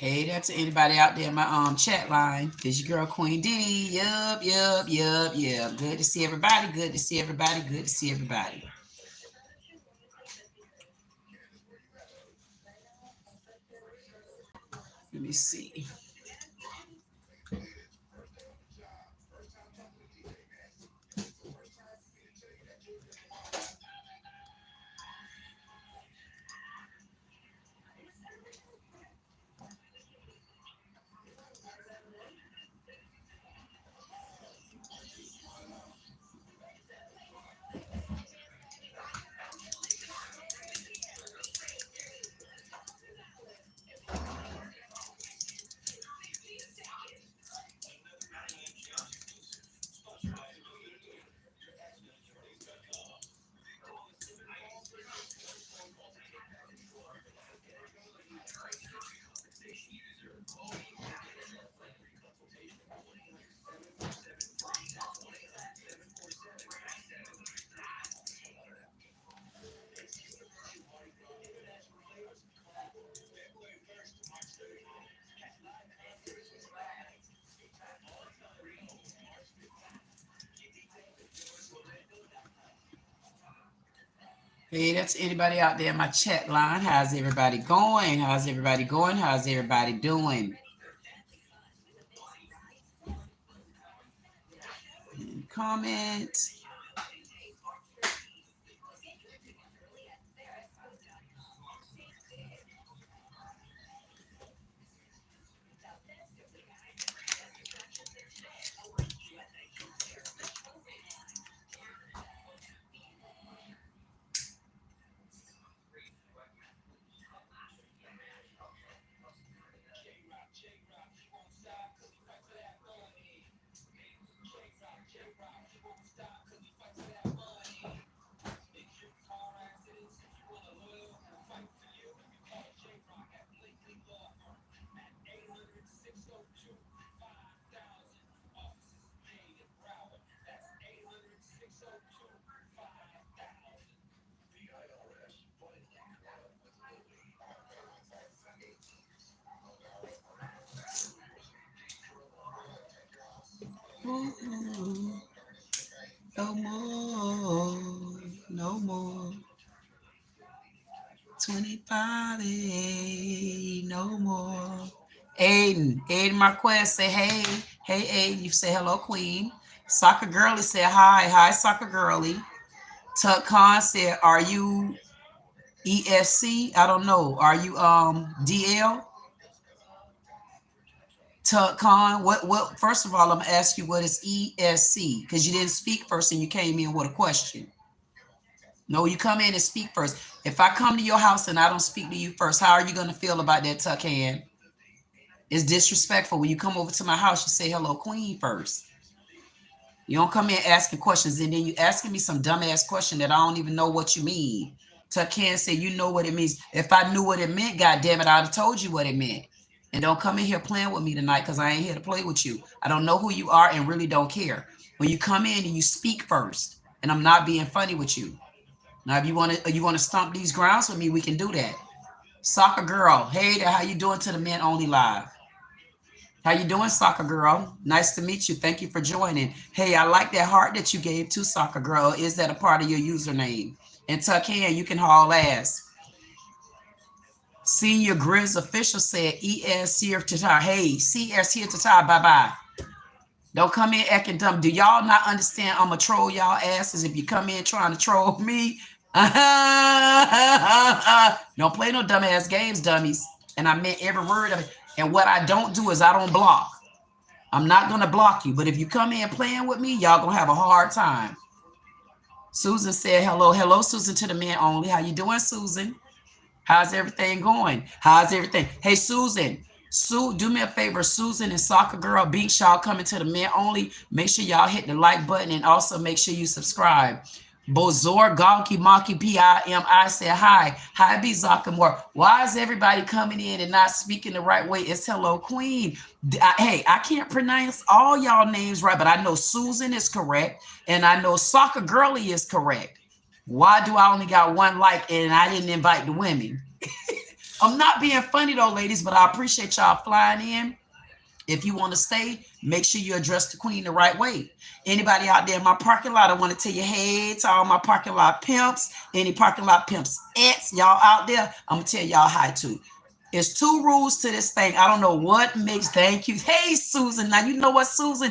Hey, that's anybody out there in my chat line. This your girl Queen Dee Dee. Yup. Good to see everybody. Good to see everybody. Good to see everybody. Let me see. Hey, that's anybody out there in my chat line. How's everybody going? How's everybody going? How's everybody doing? Comment. No more, no more. 25, no more. Aiden Marquez say hey. Hey, Aiden, you say hello, Queen. Soccer Girlie said hi, Soccer Girlie. Tuck Khan said, are you ESC? I don't know. Are you DL? Tuck Khan, what first of all, I'm gonna ask you what is ESC, because you didn't speak first and you came in with a question. No, you come in and speak first. If I come to your house and I don't speak to you first, how are you going to feel about that, Tuck Hand? It's disrespectful. When you come over to my house, you say hello, Queen first. You don't come in asking questions and then you asking me some dumbass question that I don't even know what you mean. Tuck Hand say, you know what it means. If I knew what it meant, God damn it, I'd have told you what it meant. And don't come in here playing with me tonight, because I ain't here to play with you. I don't know who you are and really don't care. When you come in and you speak first, and I'm not being funny with you. Now, if you want to stomp these grounds with me, we can do that. Soccer Girl, hey there, how you doing to the Men Only Live? How you doing, Soccer Girl? Nice to meet you. Thank you for joining. Hey, I like that heart that you gave to Soccer Girl. Is that a part of your username? And Tuck Hand, you can haul ass. Senior Grizz Official said, ES here to tie. Hey, CS here to tie. Bye-bye. Don't come in acting dumb. Do y'all not understand I'm going to troll y'all asses if you come in trying to troll me? Don't play no dumbass games, dummies. And I meant every word of it. And what I don't do is I don't block. I'm not going to block you. But if you come in playing with me, y'all going to have a hard time. Susan said hello. Hello, Susan, to the Men Only. How you doing, Susan? How's everything going? How's everything? Hey, Susan. Sue, do me a favor. Susan and Soccer Girl, Beach, y'all coming to the Men Only. Make sure y'all hit the like button and also make sure you subscribe. Bozor Gonky Monkey PIMI said hi. Hi, B Zakamore. Why is everybody coming in and not speaking the right way? It's hello, Queen. Hey, I can't pronounce all y'all names right, but I know Susan is correct and I know Soccer Girlie is correct. Why do I only got one like and I didn't invite the women? I'm not being funny though, ladies, but I appreciate y'all flying in. If you want to stay, make sure you address the queen the right way. Anybody out there in my parking lot, I want to tell you, hey, to all my parking lot pimps, any parking lot pimps, y'all out there, I'm going to tell y'all hi too. There's 2 rules to this thing. I don't know what makes, thank you. Hey, Susan. Now, you know what, Susan?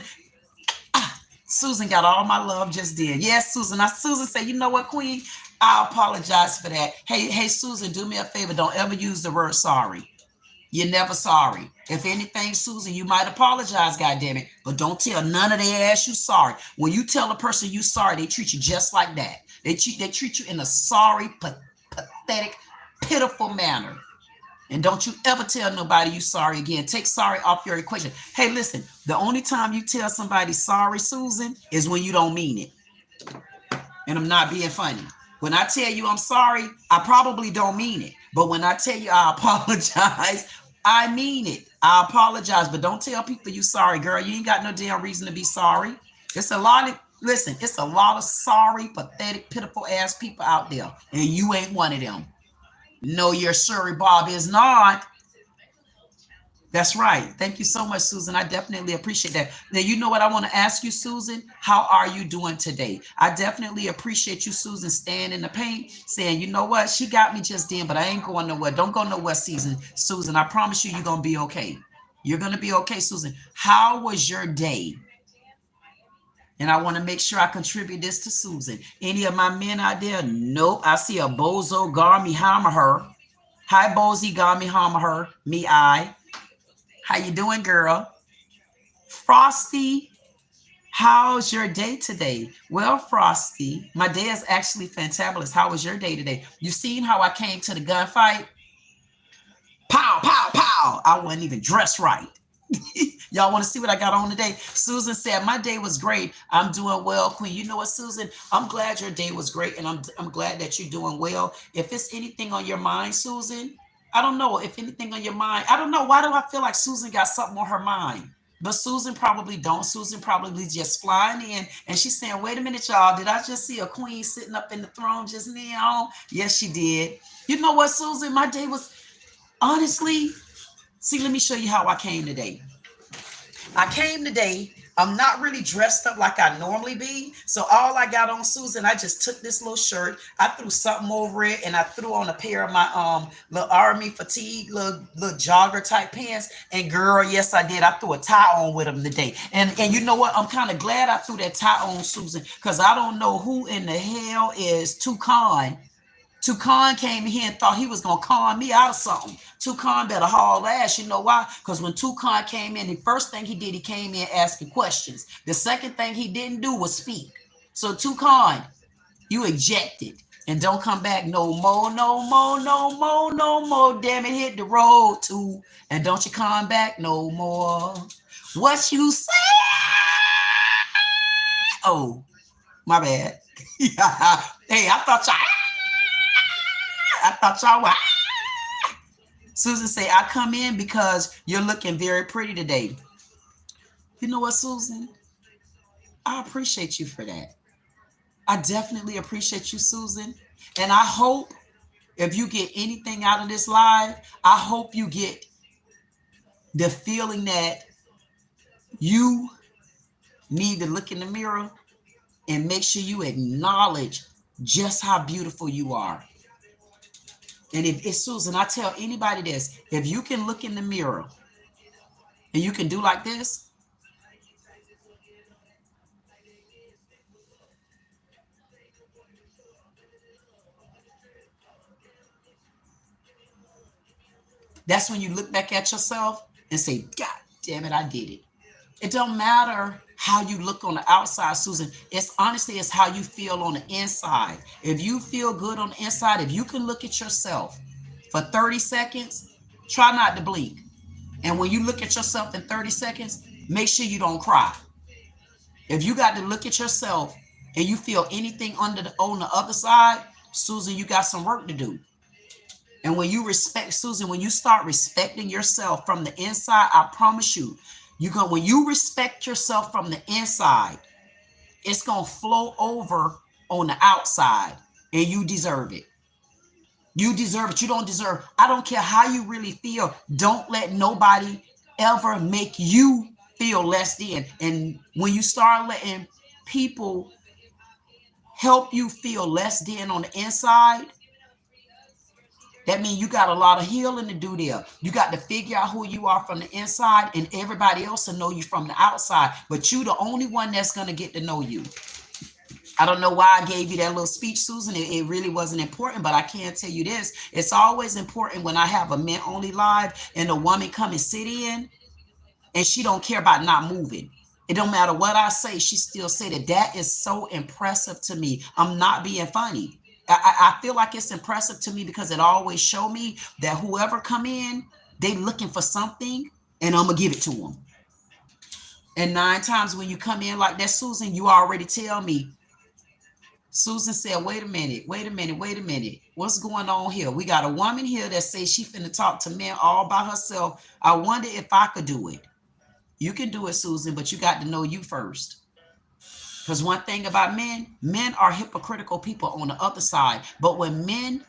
Susan got all my love just then. Yes, Susan. Now, Susan said, you know what, queen? I apologize for that. Hey, Susan, do me a favor. Don't ever use the word sorry. You're never sorry. If anything, Susan, you might apologize, goddammit, but don't tell none of their ass you sorry. When you tell a person you sorry, they treat you just like that. They treat you in a sorry, pathetic, pitiful manner. And don't you ever tell nobody you sorry again. Take sorry off your equation. Hey, listen, the only time you tell somebody sorry, Susan, is when you don't mean it. And I'm not being funny. When I tell you I'm sorry, I probably don't mean it. But when I tell you I apologize, I mean it. I apologize, but don't tell people you sorry, girl. You ain't got no damn reason to be sorry. It's a lot of, listen, it's a lot of sorry, pathetic, pitiful ass people out there. And you ain't one of them. No, your Shuri Bob is not. That's right. Thank you so much, Susan. I definitely appreciate that. Now, you know what I want to ask you, Susan? How are you doing today? I definitely appreciate you, Susan, staying in the paint, saying, you know what? She got me just then, but I ain't going nowhere. Don't go nowhere, Susan. I promise you, you're going to be okay. You're going to be okay, Susan. How was your day? And I want to make sure I contribute this to Susan. Any of my men out there? Nope. I see a Bozo Garmy Hammer. Hi, Bozy Garmy Hammer. I. How you doing, girl? Frosty, how's your day today? Well, Frosty, my day is actually fantabulous. How was your day today? You seen how I came to the gunfight? Pow, pow, pow. I wasn't even dressed right. Y'all want to see what I got on today? Susan said, my day was great. I'm doing well, Queen. You know what, Susan? I'm glad your day was great, and I'm glad that you're doing well. If it's anything on your mind, Susan, I don't know if anything on your mind. I don't know. Why do I feel like Susan got something on her mind? But Susan probably don't. Susan probably just flying in. And she's saying, wait a minute, y'all. Did I just see a queen sitting up in the throne just now? Yes, she did. You know what, Susan? My day was, honestly, see, let me show you how I came today. I came today. I'm not really dressed up like I normally be. So all I got on, Susan, I just took this little shirt. I threw something over it, and I threw on a pair of my little army fatigue, little jogger type pants. And girl, yes, I did. I threw a tie on with them today. And you know what? I'm kind of glad I threw that tie on, Susan, because I don't know who in the hell is Toucan. Toucan came here and thought he was going to con me out of something. Toucan better haul ass. You know why? Because when Toucan came in, the first thing he did, he came in asking questions. The second thing he didn't do was speak. So Toucan, you ejected. And don't come back no more, no more, no more, no more. Damn it, hit the road too. And don't you come back no more. What you say? Oh, my bad. Hey, I thought y'all were. Susan say, I come in because you're looking very pretty today. You know what, Susan? I appreciate you for that. I definitely appreciate you, Susan. And I hope if you get anything out of this live, I hope you get the feeling that you need to look in the mirror and make sure you acknowledge just how beautiful you are. And if it's Susan, I tell anybody this, if you can look in the mirror and you can do like this, that's when you look back at yourself and say, God damn it, I did it. It don't matter how you look on the outside, Susan. It's honestly, it's how you feel on the inside. If you feel good on the inside, if you can look at yourself for 30 seconds, try not to blink. And when you look at yourself in 30 seconds, make sure you don't cry. If you got to look at yourself and you feel anything on the other side, Susan, you got some work to do. And when you respect, Susan, when you start respecting yourself from the inside, I promise you, when you respect yourself from the inside, it's going to flow over on the outside, and you deserve it. You deserve it. You don't deserve. I don't care how you really feel. Don't let nobody ever make you feel less than. And when you start letting people help you feel less than on the inside, that means you got a lot of healing to do there. You got to figure out who you are from the inside, and everybody else will know you from the outside. But you the only one that's going to get to know you. I don't know why I gave you that little speech, Susan. It really wasn't important, but I can tell you this. It's always important when I have a men-only live and a woman come and sit in, and she don't care about not moving. It don't matter what I say. She still said it. That is so impressive to me. I'm not being funny. I feel like it's impressive to me because it always show me that whoever come in, they looking for something, and I'm going to give it to them. And 9 times when you come in like that, Susan, you already tell me. Susan said, wait a minute. What's going on here? We got a woman here that says she finna talk to men all by herself. I wonder if I could do it. You can do it, Susan, but you got to know you first. Because one thing about men are hypocritical people on the other side. But when men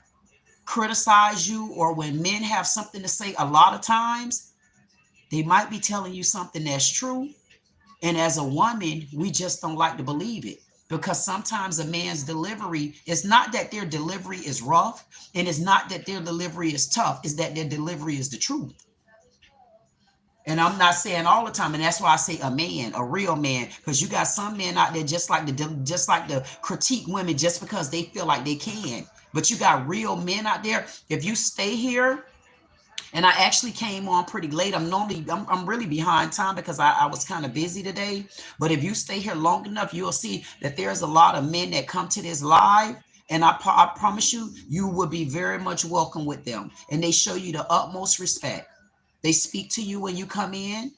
criticize you or when men have something to say, a lot of times they might be telling you something that's true. And as a woman, we just don't like to believe it. Because sometimes a man's delivery is not that their delivery is rough, and it's not that their delivery is tough, it's that their delivery is the truth. And I'm not saying all the time, and that's why I say a man, a real man, because you got some men out there just like to critique women just because they feel like they can. But you got real men out there. If you stay here, and I actually came on pretty late. I'm really behind time because I was kind of busy today. But if you stay here long enough, you'll see that there's a lot of men that come to this live. And I promise you, you will be very much welcome with them. And they show you the utmost respect. They speak to you when you come in.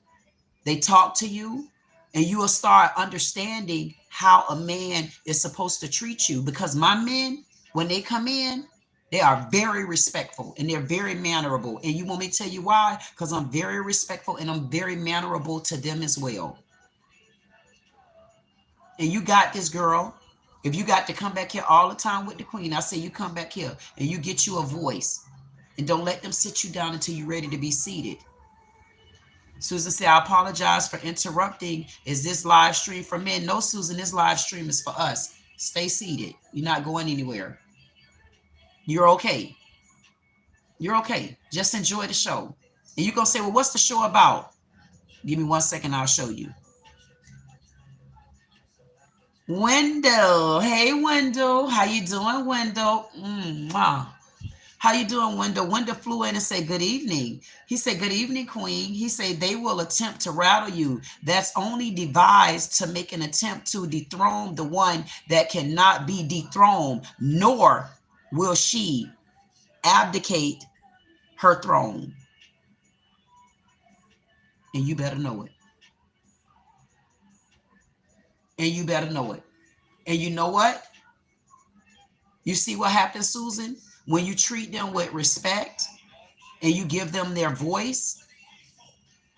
They talk to you. And you will start understanding how a man is supposed to treat you. Because my men, when they come in, they are very respectful and they're very mannerable. And you want me to tell you why? Because I'm very respectful and I'm very mannerable to them as well. And you got this, girl. If you got to come back here all the time with the queen, I say you come back here and you get you a voice. And don't let them sit you down until you're ready to be seated. Susan said, I apologize for interrupting. Is this live stream for men? No, Susan, this live stream is for us. Stay seated. You're not going anywhere. You're okay. You're okay. Just enjoy the show. And you're going to say, well, what's the show about? Give me 1 second. I'll show you. Wendell. Hey, Wendell. How you doing, Wendell? How you doing, Wendell? Wendell flew in and said, good evening. He said, good evening, Queen. He said, they will attempt to rattle you. That's only devised to make an attempt to dethrone the one that cannot be dethroned, nor will she abdicate her throne. And you better know it. And you better know it. And you know what? You see what happens, Susan? When you treat them with respect and you give them their voice,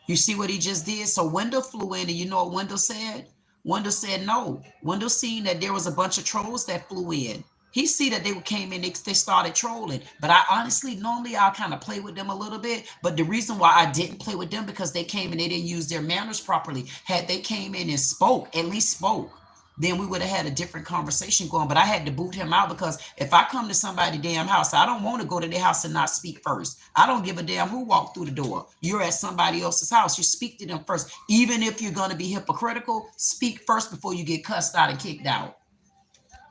you see what he just did? So Wendell flew in, and you know what Wendell said? Wendell said no. Wendell seen that there was a bunch of trolls that flew in. He see that they came in, they started trolling. But I honestly, normally I'll kind of play with them a little bit. But the reason why I didn't play with them because they came and they didn't use their manners properly. Had they came in and spoke, at least spoke, then we would have had a different conversation going. But I had to boot him out because if I come to somebody's damn house, I don't want to go to their house and not speak first. I don't give a damn who walked through the door. You're at somebody else's house. You speak to them first. Even if you're going to be hypocritical, speak first before you get cussed out and kicked out.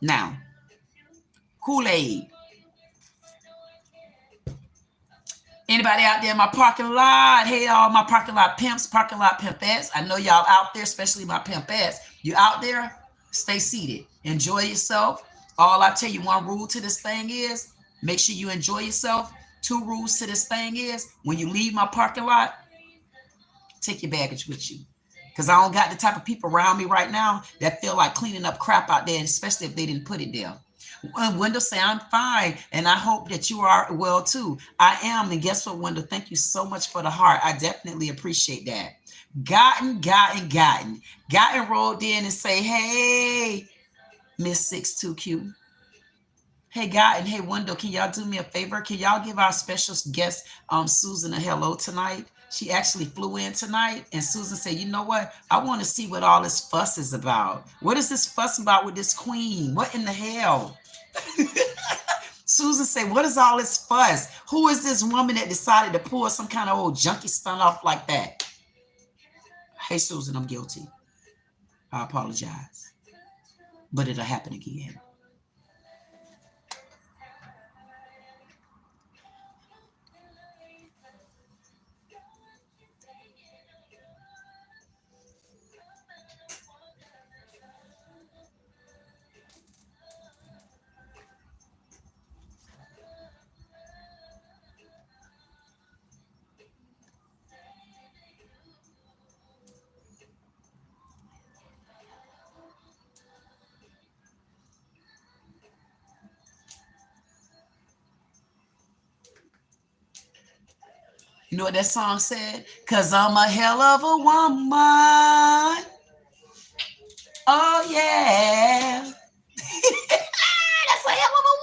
Now, Kool-Aid. Anybody out there in my parking lot? Hey, all my parking lot pimps, parking lot pimpettes. I know y'all out there, especially my pimpettes. You out there? Stay seated. Enjoy yourself. All I tell you, one rule to this thing is make sure you enjoy yourself. 2 rules to this thing is when you leave my parking lot, take your baggage with you. Because I don't got the type of people around me right now that feel like cleaning up crap out there, especially if they didn't put it there. Wendell say, I'm fine. And I hope that you are well too. I am. And guess what, Wendell? Thank you so much for the heart. I definitely appreciate that. Gotten rolled in and say, hey, Miss 62Q. Hey, Guy, and hey, Wendell, can y'all do me a favor? Can y'all give our special guest, Susan, a hello tonight? She actually flew in tonight, and Susan said, you know what? I want to see what all this fuss is about. What is this fuss about with this queen? What in the hell? Susan said, what is all this fuss? Who is this woman that decided to pull some kind of old junkie stunt off like that? Hey, Susan, I'm guilty. I apologize. But it'll happen again. You know what that song said? Cause I'm a hell of a woman. Oh yeah. That's a hell of a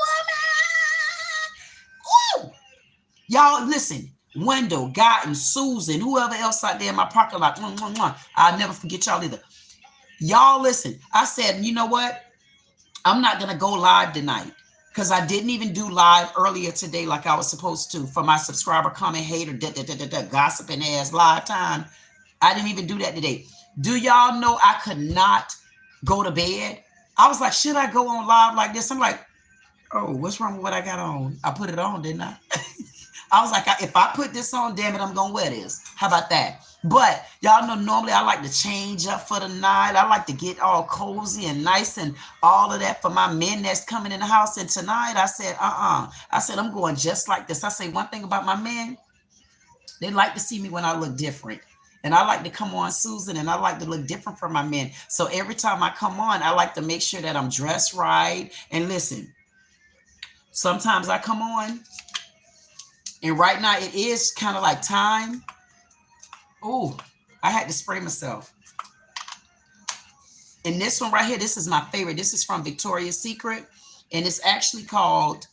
woman. Woo! Y'all listen. Wendell, Guy, and Susan, whoever else out there in my parking lot. I'll never forget y'all either. Y'all listen. I said, you know what? I'm not gonna go live tonight. Because I didn't even do live earlier today like I was supposed to for my subscriber, comment, hater, gossiping ass live time. I didn't even do that today. Do y'all know I could not go to bed? I was like, should I go on live like this? I'm like, oh, what's wrong with what I got on? I put it on, didn't I? I was like, if I put this on, damn it, I'm going to wear this. How about that? But y'all know normally I like to change up for the night. I like to get all cozy and nice and all of that for my men that's coming in the house. And tonight I said, I said, I'm going just like this. I say one thing about my men. They like to see me when I look different. And I like to come on, Susan, and I like to look different for my men. So every time I come on, I like to make sure that I'm dressed right. And listen, sometimes I come on, and right now it is kind of like time. Oh, I had to spray myself. And this one right here, this is my favorite. This is from Victoria's Secret, and it's actually called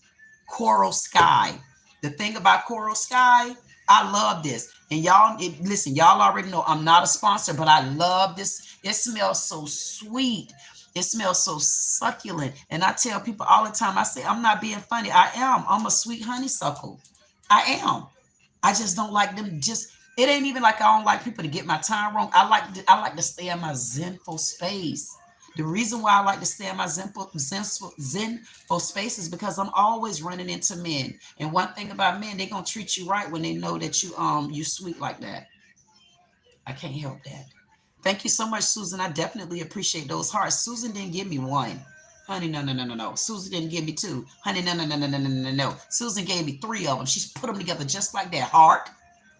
Coral Sky. The thing about Coral Sky, I love this. And y'all, listen, y'all already know I'm not a sponsor, but I love this. It smells so sweet. It smells so succulent. And I tell people all the time, I say, I'm not being funny. I am. I'm a sweet honeysuckle. I am. I just don't like them. It ain't even like I don't like people to get my time wrong. I like to stay in my zenful space. The reason why I like to stay in my zenful space is because I'm always running into men. And one thing about men, they're gonna treat you right when they know that you sweet like that. I can't help that. Thank you so much, Susan. I definitely appreciate those hearts. Susan didn't give me one. Honey, no. Susan didn't give me two. Honey, no. Susan gave me three of them. She's put them together just like that. Heart,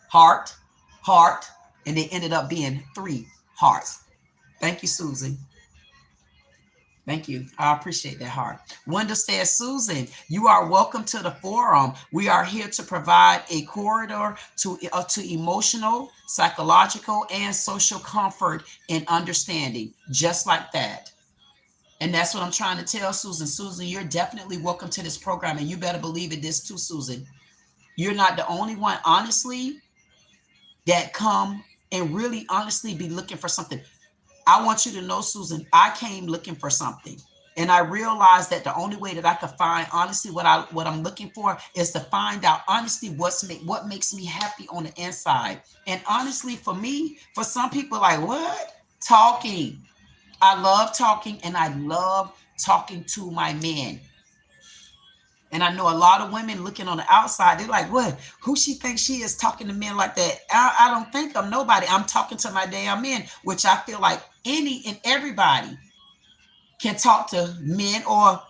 heart, heart, and they ended up being three hearts. Thank you, Susan. Thank you. I appreciate that heart. Wendell says, Susan, you are welcome to the forum. We are here to provide a corridor to emotional, psychological, and social comfort and understanding, just like that. And that's what I'm trying to tell Susan. Susan, you're definitely welcome to this program, and you better believe it this too, Susan. You're not the only one, honestly, that come and really honestly be looking for something. I want you to know, Susan, I came looking for something. And I realized that the only way that I could find, honestly, what I'm looking for is to find out, honestly, what makes me happy on the inside. And honestly, for me, for some people, like, what? Talking. I love talking, and I love talking to my men. And I know a lot of women looking on the outside, they're like, what? Who she thinks she is talking to men like that? I don't think I'm nobody. I'm talking to my damn men, which I feel like any and everybody can talk to men or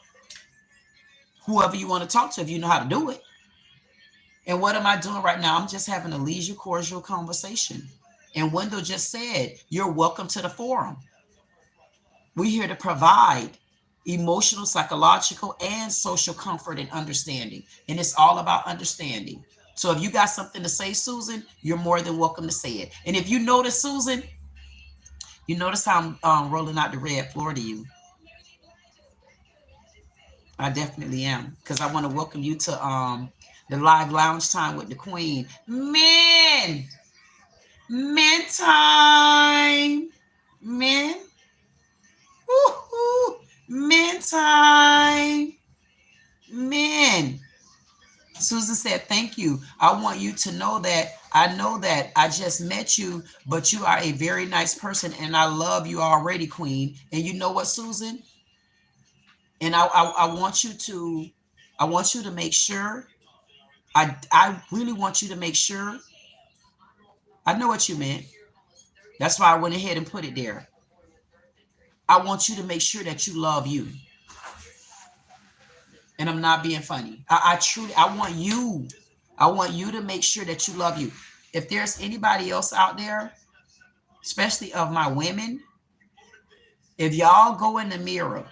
whoever you want to talk to if you know how to do it. And what am I doing right now? I'm just having a leisure, cordial conversation. And Wendell just said, you're welcome to the forum. We're here to provide emotional, psychological, and social comfort and understanding. And it's all about understanding. So if you got something to say, Susan, you're more than welcome to say it. And if you notice, Susan, you notice how I'm rolling out the red floor to you. I definitely am, because I want to welcome you to the live lounge time with the queen. Men time. Men. Woo-hoo. Men time. Men. Susan said, thank you. I want you to know that I know that I just met you, but you are a very nice person and I love you already, queen. And you know what, Susan? And I want you to make sure. I really want you to make sure. I know what you meant. That's why I went ahead and put it there. I want you to make sure that you love you. And I'm not being funny. I truly, I want you to make sure that you love you. If there's anybody else out there, especially of my women, if y'all go in the mirror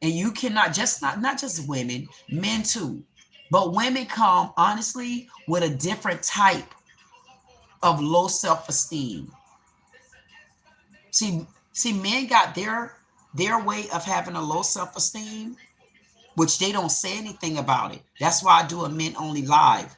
and you cannot just not just women, men too, but women come honestly with a different type of low self-esteem. See, men got their way of having a low self-esteem, which they don't say anything about it. That's why I do a men only live.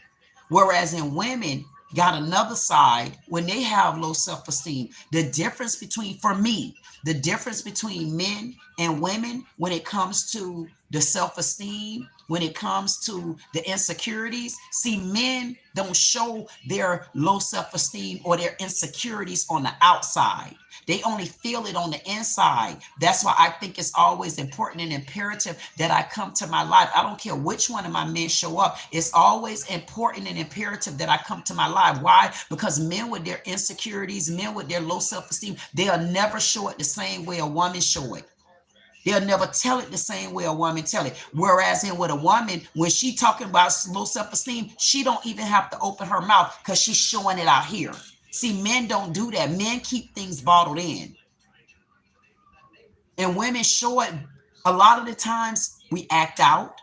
Whereas in women got another side when they have low self-esteem. The difference between, for me, the difference between men and women when it comes to the self-esteem, when it comes to the insecurities, see, men don't show their low self-esteem or their insecurities on the outside. They only feel it on the inside. That's why I think it's always important and imperative that I come to my life. I don't care which one of my men show up. It's always important and imperative that I come to my life. Why? Because men with their insecurities, men with their low self-esteem, they'll never show it the same way a woman show it. They'll never tell it the same way a woman tell it. Whereas in with a woman, when she talking about low self-esteem, she don't even have to open her mouth because she's showing it out here. See, men don't do that. Men keep things bottled in. And women show it. A lot of the times we act out.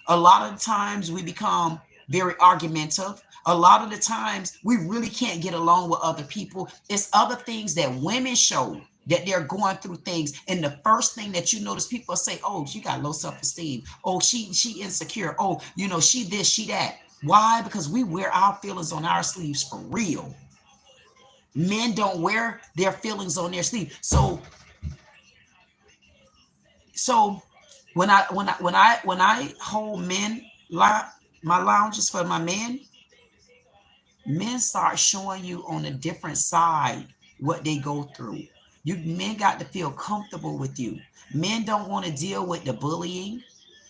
A lot of the times we become very argumentative. A lot of the times we really can't get along with other people. It's other things that women show that they're going through things. And the first thing that you notice, people say, oh, she got low self-esteem. Oh, she insecure. Oh, you know, she this, she that. Why? Because we wear our feelings on our sleeves for real. Men don't wear their feelings on their sleeve. So when I hold men, my lounges for my men start showing you on a different side what they go through. You men got to feel comfortable with you. Men don't want to deal with the bullying.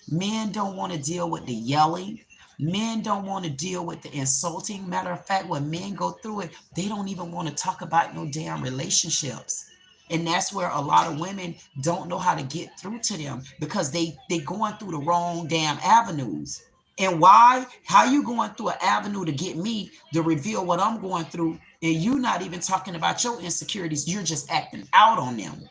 Men don't want to deal with the yelling. Men don't want to deal with the insulting. Matter of fact, when men go through it, they don't even want to talk about no damn relationships. And that's where a lot of women don't know how to get through to them because they going through the wrong damn avenues. And why? How you going through an avenue to get me to reveal what I'm going through, and you not even talking about your insecurities? You're just acting out on them.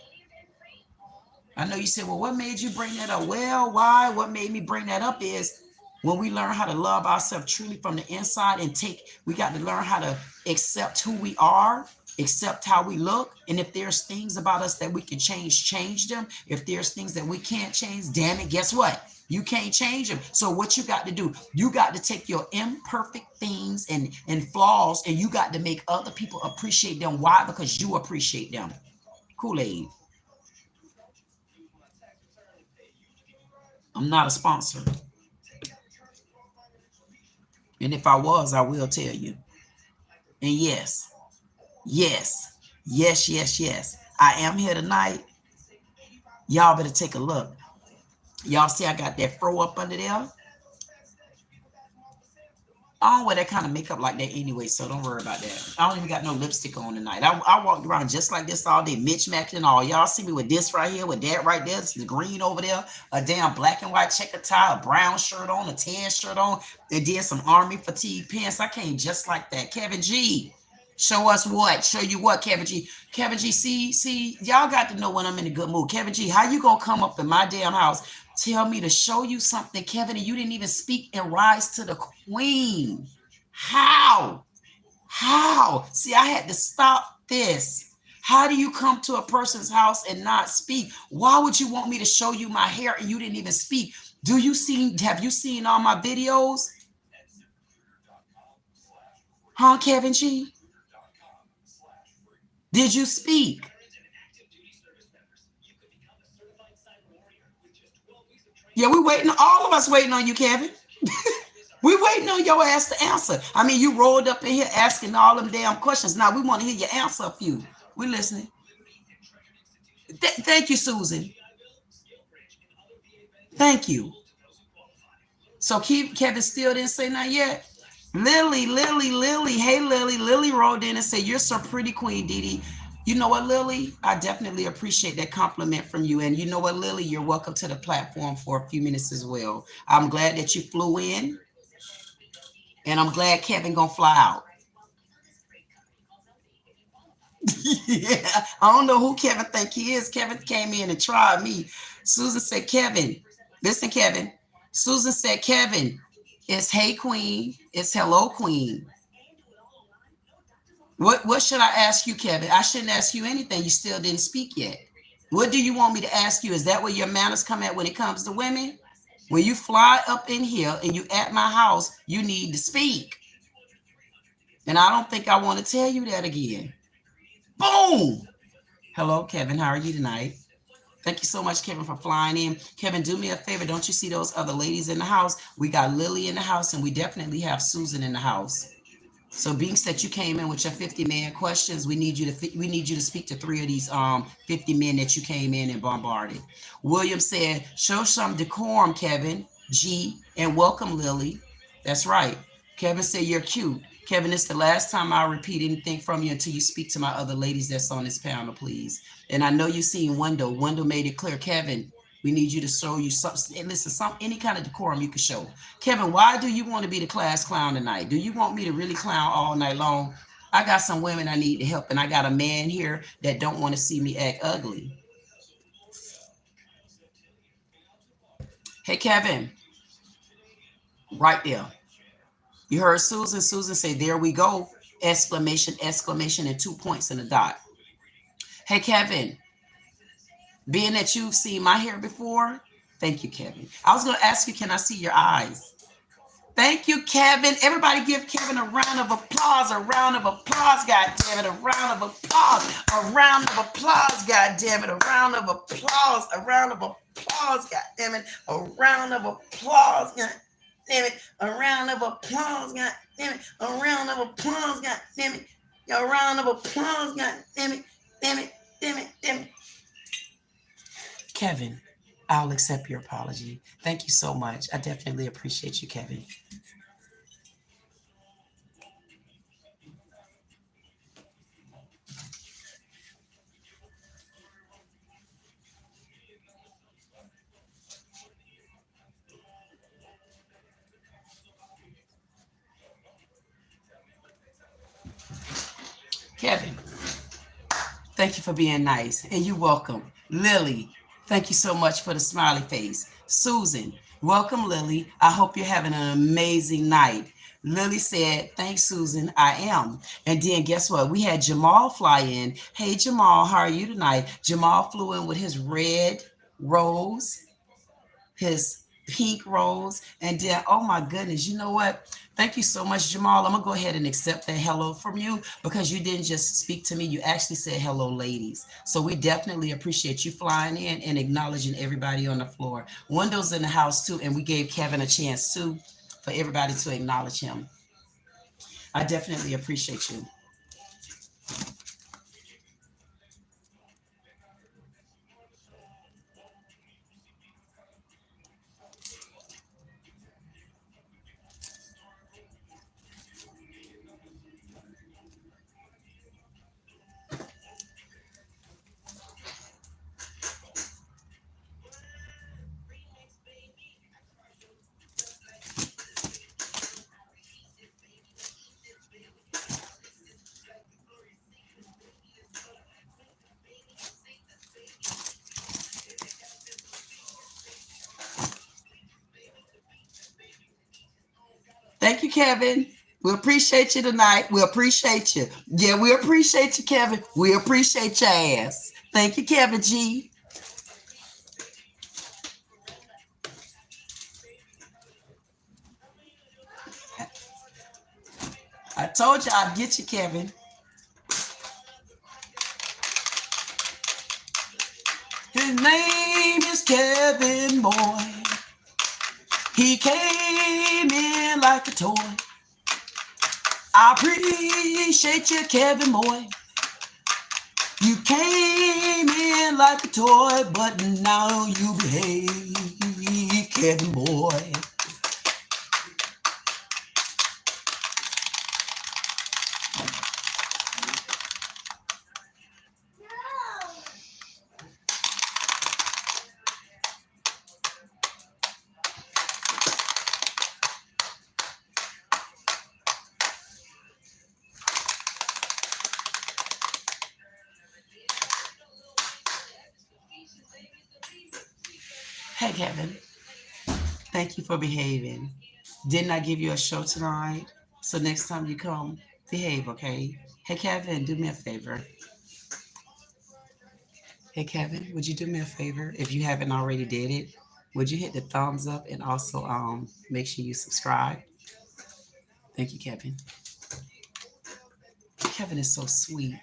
I know you said, well, what made you bring that up? Well, why? What made me bring that up is when we learn how to love ourselves truly from the inside and we got to learn how to accept who we are, accept how we look. And if there's things about us that we can change them. If there's things that we can't change, damn it, guess what? You can't change them. So what you got to do, you got to take your imperfect things and flaws, and you got to make other people appreciate them. Why? Because you appreciate them. Kool-Aid. I'm not a sponsor. And if I was, I will tell you. And yes, I am here tonight. Y'all better take a look. Y'all see I got that fro up under there? I don't wear that kind of makeup like that anyway, so don't worry about that. I don't even got no lipstick on tonight. I walked around just like this all day, mismatched and all. Y'all see me with this right here, with that right there, the green over there, a damn black and white checker tie, a brown shirt on, a tan shirt on, and then some army fatigue pants. I came just like that. Kevin G, show us what? Show you what, Kevin G? Kevin G, see, y'all got to know when I'm in a good mood. Kevin G, how you gonna come up in my damn house, tell me to show you something, Kevin, and you didn't even speak and rise to the queen? How? See, I had to stop this. How do you come to a person's house and not speak? Why would you want me to show you my hair and you didn't even speak? Have you seen all my videos? Huh, Kevin G? Did you speak? Yeah, we waiting. All of us waiting on you, Kevin. We waiting on your ass to answer. I mean, you rolled up in here asking all them damn questions. Now we want to hear your answer a few. We listening. Thank you, Susan. Thank you. So Kevin still didn't say nothing yet. Lily. Hey, Lily. Lily rolled in and said, "You're so pretty, Queen Dee Dee." You know what, Lily? I definitely appreciate that compliment from you. And you know what, Lily? You're welcome to the platform for a few minutes as well. I'm glad that you flew in. And I'm glad Kevin gonna fly out. Yeah, I don't know who Kevin think he is. Kevin came in and tried me. Susan said, Kevin, listen, Kevin. Susan said, Kevin, it's hey queen, it's hello queen. What should I ask you, Kevin? I shouldn't ask you anything. You still didn't speak yet. What do you want me to ask you? Is that where your manners come at when it comes to women? When you fly up in here and you at my house, you need to speak. And I don't think I want to tell you that again. Boom. Hello, Kevin. How are you tonight? Thank you so much, Kevin, for flying in. Kevin, do me a favor. Don't you see those other ladies in the house? We got Lily in the house, and we definitely have Susan in the house. So being that you came in with your 50-man questions, we need you to speak to 3 of these 50 men that you came in and bombarded. William said, show some decorum, Kevin, G, and welcome, Lily. That's right. Kevin said, you're cute. Kevin, it's the last time I'll repeat anything from you until you speak to my other ladies that's on this panel, please. And I know you've seen Wendell. Wendell made it clear, Kevin, we need you to show you something. And listen, any kind of decorum you can show. Kevin, why do you want to be the class clown tonight? Do you want me to really clown all night long? I got some women I need to help, and I got a man here that don't want to see me act ugly. Hey, Kevin, right there. You heard Susan. Susan say, there we go. Exclamation, exclamation, and 2 points and a dot. Hey, Kevin, being that you've seen my hair before, thank you, Kevin. I was going to ask you, can I see your eyes? Thank you, Kevin. Everybody give Kevin a round of applause. A round of applause, God damn it. A round of applause. A round of applause, God damn it. A round of applause. A round of applause, God damn it. A round of applause, God damn it. A round of applause, God damn it. A round of applause, God damn it. A round of applause, God damn it. Damn it. Damn it. Damn it. Kevin, I'll accept your apology. Thank you so much. I definitely appreciate you, Kevin. Kevin, thank you for being nice, and you're welcome. Lily, thank you so much for the smiley face. Susan, welcome, Lily. I hope you're having an amazing night. Lily said, thanks, Susan, I am. And then guess what? We had Jamal fly in. Hey, Jamal, how are you tonight? Jamal flew in with his red rose, his pink rose, and then, oh my goodness, you know what? Thank you so much, Jamal. I'm going to go ahead and accept that hello from you because you didn't just speak to me. You actually said hello, ladies. So we definitely appreciate you flying in and acknowledging everybody on the floor. Wendell's in the house, too, and we gave Kevin a chance, too, for everybody to acknowledge him. I definitely appreciate you. Thank you, Kevin. We appreciate you tonight. We appreciate you. Yeah, we appreciate you, Kevin. We appreciate your ass. Thank you, Kevin G. I told you I'd get you, Kevin. His name is Kevin Boy. He came in like a toy. I appreciate you, Kevin Boy. You came in like a toy, but now you behave, Kevin Boy. Hey, Kevin. Thank you for behaving. Didn't I give you a show tonight? So next time you come, behave, okay? Hey, Kevin, do me a favor. Hey, Kevin, would you do me a favor? If you haven't already did it, would you hit the thumbs up and also make sure you subscribe? Thank you, Kevin. Kevin is so sweet.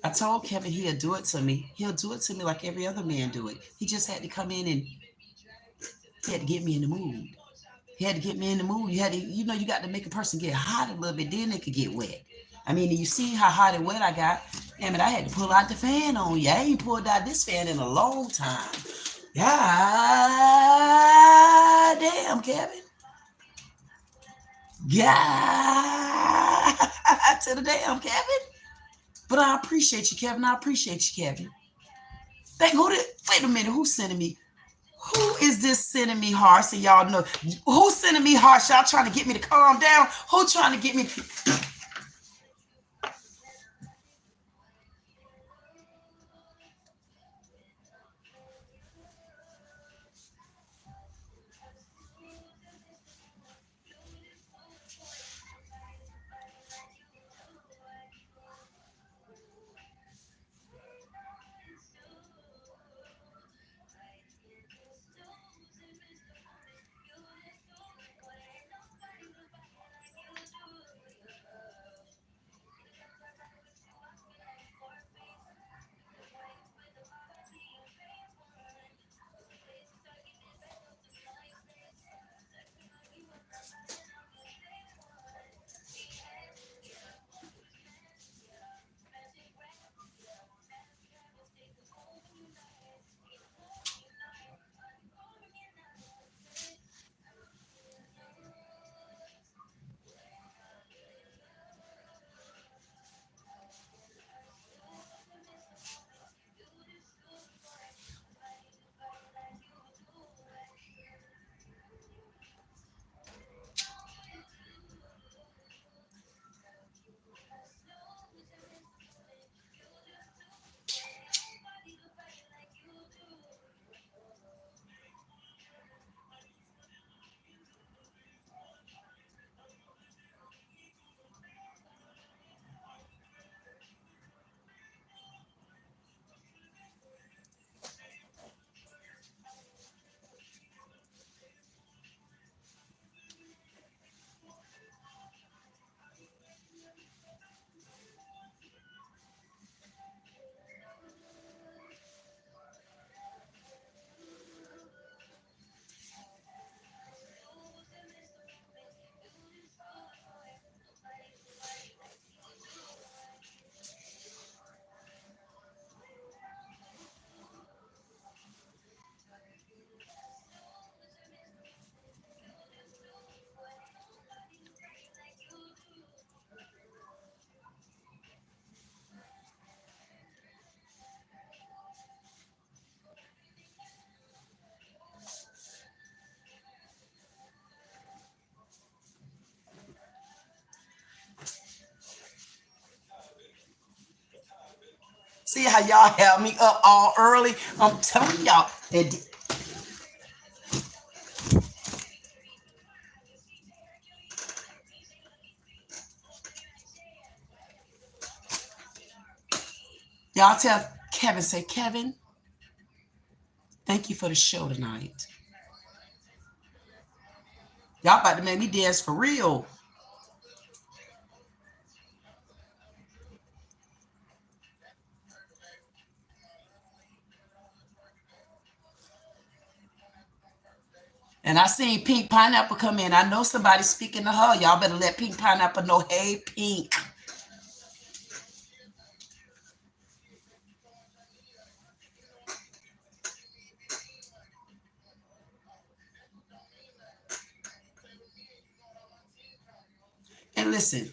I told Kevin he'll do it to me. He'll do it to me like every other man do it. He just had to come in and he had to get me in the mood. He had to get me in the mood. You had to, you got to make a person get hot a little bit, then they could get wet. I mean, you see how hot and wet I got. Damn it, I had to pull out the fan on you. I ain't pulled out this fan in a long time. God damn, Kevin. God to the damn, Kevin. But I appreciate you, Kevin. I appreciate you, Kevin. Wait a minute, who's sending me? Who is this sending me hearts? So y'all know. Who's sending me hearts? Y'all trying to get me to calm down? Who trying to get me? See how y'all have me up all early? I'm telling y'all. Y'all tell Kevin, say, Kevin, thank you for the show tonight. Y'all about to make me dance for real. And I seen Pink Pineapple come in. I know somebody's speaking to her. Y'all better let Pink Pineapple know, hey, Pink. And listen,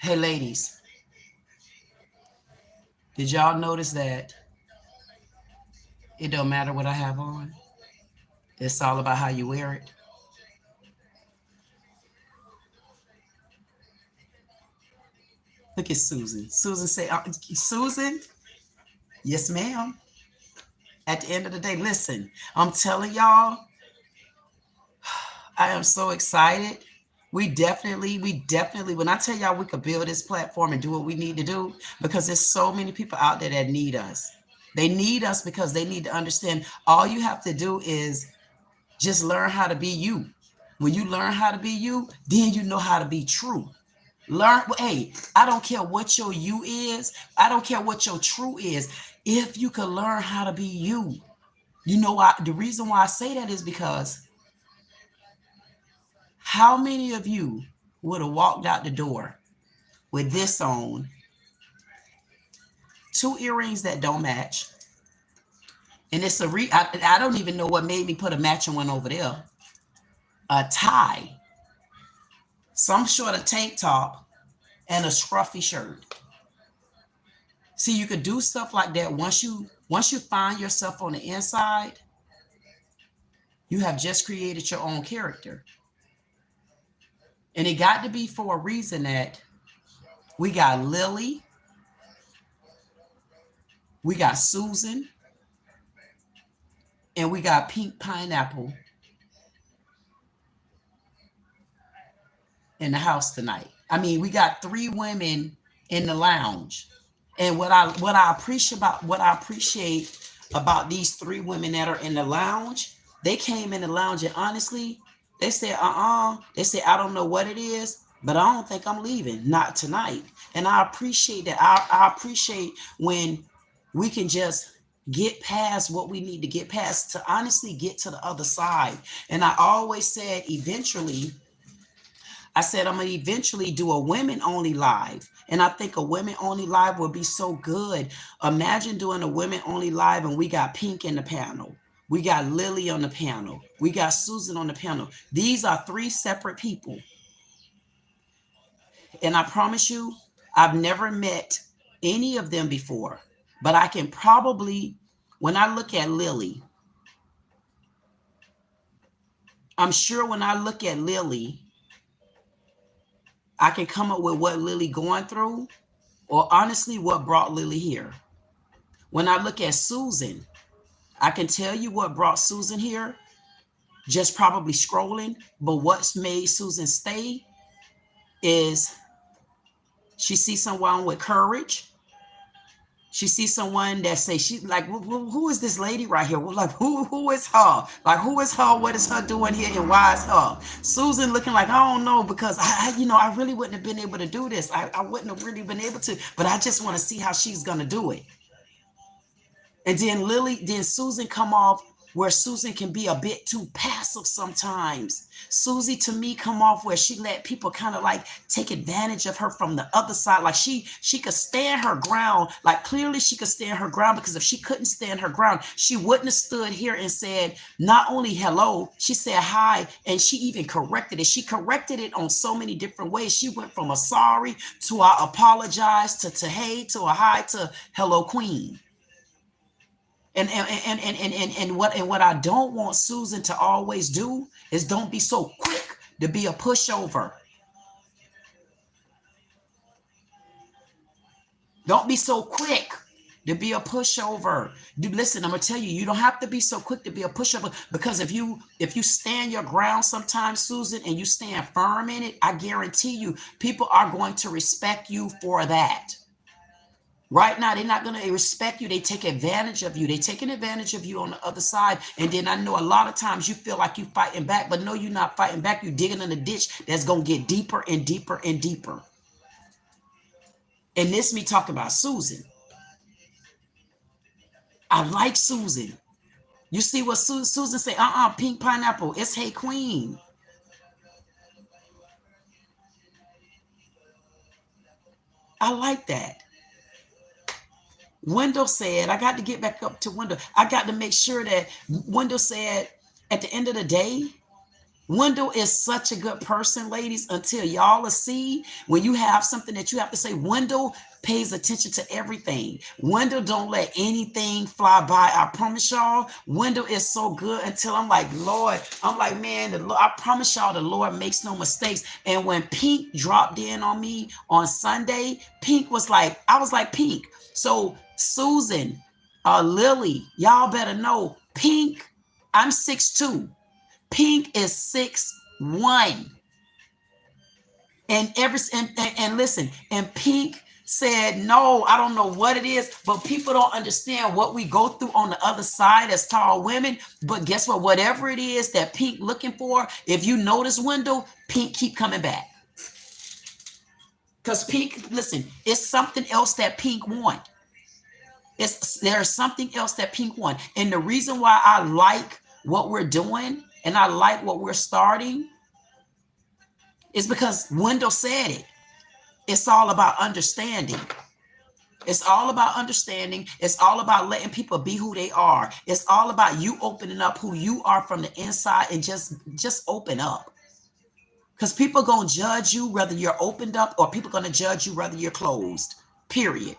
hey, ladies, did y'all notice that it don't matter what I have on? It's all about how you wear it. Look at Susan. Susan say, Susan, yes, ma'am. At the end of the day, listen, I'm telling y'all, I am so excited. We definitely, when I tell y'all we could build this platform and do what we need to do, because there's so many people out there that need us. They need us because they need to understand all you have to do is just learn how to be you. When you learn how to be you, then you know how to be true. Learn, hey, I don't care what your you is. I don't care what your true is. If you can learn how to be you, you know why? The reason why I say that is because how many of you would have walked out the door with this on, two earrings that don't match, and it's I don't even know what made me put a matching one over there, a tie, some sort of tank top, and a scruffy shirt. See, you could do stuff like that once you find yourself on the inside, you have just created your own character. And it got to be for a reason that we got Lily, we got Susan, and we got Pink Pineapple in the house tonight. I mean, we got three women in the lounge. And what I appreciate about these three women that are in the lounge, they came in the lounge and honestly, they said, they said, I don't know what it is, but I don't think I'm leaving. Not tonight. And I appreciate that. I appreciate when we can just get past what we need to get past to honestly get to the other side. And I always said eventually, I said, I'm going to eventually do a women only live. And I think a women only live would be so good. Imagine doing a women only live and we got Pink in the panel. We got Lily on the panel. We got Susan on the panel. These are three separate people. And I promise you, I've never met any of them before. But I can probably, when I look at Lily, I'm sure when I look at Lily, I can come up with what Lily going through, or honestly, what brought Lily here. When I look at Susan, I can tell you what brought Susan here, just probably scrolling. But what's made Susan stay is she sees someone with courage. She sees someone that say she like, who is this lady right here? Like, who is her? Like, who is her? What is her doing here? And why is her? Susan looking like, I don't know, because I really wouldn't have been able to do this. I wouldn't have really been able to, but I just want to see how she's going to do it. And then Susan come off where Susan can be a bit too passive sometimes. Susie to me come off where she let people kind of like take advantage of her from the other side. Like she could stand her ground. Like clearly she could stand her ground, because if she couldn't stand her ground, she wouldn't have stood here and said not only hello, she said hi, and she even corrected it. She corrected it on so many different ways. She went from a sorry to I apologize to hey to a hi to hello queen. And what I don't want Susan to always do is don't be so quick to be a pushover. Don't be so quick to be a pushover. Listen, I'm gonna tell you, you don't have to be so quick to be a pushover, because if you stand your ground sometimes, Susan, and you stand firm in it, I guarantee you people are going to respect you for that. Right now, they're not going to respect you. They take advantage of you. They're taking advantage of you on the other side. And then I know a lot of times you feel like you're fighting back, but no, you're not fighting back. You're digging in a ditch that's going to get deeper and deeper and deeper. And this me talking about Susan. I like Susan. You see what Susan say? Pink pineapple. It's hey queen. I like that. Wendell said, I got to get back up to Wendell. I got to make sure that Wendell said, at the end of the day, Wendell is such a good person, ladies, until y'all will see when you have something that you have to say. Wendell pays attention to everything. Wendell don't let anything fly by. I promise y'all, Wendell is so good until I'm like, Lord, I'm like, man, I promise y'all the Lord makes no mistakes. And when Pink dropped in on me on Sunday, Pink was like, I was like, Pink. So Susan, Lily, y'all better know, Pink, I'm 6'2". Pink is 6'1". And listen, and Pink said, no, I don't know what it is, but people don't understand what we go through on the other side as tall women. But guess what? Whatever it is that Pink looking for, if you notice Wendell, Pink keep coming back. Because Pink, listen, it's something else that Pink want. There's something else that Pink want. And the reason why I like what we're doing and I like what we're starting is because Wendell said it. It's all about understanding. It's all about understanding. It's all about letting people be who they are. It's all about you opening up who you are from the inside and just open up. Because people are going to judge you whether you're opened up, or people are going to judge you whether you're closed. Period.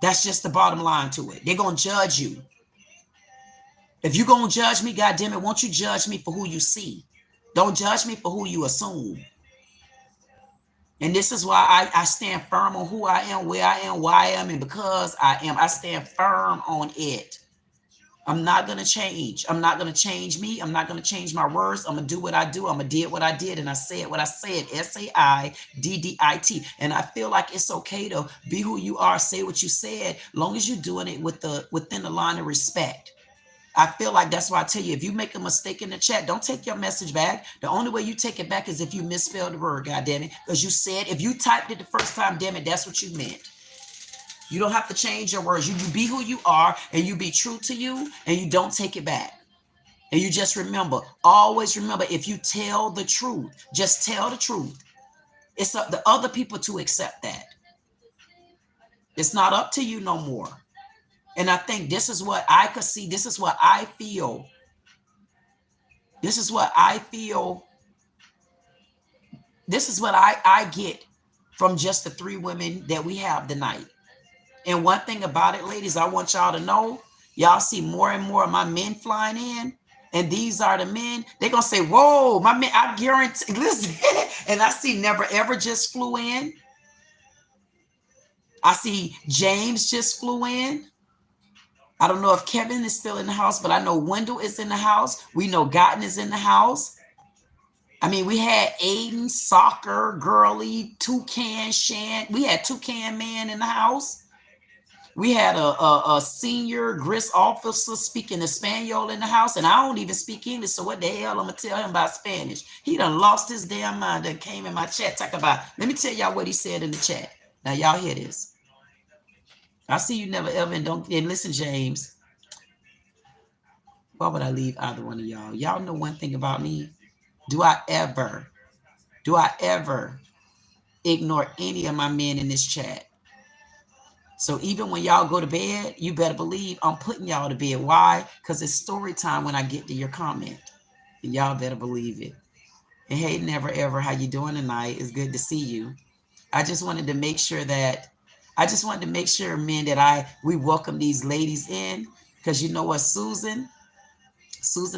That's just the bottom line to it. They're going to judge you. If you're going to judge me, goddamn it, won't you judge me for who you see? Don't judge me for who you assume. And this is why I stand firm on who I am, where I am, why I am, and because I am. I stand firm on it. I'm not going to change. I'm not going to change me. I'm not going to change my words. I'm going to do what I do. I'm going to did what I did. And I said what I said. Saiddit. And I feel like it's okay to be who you are. Say what you said, long as you're doing it within the line of respect. I feel like that's why I tell you, if you make a mistake in the chat, don't take your message back. The only way you take it back is if you misspelled the word, goddammit. Because you said, if you typed it the first time, damn it, that's what you meant. You don't have to change your words. You be who you are, and you be true to you, and you don't take it back. And you just remember, always remember, if you tell the truth, just tell the truth. It's up to other people to accept that. It's not up to you no more. And I think this is what I could see. This is what I feel. This is what I feel. This is what I get from just the 3 women that we have tonight. And one thing about it, ladies, I want y'all to know, y'all see more and more of my men flying in. And these are the men. They're going to say, whoa, my man, I guarantee. Listen, and I see Never Ever just flew in. I see James just flew in. I don't know if Kevin is still in the house, but I know Wendell is in the house. We know Gotten is in the house. I mean, we had Aiden, Soccer, Girly, Toucan, Shan. We had Toucan Man in the house. We had a senior Gris officer speaking Espanol in the house, and I don't even speak English, so what the hell I'm going to tell him about Spanish? He done lost his damn mind and came in my chat talk about, let me tell y'all what he said in the chat. Now, y'all hear this. I see you Never Ever, and listen, James. Why would I leave either one of y'all? Y'all know one thing about me. Do I ever ignore any of my men in this chat? So even when y'all go to bed, you better believe I'm putting y'all to bed. Why? Because it's story time when I get to your comment. And y'all better believe it. And hey, Never Ever, how you doing tonight? It's good to see you. I just wanted to make sure, men, that we welcome these ladies in, because you know what, Susan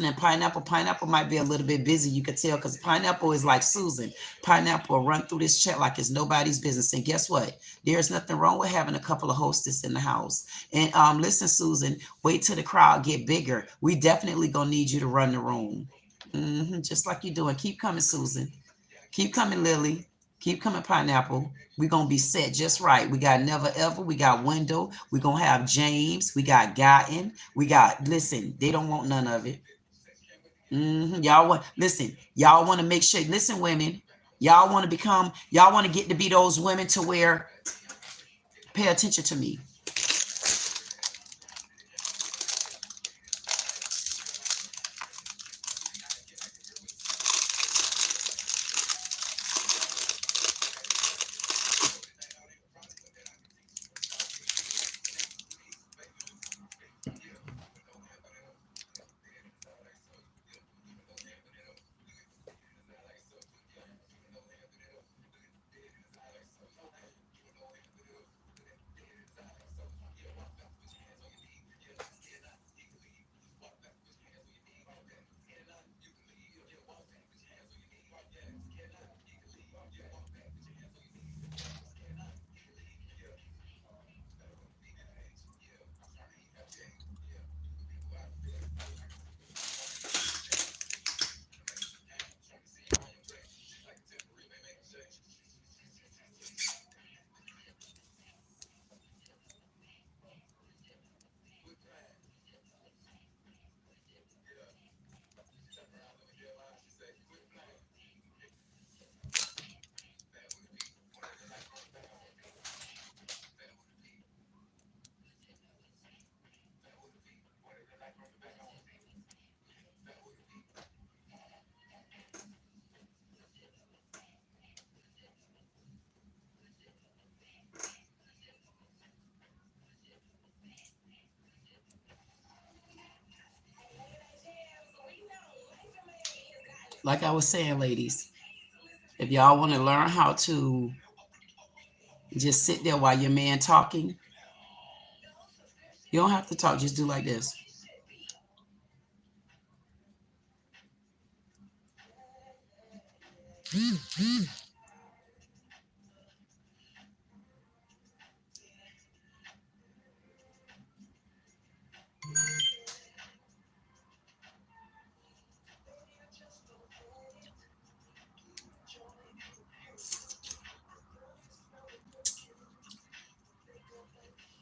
and Pineapple might be a little bit busy. You could tell, because Pineapple is like Susan. Pineapple will run through this chat like it's nobody's business. And guess what? There's nothing wrong with having a couple of hostess in the house. And listen, Susan, wait till the crowd get bigger. We definitely gonna need you to run the room. Just like you're doing. Keep coming, Susan. Keep coming, Lily. Keep coming, Pineapple. We're going to be set just right. We got Never Ever. We got Wendell. We're going to have James. We got Gotten. We got, listen, they don't want none of it. Y'all want to make sure, listen, women, y'all want to get to be those women to where, pay attention to me. Like I was saying, ladies, if y'all want to learn how to just sit there while your man talking, you don't have to talk. Just do like this.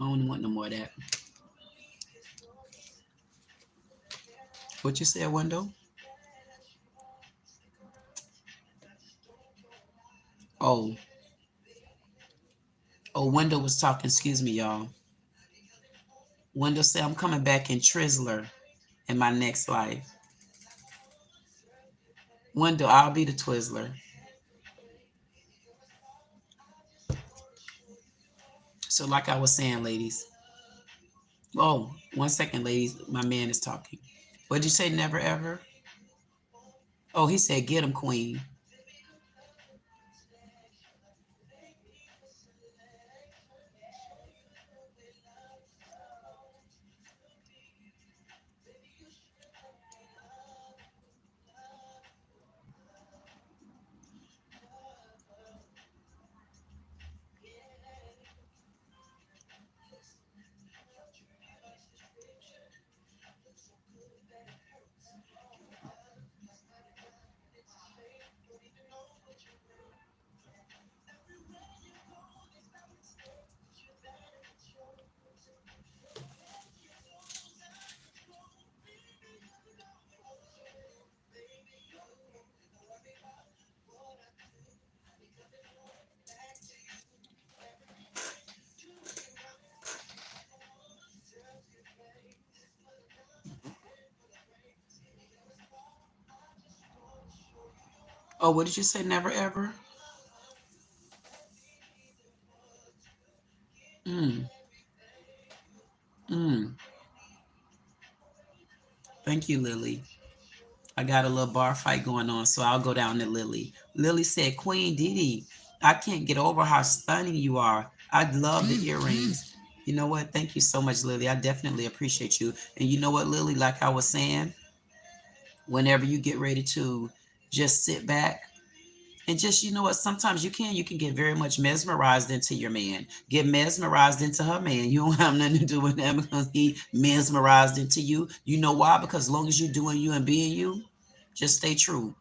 I don't want no more of that. What you said, Wendell? Oh, oh, Wendell was talking. Excuse me, y'all. Wendell said, I'm coming back in Trizler in my next life. Wendell, I'll be the Twizzler. So like I was saying, ladies. Oh, 1 second, ladies. My man is talking. What'd you say, never ever? Oh, he said, get him, queen. Oh, what did you say, never ever? Mm, mm. Thank you, Lily. I got a little bar fight going on, so I'll go down to Lily. Lily said, Queen Dee Dee, I can't get over how stunning you are. I love the earrings. You know what? Thank you so much, Lily. I definitely appreciate you. And you know what, Lily, like I was saying, whenever you get ready to just sit back and just, you know what, sometimes you can get very much mesmerized into your man, get mesmerized into her man. You don't have nothing to do with that because he mesmerized into you. You know why? Because as long as you're doing you and being you, just stay true.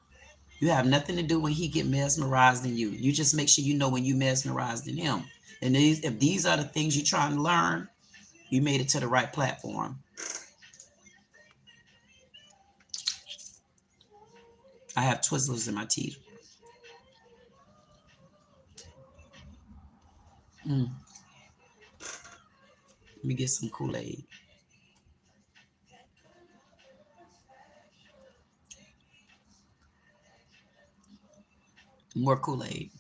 You have nothing to do when he get mesmerized in you. You just make sure you know when you mesmerized in him. And if these are the things you're trying to learn, you made it to the right platform. I have Twizzlers in my teeth. Mm, let me get some Kool-Aid. More Kool-Aid.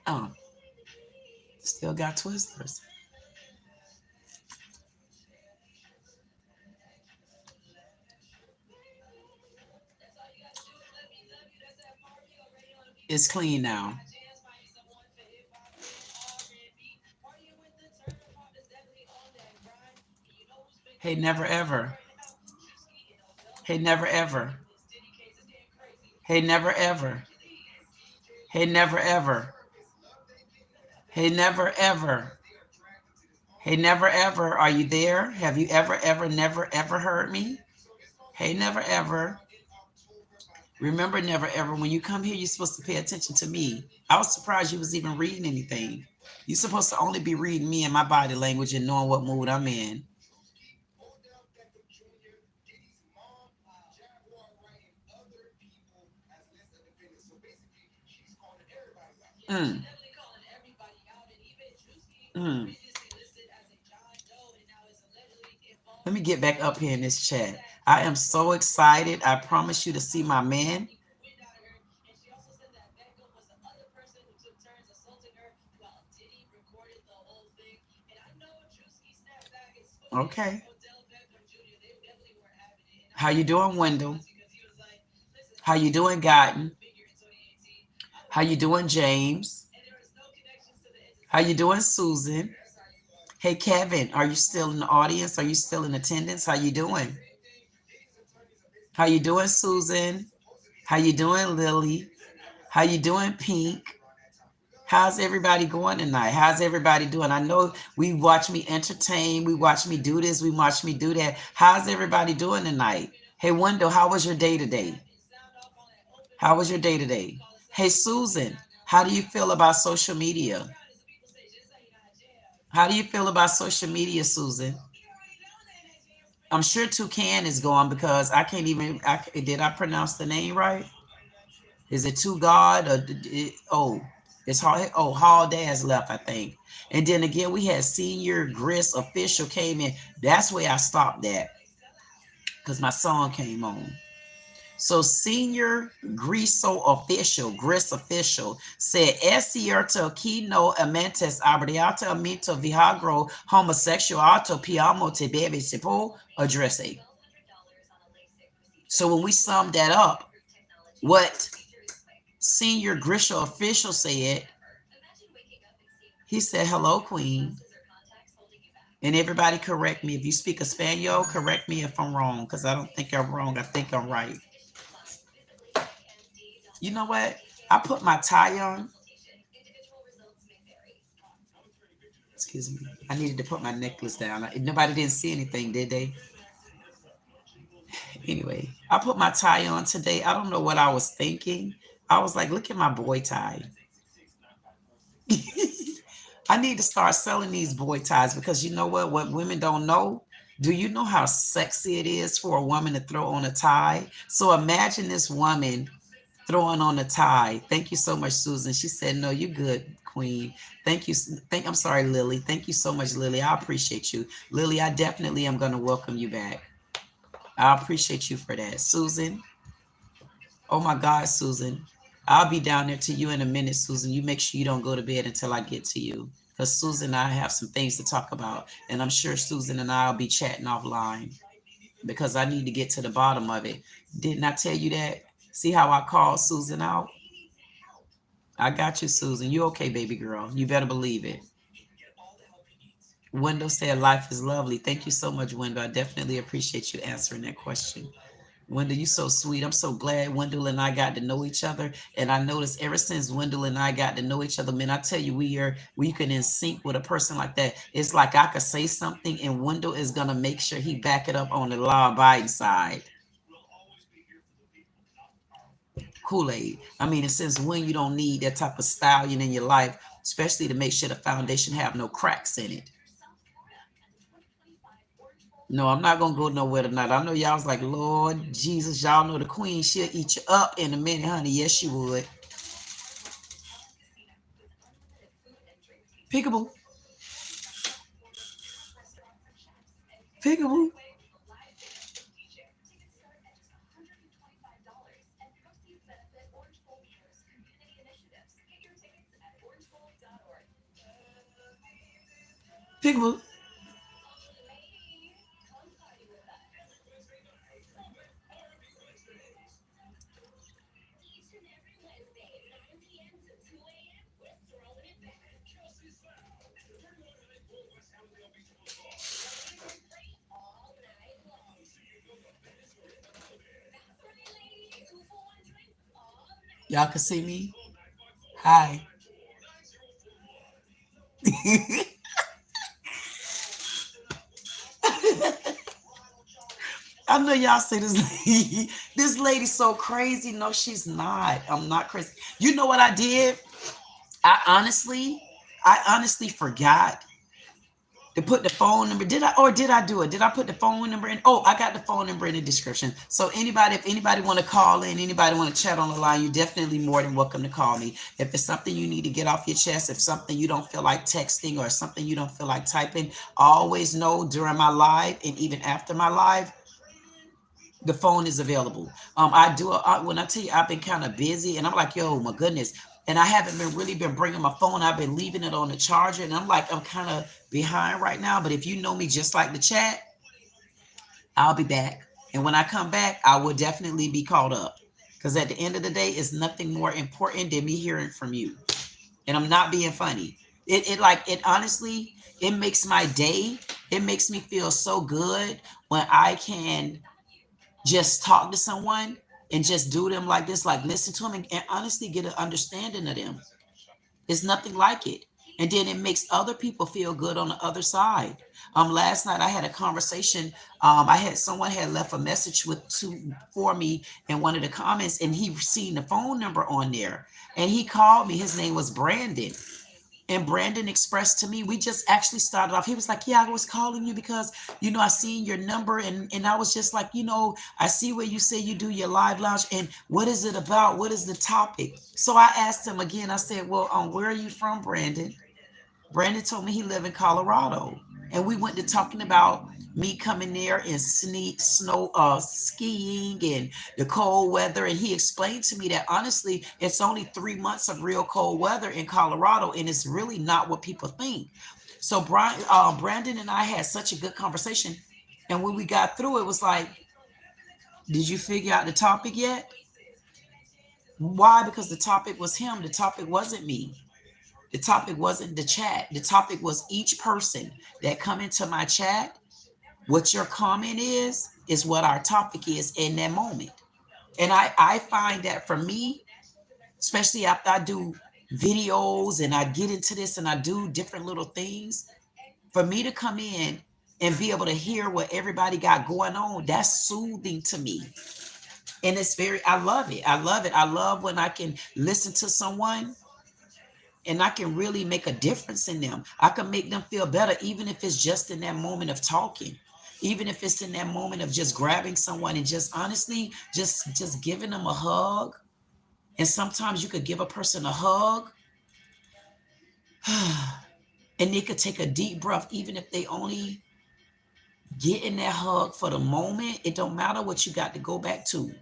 Oh, still got Twizzlers. It's clean now. Hey, never ever. Hey, never ever. Hey, never ever. Hey, never ever. Hey, never ever. Hey, never ever. Are you there? Have you ever, never, ever heard me? Hey, never ever. Remember, never ever. When you come here, you're supposed to pay attention to me. I was surprised you was even reading anything. You're supposed to only be reading me and my body language and knowing what mood I'm in. Mm, mm. Let me get back up here in this chat. I am so excited. I promise you to see my man. Okay. How you doing, Wendell? How you doing, Gotten? How you doing, James? How you doing, Susan? Hey, Kevin, are you still in the audience? Are you still in attendance? How you doing? How you doing, Susan? How you doing, Lily? How you doing, Pink? How's everybody going tonight? How's everybody doing? I know we watch me entertain. We watch me do this. We watch me do that. How's everybody doing tonight? Hey, Wendell, how was your day today? How was your day today? Hey, Susan, how do you feel about social media? How do you feel about social media, Susan? I'm sure Toucan is gone because I can't even. Did I pronounce the name right? Is it To God or it's hard? Oh, Hall Daz left, I think. And then again, we had Senior Gris Official came in. That's where I stopped at because my song came on. So Senior Gris Official said, "Es cierto que no amantes abiertamente viagro homosexual piamo te bebe se po addresse." So when we sum that up, what Senior Grisha Official said, he said, "Hello, Queen." And everybody correct me. If you speak Espanol, correct me if I'm wrong, because I don't think I'm wrong. I think I'm right. You know what? I put my tie on. Excuse me. I needed to put my necklace down. Nobody didn't see anything, did they? Anyway, I put my tie on today. I don't know what I was thinking. I was like, look at my boy tie. I need to start selling these boy ties because you know what? What women don't know. Do you know how sexy it is for a woman to throw on a tie? So imagine this woman throwing on a tie. Thank you so much, Susan. She said, "No, you good, Queen." Thank you. I'm sorry, Lily. Thank you so much, Lily. I appreciate you, Lily. I definitely am going to welcome you back. I appreciate you for that, Susan. Oh my God, Susan. I'll be down there to you in a minute, Susan. You make sure you don't go to bed until I get to you. Because Susan and I have some things to talk about. And I'm sure Susan and I will be chatting offline because I need to get to the bottom of it. Didn't I tell you that? See how I called Susan out? I got you, Susan. You okay, baby girl? You better believe it. Wendell said life is lovely. Thank you so much, Wendell. I definitely appreciate you answering that question. Wendell, you so sweet. I'm so glad Wendell and I got to know each other. And I noticed ever since Wendell and I got to know each other, man, I tell you, we can in sync with a person like that. It's like I could say something and Wendell is gonna make sure he back it up on the law-abiding side. Kool-Aid. I mean, and since when you don't need that type of stallion in your life, especially to make sure the foundation have no cracks in it. No, I'm not gonna go nowhere tonight. I know y'all was like, Lord Jesus, y'all know the queen, she'll eat you up in a minute, honey. Yes, she would. Peekaboo. Peekaboo. Peekaboo. Y'all can see me. Hi. I know y'all say this lady, this lady's so crazy. No, she's not. I'm not crazy. You know what I did? I honestly forgot to put the phone number. Did I do it? Did I put the phone number in? Oh, I got the phone number in the description. So if anybody want to call in, anybody want to chat on the line, you're definitely more than welcome to call me. If it's something you need to get off your chest, if something you don't feel like texting or something you don't feel like typing, always know during my live and even after my live, the phone is available. When I tell you I've been kind of busy and I'm like, yo, my goodness, and I haven't really been bringing my phone. I've been leaving it on the charger, and I'm kind of behind right now. But if you know me just like the chat, I'll be back. And when I come back, I will definitely be caught up. Because at the end of the day, it's nothing more important than me hearing from you. And I'm not being funny. It honestly, it makes my day. It makes me feel so good when I can just talk to someone and just do them like this, like listen to them and honestly get an understanding of them. It's nothing like it. And then it makes other people feel good on the other side. Last night I had a conversation. I had someone had left a message for me in one of the comments, and he seen the phone number on there, and he called me. His name was Brandon. And Brandon expressed to me, we just actually started off. He was like, yeah, I was calling you because, I seen your number. And I was just like, I see where you say you do your live lounge. And what is it about? What is the topic? So I asked him again. I said, well, where are you from, Brandon? Brandon told me he lived in Colorado. And we went to talking about me coming there and skiing and the cold weather. And he explained to me that honestly, it's only 3 months of real cold weather in Colorado, and it's really not what people think. So Brandon and I had such a good conversation. And when we got through, it was like, did you figure out the topic yet? Why? Because the topic was him. The topic wasn't me. The topic wasn't the chat. The topic was each person that come into my chat. What your comment is what our topic is in that moment. And I find that for me, especially after I do videos and I get into this and I do different little things, for me to come in and be able to hear what everybody got going on, that's soothing to me. And it's I love it. I love it. I love when I can listen to someone and I can really make a difference in them. I can make them feel better, even if it's just in that moment of talking, even if it's in that moment of just grabbing someone and just honestly, just giving them a hug. And sometimes you could give a person a hug and they could take a deep breath, even if they only get in that hug for the moment. It don't matter what you got to go back to.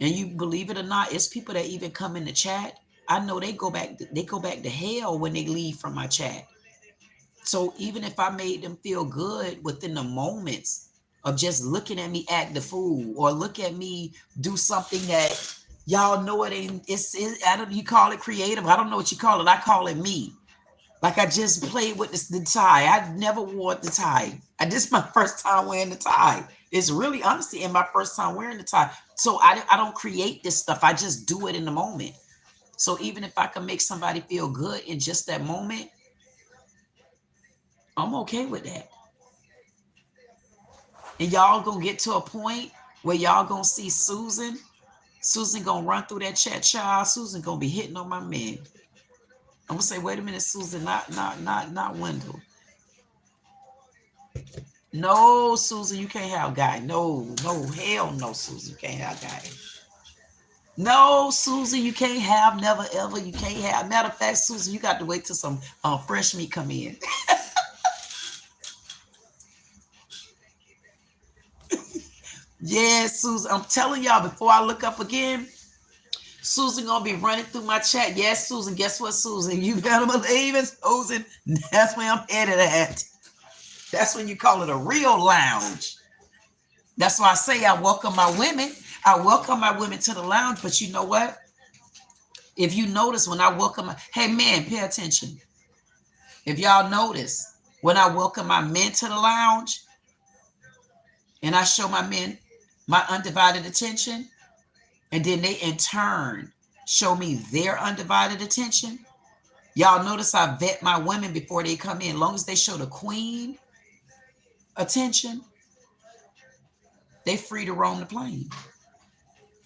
And you believe it or not, it's people that even come in the chat. I know they go back to hell when they leave from my chat. So even if I made them feel good within the moments of just looking at me act the fool or look at me do something that y'all know it ain't, I don't, you call it creative. I don't know what you call it. I call it me. Like I just played with the tie. I never wore the tie. This is my first time wearing the tie. It's really honestly in my first time wearing the tie. So I don't create this stuff. I just do it in the moment. So even if I can make somebody feel good in just that moment, I'm okay with that. And y'all gonna get to a point where y'all gonna see Susan. Susan gonna run through that chat, child. Susan gonna be hitting on my man. I'm gonna say, wait a minute, Susan, not Wendell. No, Susan, you can't have Guy. No, hell no, Susan, you can't have Guy. No, Susan, you can't have never ever. You can't have. Matter of fact, Susan, you got to wait till some fresh meat come in. Yeah, Susan, I'm telling y'all, before I look up again, Susan gonna be running through my chat. Yes, Susan, guess what, Susan? You better believe it, Susan. That's where I'm headed at. That's when you call it a real lounge. That's why I say I welcome my women. I welcome my women to the lounge, but you know what? If you notice when I welcome, hey man, pay attention. If y'all notice, when I welcome my men to the lounge and I show my men my undivided attention, and then they in turn show me their undivided attention, y'all notice I vet my women before they come in. As long as they show the queen attention, they free to roam the plane.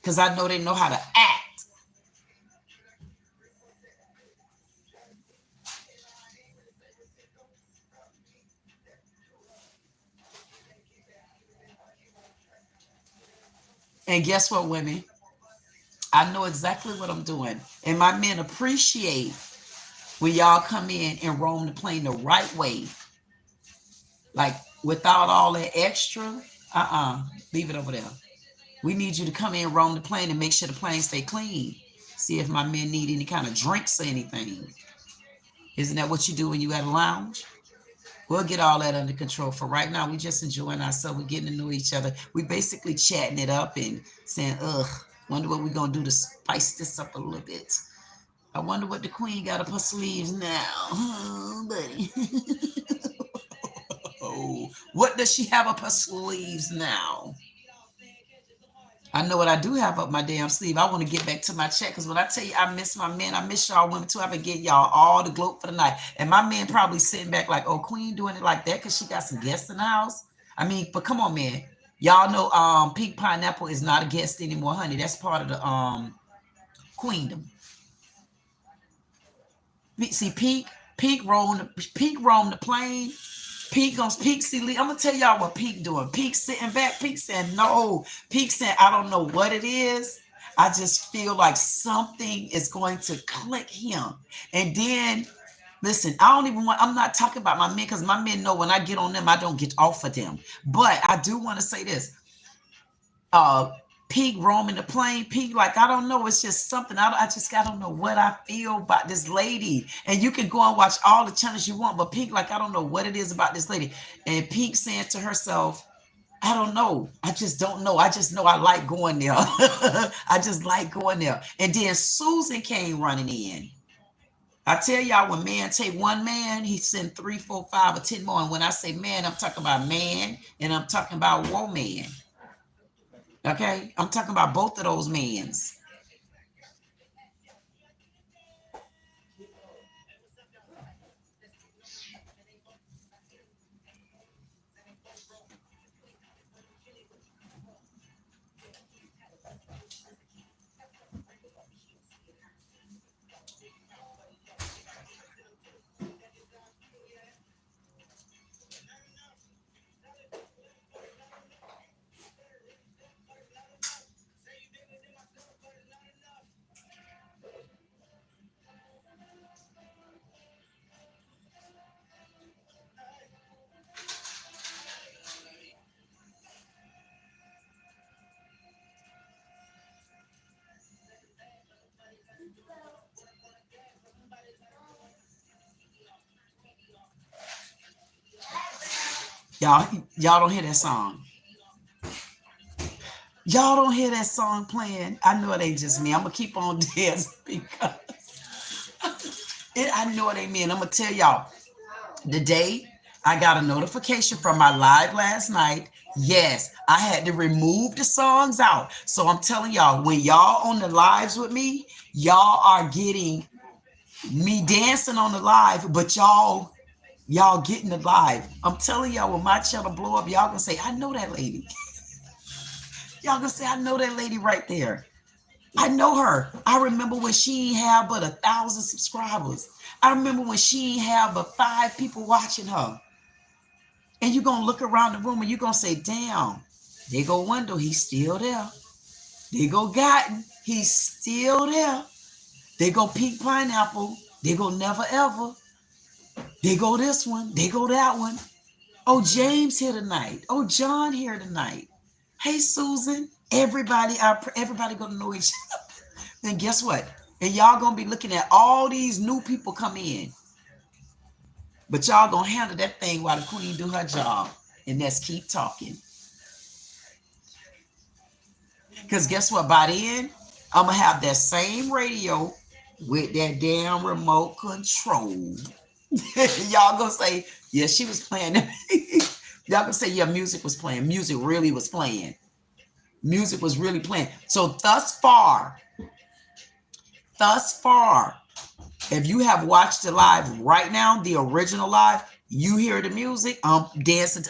Because I know they know how to act. And guess what, women? I know exactly what I'm doing. And my men appreciate when y'all come in and roam the plane the right way. Like without all that extra, leave it over there. We need you to come in, roam the plane, and make sure the plane stay clean. See if my men need any kind of drinks or anything. Isn't that what you do when you at a lounge? We'll get all that under control. For right now, we just enjoying ourselves. We're getting to know each other. We basically chatting it up and saying, ugh, wonder what we're going to do to spice this up a little bit. I wonder what the queen got up her sleeves now. Oh, buddy. Oh, what does she have up her sleeves now? I know what I do have up my damn sleeve. I want to get back to my chat because when I tell you I miss my men, I miss y'all women too. I've been getting y'all all the gloat for the night. And my man probably sitting back like, oh, Queen doing it like that because she got some guests in the house. I mean, but come on, man. Y'all know Pink Pineapple is not a guest anymore, honey. That's part of the queendom. See, Pink roam the plane. Pink see, I'm gonna tell y'all what Pink doing. Pink sitting back. Pink saying no. Pink saying I don't know what it is. I just feel like something is going to click him. And then listen, I'm not talking about my men because my men know when I get on them, I don't get off of them. But I do want to say this. Pink roaming the plane. Pink, like, I don't know. It's just something. I don't know what I feel about this lady. And you can go and watch all the channels you want, but Pink, like, I don't know what it is about this lady. And Pink saying to herself, I don't know. I just don't know. I just know I like going there. I just like going there. And then Susan came running in. I tell y'all, when man take one man, he send 3, 4, 5, or 10 more. And when I say man, I'm talking about man, and I'm talking about woman. Okay, I'm talking about both of those mans. Y'all don't hear that song. Y'all don't hear that song playing. I know it ain't just me. I'm gonna keep on dancing because I know it ain't me. And I'm gonna tell y'all, the day I got a notification from my live last night. Yes, I had to remove the songs out. So I'm telling y'all, when y'all on the lives with me, y'all are getting me dancing on the live, but y'all getting the live. I'm telling y'all, when my channel blow up, y'all gonna say, I know that lady. Y'all gonna say, I know that lady right there. I know her. I remember when she ain't had but 1,000 subscribers. I remember when she ain't had but 5 people watching her. And you're going to look around the room and you're going to say, damn, they go Wendell, he's still there. They go Gotten, he's still there. They go Pink Pineapple, they go Never Ever. They go this one, they go that one. Oh, James here tonight. Oh, John here tonight. Hey, Susan. Everybody gonna know each other. Then guess what? And y'all gonna be looking at all these new people come in. But y'all gonna handle that thing while the queen do her job. And that's keep talking. Because guess what? By the end, I'm gonna have that same radio with that damn remote control. Y'all gonna say, yeah, she was playing. Y'all gonna say, yeah, music was playing. Music really was playing. Music was really playing. So thus far, if you have watched the live right now, the original live, you hear the music, I'm dancing.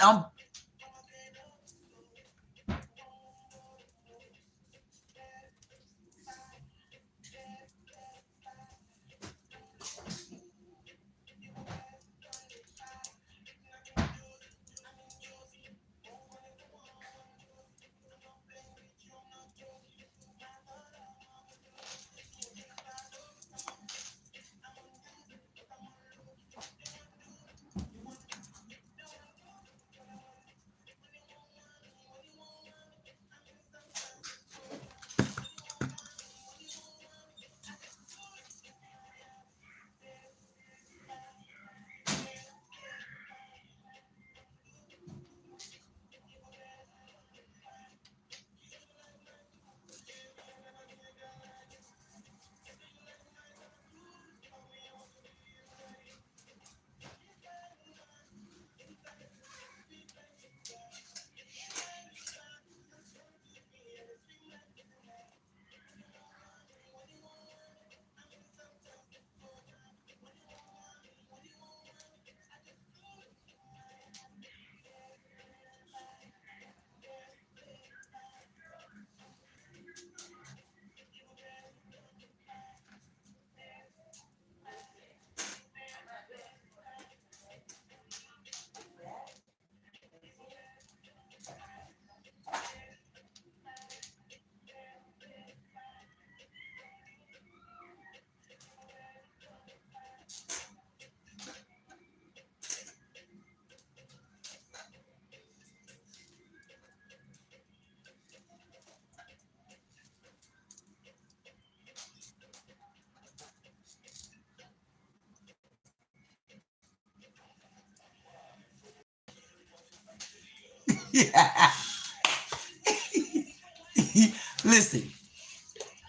Listen,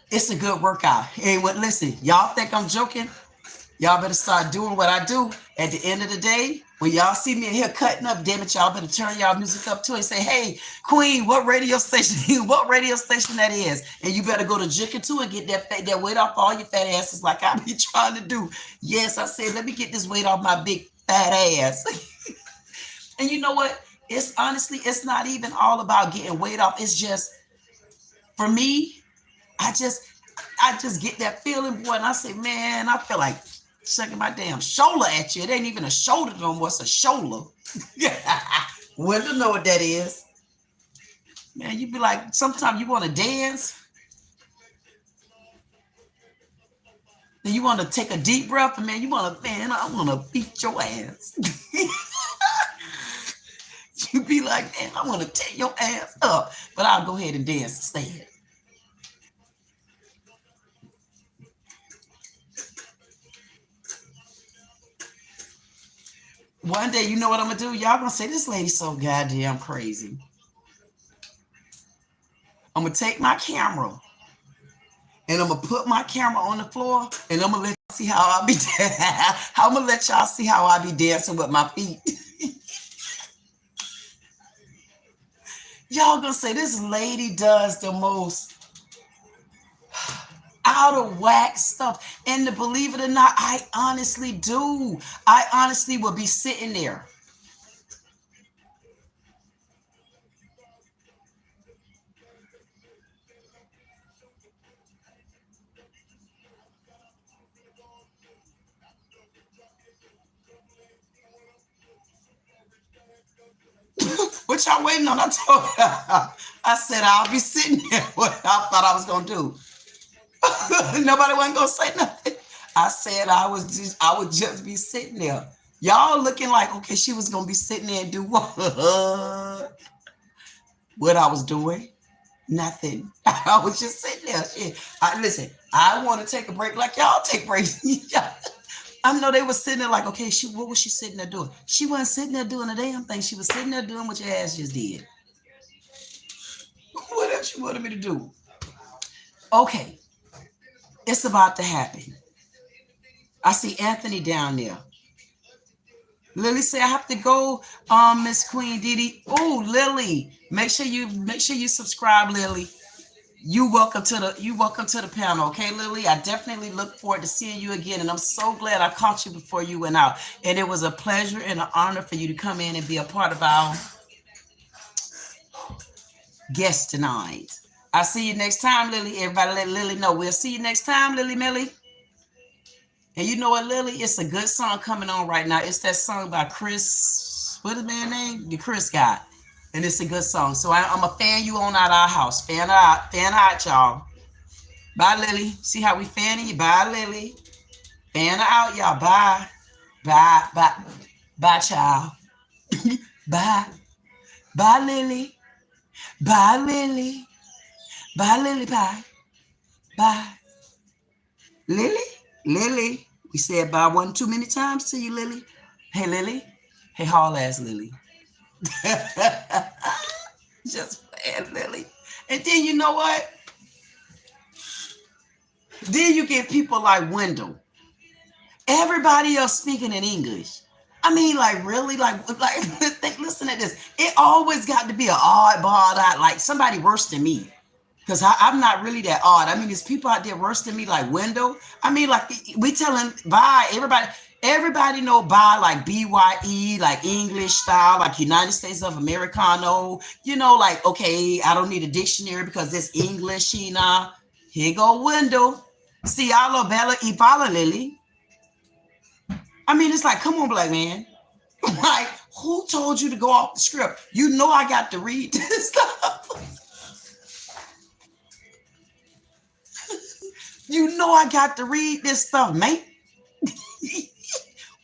it's a good workout. Hey, what? Listen, y'all think I'm joking? Y'all better start doing what I do. At the end of the day, when y'all see me in here cutting up, damn it, y'all better turn y'all music up too and say, hey, Queen, what radio station, what radio station that is? And you better go to Jikin too and get that weight off all your fat asses like I be trying to do. Yes, I said, let me get this weight off my big fat ass. And you know what? It's honestly, it's not even all about getting weight off. It's just, for me, I just get that feeling, boy, and I say, man, I feel like sucking my damn shoulder at you. It ain't even a shoulder no more, it's a shoulder. Well, you know what that is. Man, you be like, sometimes you want to dance. Then you want to take a deep breath, and man, you want to, man, I want to beat your ass. You be like, man, I want to tear your ass up, but I'll go ahead and dance instead. One day, you know what I'm gonna do? Y'all gonna say this lady's so goddamn crazy. I'm gonna take my camera and I'm gonna put my camera on the floor and I'm gonna let y'all see how I be. I'm gonna let y'all see how I be dancing with my feet. Y'all gonna say this lady does the most out of whack stuff. And to believe it or not, I honestly do. I honestly will be sitting there. What y'all waiting on? I told her, I said I'll be sitting there. What I thought I was gonna do. Nobody wasn't gonna say nothing. I said I would just be sitting there. Y'all looking like, okay, she was gonna be sitting there and do what? What I was doing? Nothing. I was just sitting there. Shit. Listen, I want to take a break like y'all take breaks. I know they were sitting there like, okay, what was she sitting there doing? She wasn't sitting there doing a damn thing. She was sitting there doing what your ass just did. What else you wanted me to do? Okay. It's about to happen. I see Anthony down there. Lily said, I have to go, Miss Queen Dee Dee. Oh, Lily. Make sure you subscribe, Lily. You welcome to the panel, okay, Lily? I definitely look forward to seeing you again, and I'm so glad I caught you before you went out. And it was a pleasure and an honor for you to come in and be a part of our guest tonight. I'll see you next time, Lily. Everybody let Lily know. We'll see you next time, Lily Millie. And you know what, Lily? It's a good song coming on right now. It's that song by Chris. What is the man's name? The Chris guy. And it's a good song. So I'm a fan you on out our house. Fan out, y'all. Bye, Lily. See how we fanning you? Bye, Lily. Fan out, y'all. Bye. Bye. Bye. Bye, child. Bye. Bye, Lily. Bye, Lily. Bye, Lily. Bye. Bye. Lily? Lily. We said bye one too many times to you, Lily. Hey, Lily. Hey, haul ass Lily. Just bad, Lily. And then you know what? Then you get people like Wendell. Everybody else speaking in English. I mean, like, really? Like listen to this. It always got to be an oddball out, like somebody worse than me. Because I'm not really that odd. I mean, there's people out there worse than me, like Wendell. I mean, like, we telling bye. Everybody know bye, like BYE, like English style, like United States of Americano. You know, like, okay, I don't need a dictionary because it's English, Sheena. Here go Wendell. See, Alo Bella y Pala Lily. I mean, it's like, come on, black man. Like, who told you to go off the script? You know I got to read this stuff. You know I got to read this stuff, mate.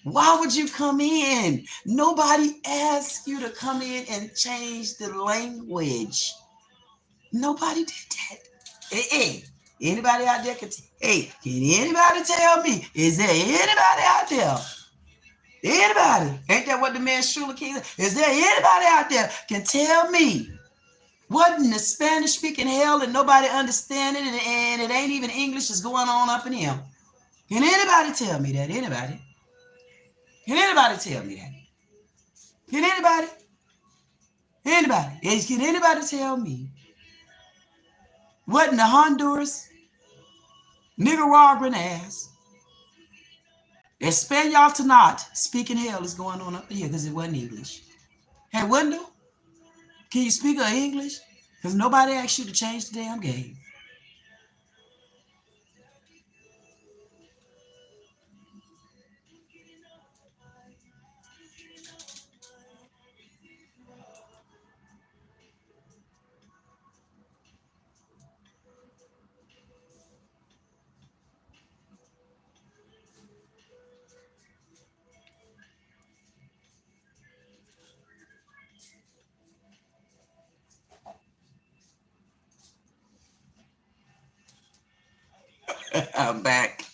Why would you come in? Nobody asked you to come in and change the language. Nobody did that. Hey, anybody out there can anybody tell me? Is there anybody out there Anybody? Ain't that what the man Shula King said? Is there anybody out there can tell me what in the Spanish speaking hell and nobody understanding and it ain't even English is going on up in him? Can anybody tell me that? Anybody? Can anybody tell me that? Can anybody? Anybody? Can anybody tell me what in the Honduras, Nicaraguan ass, Espanol to not speaking hell is going on up here because it wasn't English. Hey, Wendell, can you speak English? Because nobody asked you to change the damn game. I'm back.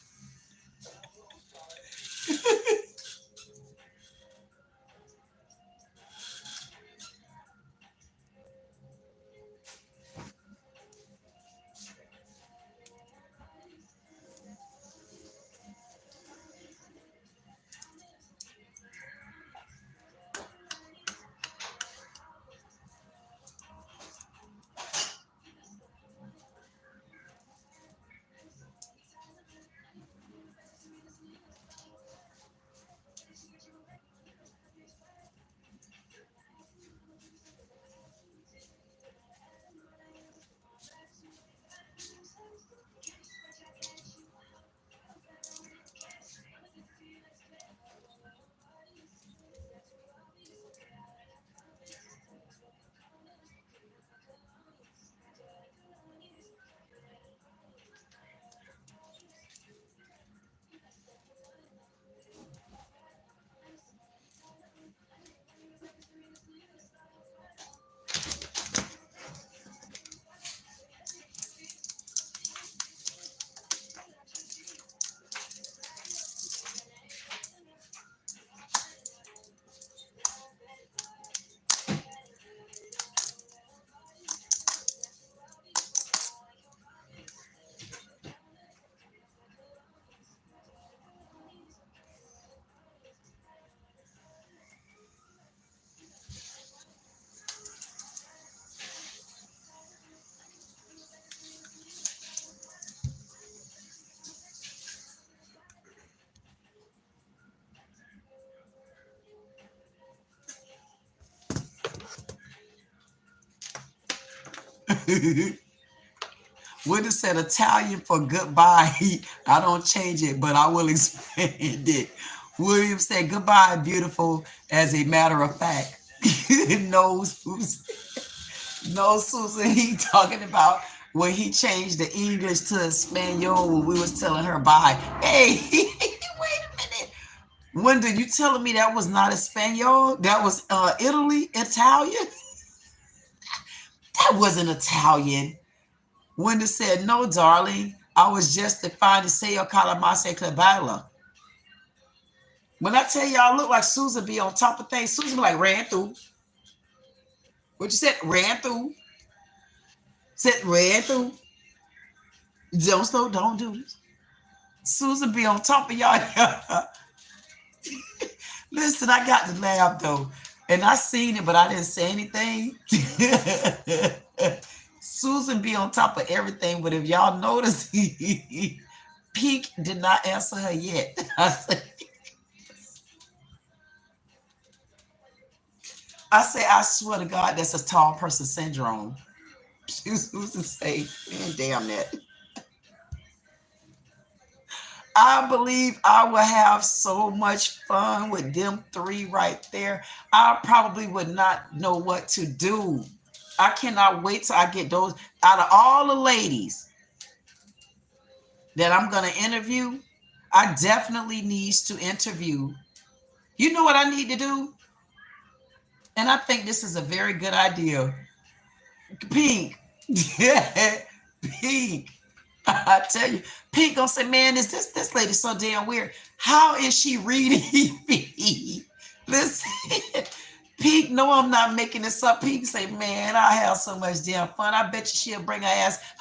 Would said Italian for goodbye. I don't change it, but I will expand it. William said goodbye, beautiful, as a matter of fact. knows Susan, he talking about when he changed the English to Espanol when we was telling her bye. Hey, wait a minute. When did you telling me that was not Espanol? That was Italian? That wasn't Italian. Wenda said, no, darling. I was just defining Seyo Calamase Cabala. When I tell you I look like Susan be on top of things, Susan be like, ran through. What you said? Ran through. Said ran through. Don't do this. Susan be on top of y'all. Listen, I got the laugh though. And I seen it, but I didn't say anything. Susan be on top of everything, but if y'all notice, Pink did not answer her yet. I say, I swear to God, that's a tall person syndrome. Susan say, man, damn that. I believe I will have so much fun with them three right there. I probably would not know what to do. I cannot wait till I get those. Out of all the ladies that I'm going to interview, I definitely needs to interview. You know what I need to do? And I think this is a very good idea. Pink. Pink. I tell you, Pink gonna say, man, is this lady so damn weird? How is she reading me? Listen, Pink, no, I'm not making this up. Pink say, man, I have so much damn fun. I bet you she'll bring her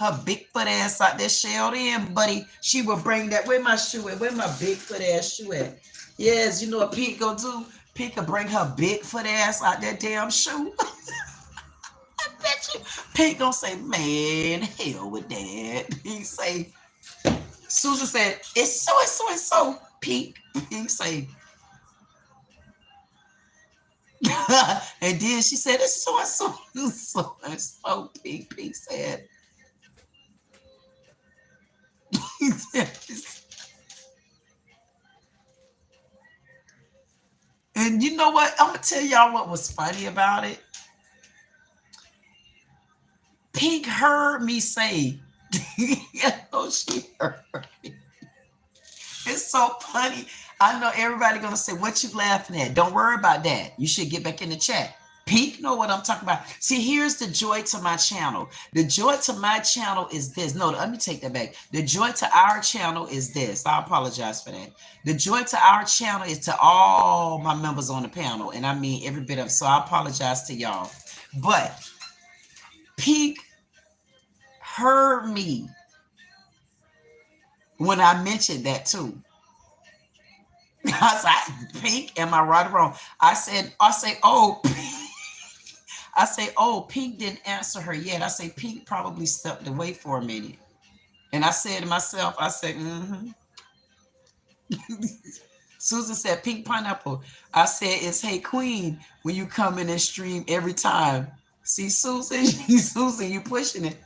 Bigfoot ass out there shelled in, buddy. She will bring that. Where my shoe at? Where my Bigfoot ass shoe at? Yes, you know what Pink gonna do? Pink will bring her Bigfoot ass out that damn shoe. I bet you. Pink gonna say, man, hell with that. Pink say, Susan said, it's so and so and so. Pink say, and then she said, it's so and so, so and so. Pink said, and you know what? I'm gonna tell y'all what was funny about it. Pink heard me say, she heard me. It's so funny. I know everybody gonna say, what you laughing at? Don't worry about that. You should get back in the chat. Pink know what I'm talking about. See, here's the joy to my channel. The joy to my channel is this. No, let me take that back. The joy to our channel is this. I apologize for that. The joy to our channel is to all my members on the panel. And I mean every bit of it. So I apologize to y'all. But Pink heard me when I mentioned that too. I said, Pink, am I right or wrong? I say, oh, I say, oh, Pink didn't answer her yet. I say, Pink probably stepped away for a minute. And I said to myself, I said, mm-hmm. Susan said, Pink pineapple. I said, it's hey Queen when you come in and stream every time. See, Susan, Susan, you pushing it.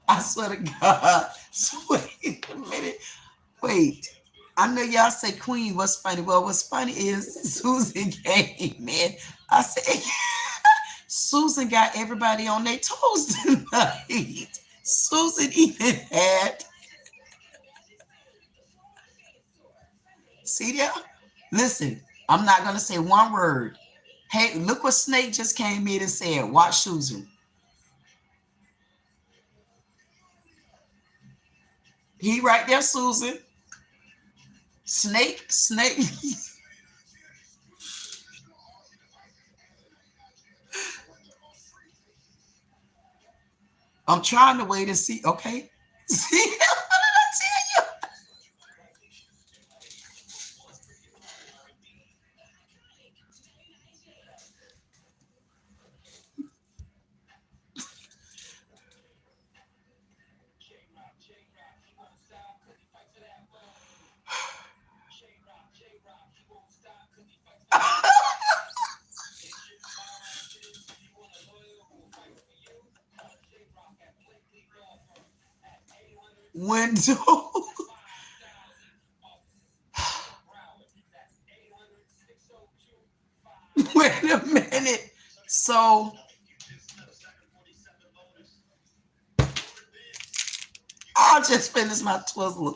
I swear to God. So wait a minute. Wait. I know y'all say Queen, what's funny? Well, what's funny is Susan came, man. I said, Susan got everybody on their toes tonight. Susan even had. See there? Listen, I'm not going to say one word. Hey, look what Snake just came in and said. Watch Susan. He right there, Susan. Snake. I'm trying to wait and see. Okay. See, what did I tell you? Window. Wait a minute. So I'll just finish my twizzler.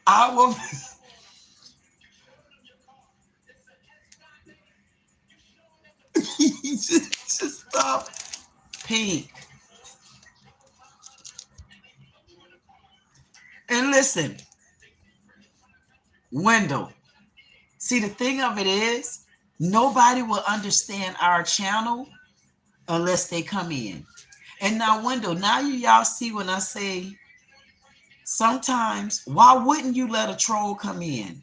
I will. just stop. Pink. And listen, Wendell. See, the thing of it is, nobody will understand our channel unless they come in. And now, Wendell, now y'all see when I say sometimes, why wouldn't you let a troll come in?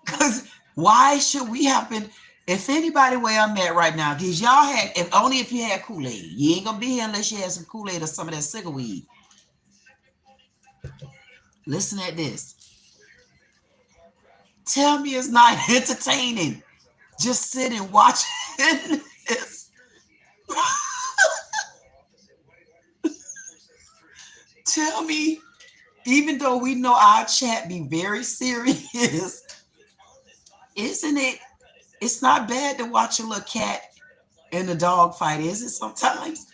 Because why should we have been, if anybody where I'm at right now, because y'all had, if only if you had Kool-Aid. You ain't going to be here unless you had some Kool-Aid or some of that cigar weed. Listen at this. Tell me it's not entertaining. Just sit and watch this. Tell me, even though we know our chat be very serious, isn't it? It's not bad to watch a little cat and a dog fight, is it? Sometimes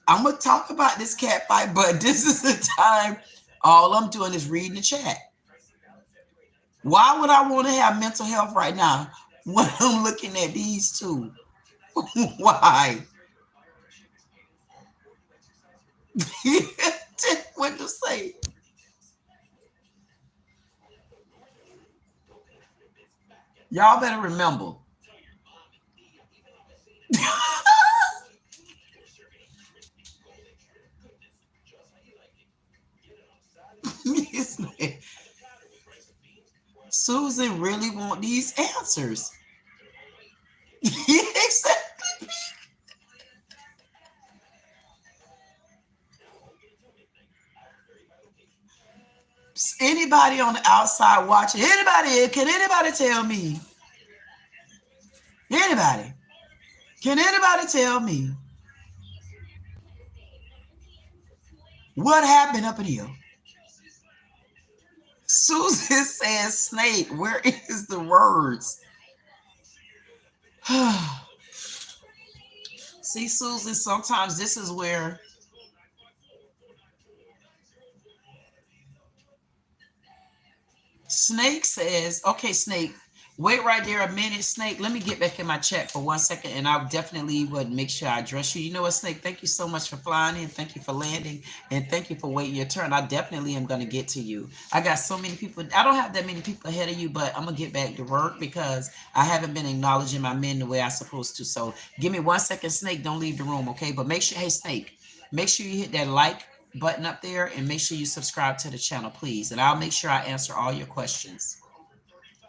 I'm going to talk about this cat fight, but this is the time all I'm doing is reading the chat. Why would I want to have mental health right now when I'm looking at these two? Why? What to say? Y'all better remember. Susan really want these answers. Exactly. Anybody on the outside watching? Anybody? Can anybody tell me? Anybody? Can anybody tell me what happened up in here? Susan says snake. Where is the words? See, Susan, sometimes this is where Snake says, okay, Snake, wait right there a minute, Snake. Let me get back in my chat for 1 second, and I definitely would make sure I address you. You know what, Snake? Thank you so much for flying in. Thank you for landing, and thank you for waiting your turn. I definitely am going to get to you. I got so many people. I don't have that many people ahead of you, but I'm going to get back to work because I haven't been acknowledging my men the way I'm supposed to. So give me 1 second, Snake. Don't leave the room, okay? But make sure, hey, Snake, make sure you hit that like button up there and make sure you subscribe to the channel, please. And I'll make sure I answer all your questions.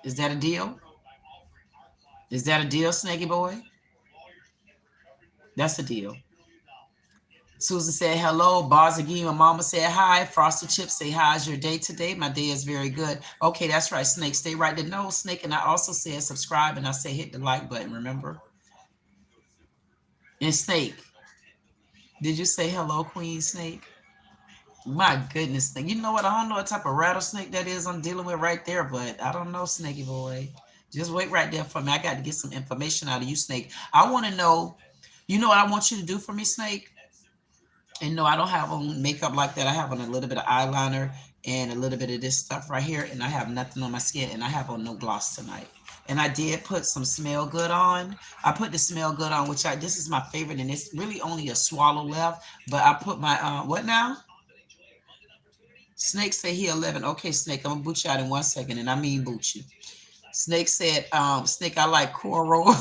Is that a deal? Is that a deal, Snaggy Boy? That's a deal. Susan said hello. Bars again. My mama said hi. Frosted Chips say how's your day today? My day is very good. Okay, that's right, Snake. Stay right there. No, Snake. And I also said subscribe and I say hit the like button, remember? And Snake, did you say hello, Queen Snake? My goodness, Snake. You know what? I don't know what type of rattlesnake that is I'm dealing with right there, but I don't know, Snaky Boy. Just wait right there for me. I got to get some information out of you, Snake. I want to know, you know what I want you to do for me, Snake? And no, I don't have on makeup like that. I have on a little bit of eyeliner and a little bit of this stuff right here, and I have nothing on my skin, and I have on no gloss tonight. And I did put some Smell Good on. I put the Smell Good on, which this is my favorite, and it's really only a swallow left. But I put my, what now? Snake say he 11. Okay, Snake, I'm gonna boot you out in 1 second, and I mean boot you. Snake said, Snake, I like coral.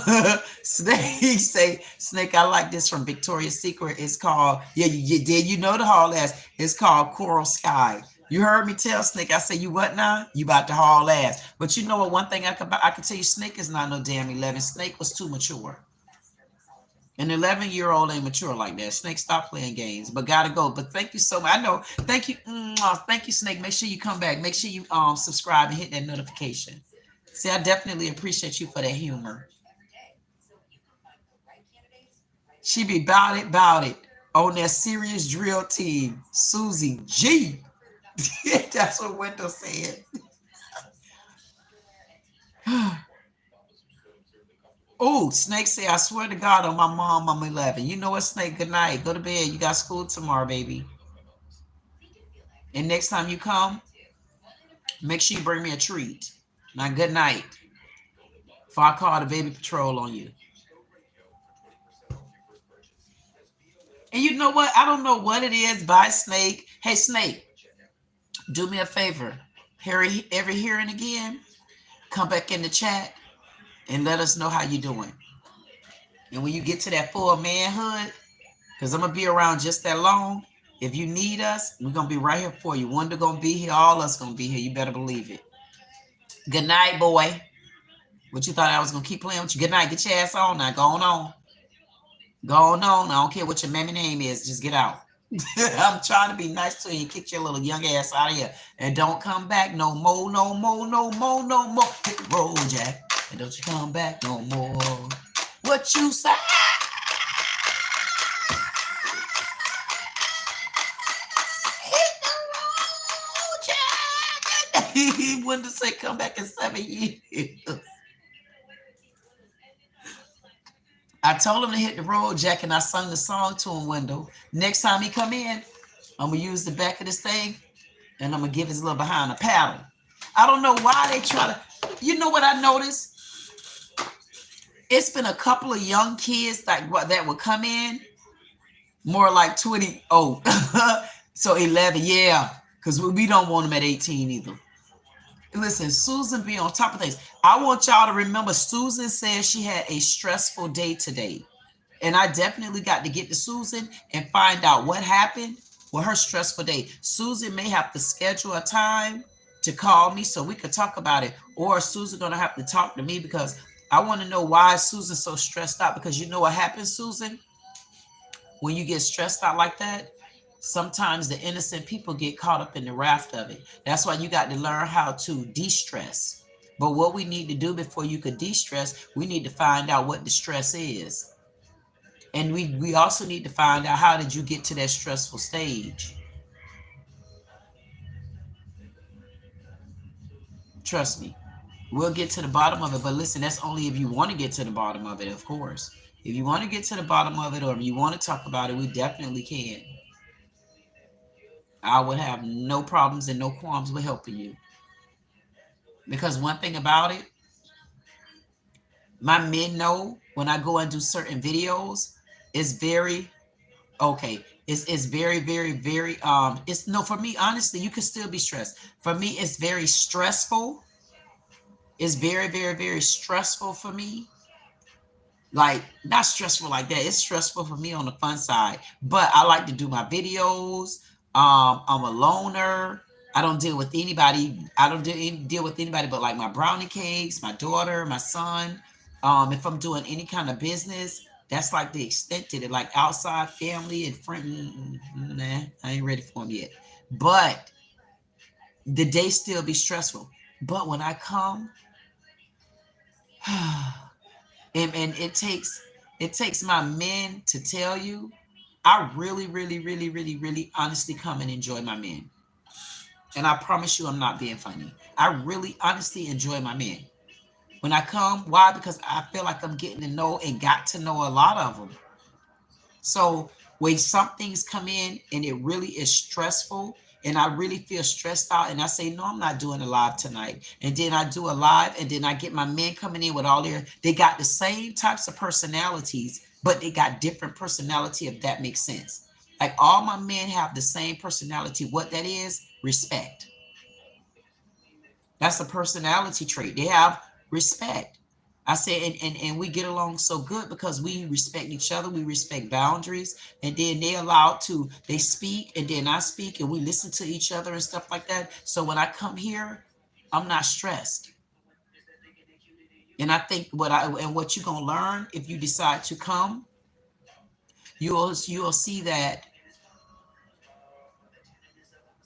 Snake say, Snake, I like this from Victoria's Secret. It's called, yeah, you did. You know the haul ass. It's called Coral Sky. You heard me tell Snake. I say, you what now? You about to haul ass. But you know what? One thing I can tell you, Snake is not no damn 11. Snake was too mature. An 11-year-old ain't mature like that. Snake, stop playing games. But gotta go. But thank you so much. I know. Thank you. Thank you, Snake. Make sure you come back. Make sure you subscribe and hit that notification. See, I definitely appreciate you for that humor. She be bout it on that serious drill team. Susie G. That's what Wendell said. Oh, Snake say, I swear to God on my mom, I'm 11. You know what, Snake? Good night. Go to bed. You got school tomorrow, baby. And next time you come, make sure you bring me a treat. Now, good night. Before I call the baby patrol on you. And you know what? I don't know what it is by Snake. Hey, Snake, do me a favor. Harry, every here and again, come back in the chat and let us know how you doing. And when you get to that full manhood, because I'm going to be around just that long, if you need us, we're going to be right here for you. Wonder going to be here. All us going to be here. You better believe it. Good night, boy. What you thought I was going to keep playing with you? Good night. Get your ass on now. Go on. Go on. I don't care what your mammy name is. Just get out. I'm trying to be nice to you and kick your little young ass out of here. And don't come back no more, no more, no more, no more. Hit the road, Jack. And don't you come back no more. What you say? Hit the road, Jack. He wanted to say come back in 7 years. I told him to hit the road, Jack, and I sung the song to him, Wendell. Next time he come in, I'm going to use the back of this thing, and I'm going to give his little behind a paddle. I don't know why they try to, you know what I noticed? It's been a couple of young kids that would come in, more like 20. Oh, so 11, yeah, because we don't want them at 18 either. Listen, Susan be on top of things. I want y'all to remember Susan said she had a stressful day today. And I definitely got to get to Susan and find out what happened with her stressful day. Susan may have to schedule a time to call me so we could talk about it. Or Susan gonna have to talk to me because I want to know why Susan's so stressed out. Because you know what happens, Susan? When you get stressed out like that, sometimes the innocent people get caught up in the raft of it. That's why you got to learn how to de-stress. But what we need to do before you could de-stress, we need to find out what the stress is. And we also need to find out, how did you get to that stressful stage? Trust me, we'll get to the bottom of it. But listen, that's only if you want to get to the bottom of it, of course. If you want to get to the bottom of it, or if you want to talk about it, we definitely can. I would have no problems and no qualms with helping you. Because one thing about it, my men know when I go and do certain videos, it's very okay. It's very, very, very it's no, for me, honestly, you can still be stressed. For me, it's very stressful. It's very, very, very stressful for me. Like, not stressful like that. It's stressful for me on the fun side. But I like to do my videos. I'm a loner. I don't deal with anybody. I don't deal with anybody but like my brownie cakes, my daughter, my son. If I'm doing any kind of business, that's like the extent to it. Like outside family and friend, nah, I ain't ready for them yet. But the day still be stressful. But when I come, and it takes my men to tell you, I really, really, really, really, really honestly come and enjoy my men. And I promise you, I'm not being funny. I really honestly enjoy my men. When I come, why? Because I feel like I'm getting to know and got to know a lot of them. So when some things come in and it really is stressful and I really feel stressed out and I say, no, I'm not doing a live tonight. And then I do a live and then I get my men coming in with all they got the same types of personalities, but they got different personality, if that makes sense. Like all my men have the same personality. What that is, respect. That's a personality trait. They have respect. I say, and we get along so good because we respect each other. We respect boundaries. And then they speak and then I speak and we listen to each other and stuff like that. So when I come here, I'm not stressed. And I think what you're going to learn if you decide to come, you'll see that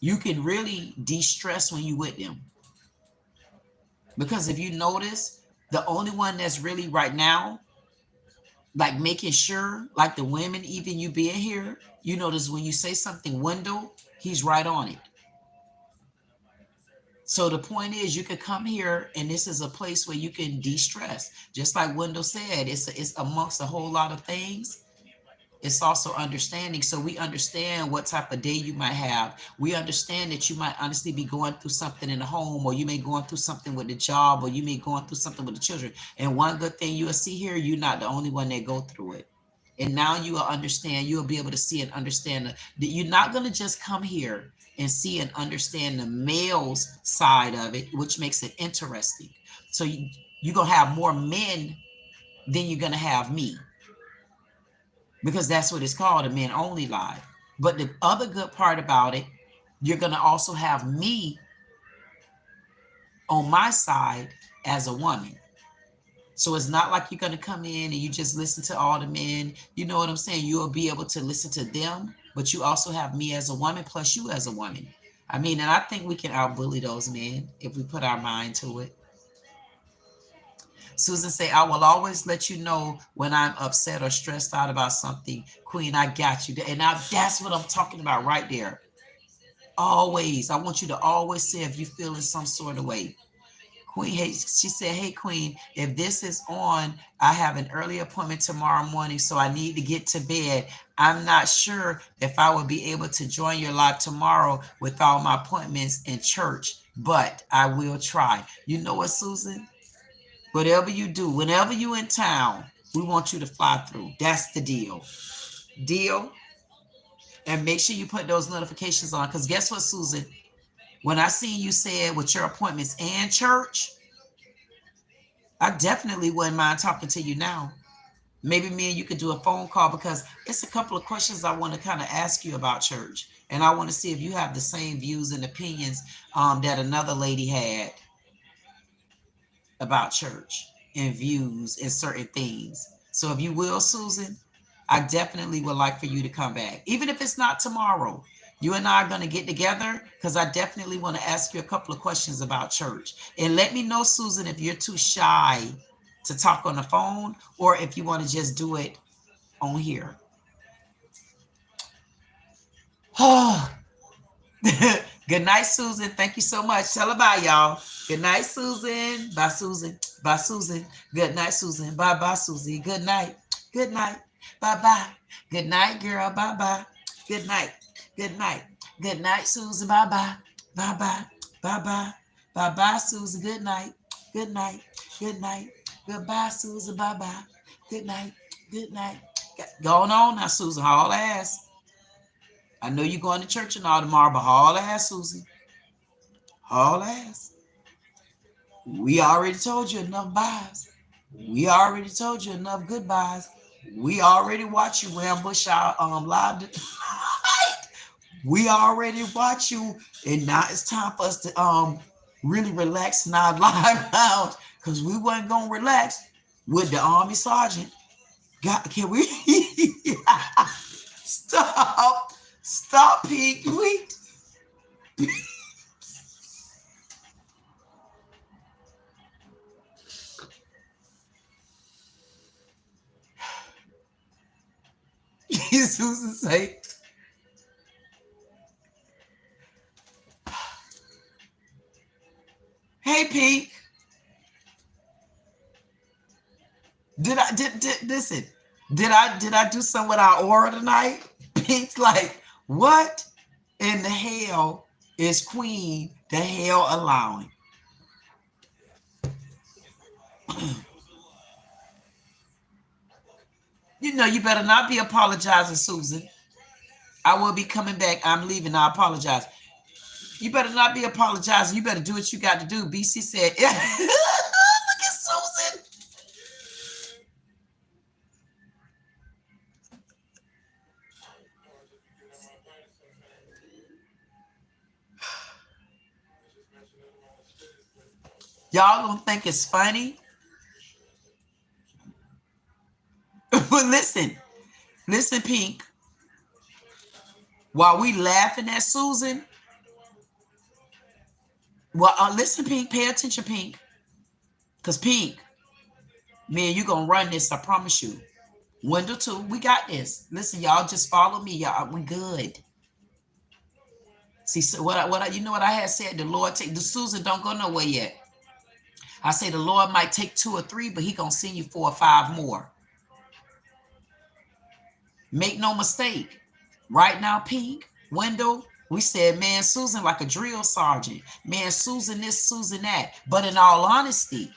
you can really de-stress when you with them. Because if you notice, the only one that's really right now, like making sure, like the women, even you being here, you notice when you say something, Wendell, he's right on it. So the point is, you could come here and this is a place where you can de-stress. Just like Wendell said, it's amongst a whole lot of things. It's also understanding. So we understand what type of day you might have. We understand that you might honestly be going through something in the home, or you may going through something with the job, or you may going through something with the children. And one good thing you'll see here, you're not the only one that go through it. And now you will understand, you'll be able to see and understand that you're not going to just come here and see and understand the male's side of it, which makes it interesting. So you're going to have more men than you're going to have me. Because that's what it's called, a men only live. But the other good part about it, you're going to also have me on my side as a woman. So it's not like you're going to come in and you just listen to all the men. You know what I'm saying? You'll be able to listen to them, but you also have me as a woman plus you as a woman. I mean, and I think we can outbully those men if we put our mind to it. Susan say, I will always let you know when I'm upset or stressed out about something. Queen, I got you. And now that's what I'm talking about right there. Always. I want you to always say if you feel in some sort of way. Queen, hey, she said, hey, Queen, if this is on, I have an early appointment tomorrow morning, so I need to get to bed. I'm not sure if I will be able to join your live tomorrow with all my appointments in church. but I will try. You know what, Susan? Whatever you do, whenever you in town, we want you to fly through. That's the deal. Deal? And make sure you put those notifications on, because guess what, Susan? When I see you said with your appointments and church, I definitely wouldn't mind talking to you now. Maybe me and you could do a phone call, because it's a couple of questions I want to kind of ask you about church. And I want to see if you have the same views and opinions that another lady had about church and views and certain things. So if you will, Susan, I definitely would like for you to come back. Even if it's not tomorrow, you and I are going to get together, because I definitely want to ask you a couple of questions about church. And let me know, Susan, if you're too shy to talk on the phone, or if you want to just do it on here. Oh, good night, Susan. Thank you so much. Tell her bye, y'all. Good night, Susan. Bye, Susan. Bye, Susan. Good night, Susan. Bye, bye, Susie. Good night. Good night. Bye, bye. Good night, girl. Bye, bye. Good night. Good night. Good night, Susan. Bye, bye. Bye, bye. Bye, bye. Bye, bye, Susan. Good night. Good night. Good night. Goodbye, Susan. Bye, bye. Good night. Good night. Going on now, Susan. Haul ass. I know you're going to church and all tomorrow, but haul ass, Susan. Haul ass. We already told you enough buys. We already told you enough goodbyes. We already watched you ambush our live. We already watched you, and now it's time for us to really relax in our live lounge, because we wasn't gonna relax with the Army Sergeant. God, can we stop, Pete? Wait. Susan say, "Hey, Pete, did listen? Did I do something with our aura tonight?" Pete's like, "What in the hell is Queen the hell allowing?" You know, you better not be apologizing, Susan. I will be coming back. I'm leaving. I apologize. You better not be apologizing. You better do what you got to do. BC said, yeah. Look at Susan. Y'all gonna think it's funny. But listen, Pink. While we laughing at Susan, listen, Pink, pay attention, Pink. Because Pink, man, you gonna run this, I promise you. Window 2, we got this. Listen, y'all, just follow me, y'all. We good. See, so what you know what I had said? The Lord take the Susan, don't go nowhere yet. I say the Lord might take 2 or 3, but he gonna send you 4 or 5 more. Make no mistake. Right now, Pink, Window, we said, man, Susan like a drill sergeant. Man, Susan this, Susan that. But in all honesty,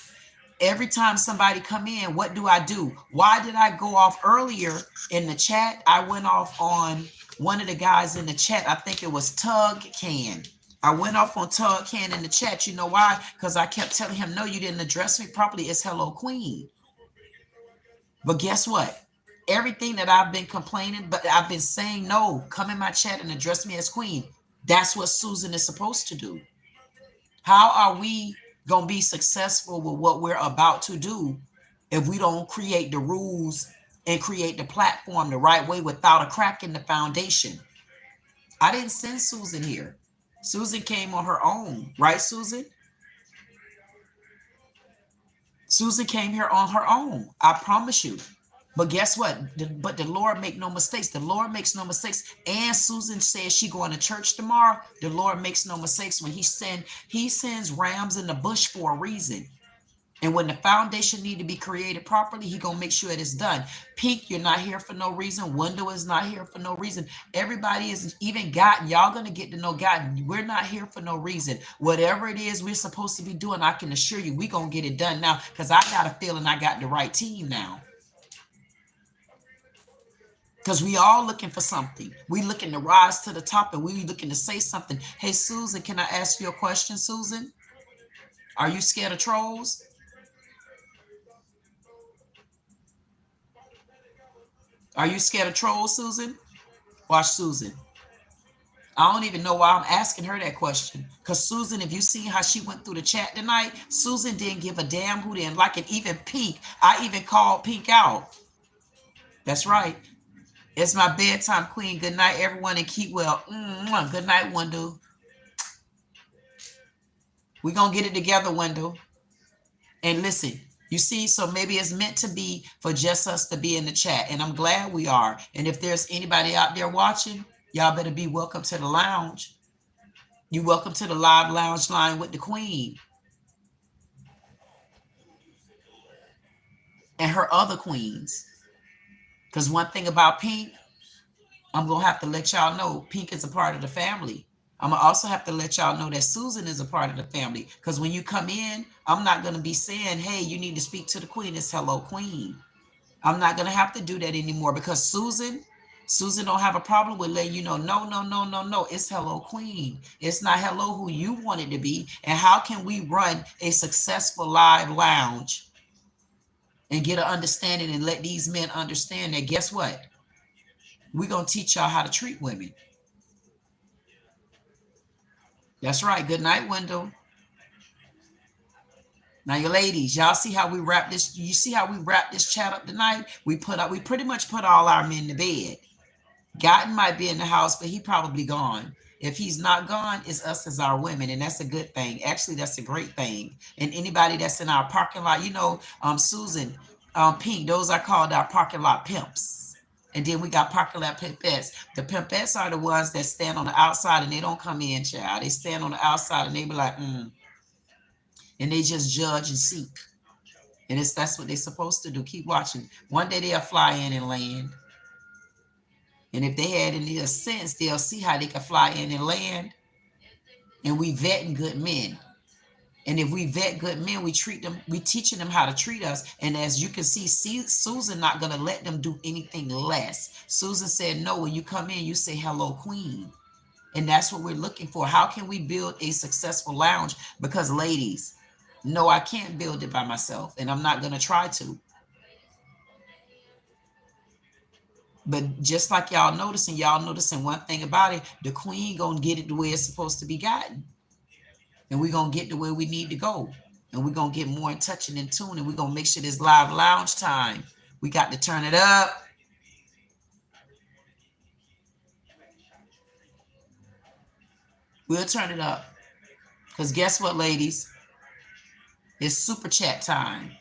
every time somebody come in, what do? Why did I go off earlier in the chat? I went off on one of the guys in the chat. I think it was Tug Can. I went off on Tug Can in the chat. You know why? Because I kept telling him, no, you didn't address me properly. It's hello, Queen. But guess what? Everything that I've been complaining, but I've been saying, no, come in my chat and address me as Queen. That's what Susan is supposed to do. How are we going to be successful with what we're about to do if we don't create the rules and create the platform the right way without a crack in the foundation? I didn't send Susan here. Susan came on her own, right, Susan? Susan came here on her own, I promise you. But guess what? But the Lord make no mistakes. The Lord makes no mistakes. And Susan says she going to church tomorrow. The Lord makes no mistakes when he sends rams in the bush for a reason. And when the foundation need to be created properly, he gonna make sure it is done. Pink, you're not here for no reason. Window is not here for no reason. Everybody is, even Gotten. Y'all gonna get to know Gotten. We're not here for no reason. Whatever it is we're supposed to be doing, I can assure you, we gonna get it done now. Because I got a feeling I got the right team now. Because we all looking for something. We looking to rise to the top, and we looking to say something. Hey, Susan, can I ask you a question, Susan? Are you scared of trolls? Are you scared of trolls, Susan? Watch Susan. I don't even know why I'm asking her that question. Because Susan, if you see how she went through the chat tonight, Susan didn't give a damn who didn't like it. Even Pink. I even called Pink out. That's right. It's my bedtime, Queen. Good night, everyone, and keep well. Good night, Wendell. We're going to get it together, Wendell. And listen, you see, so maybe it's meant to be for just us to be in the chat. And I'm glad we are. And if there's anybody out there watching, y'all better be welcome to the lounge. You welcome to the live lounge line with the Queen. And her other queens. Because one thing about Pink, I'm going to have to let y'all know Pink is a part of the family. I'm going to also have to let y'all know that Susan is a part of the family. Because when you come in, I'm not going to be saying, hey, you need to speak to the Queen. It's hello, Queen. I'm not going to have to do that anymore because Susan don't have a problem with letting you know, no. It's hello, Queen. It's not hello who you want it to be. And how can we run a successful live lounge and get an understanding and let these men understand that, guess what? We're going to teach y'all how to treat women. That's right. Good night, Wendell. Now, you ladies, y'all see how we wrap this? You see how we wrap this chat up tonight? We pretty much put all our men to bed. Gotten might be in the house, but he probably gone. If he's not gone, it's us as our women, and that's a good thing. Actually, that's a great thing. And anybody that's in our parking lot, you know, Susan, Pink, those are called our parking lot pimps. And then we got parking lot pimpettes. The pimpettes are the ones that stand on the outside and they don't come in, child. They stand on the outside and they be like, and they just judge and seek. And that's what they're supposed to do. Keep watching. One day they'll fly in and land. And if they had any sense, they'll see how they can fly in and land. And we vetting good men. And if we vet good men, we treat them, we teaching them how to treat us. And as you can see, Susan not going to let them do anything less. Susan said, no, when you come in, you say, hello, Queen. And that's what we're looking for. How can we build a successful lounge? Because ladies, no, I can't build it by myself. And I'm not going to try to. But just like y'all noticing one thing about it, the Queen going to get it the way it's supposed to be gotten. And we're going to get to where we need to go. And we're going to get more in touch and in tune. And we're going to make sure this live lounge time, we got to turn it up. We'll turn it up. Because guess what, ladies? It's super chat time.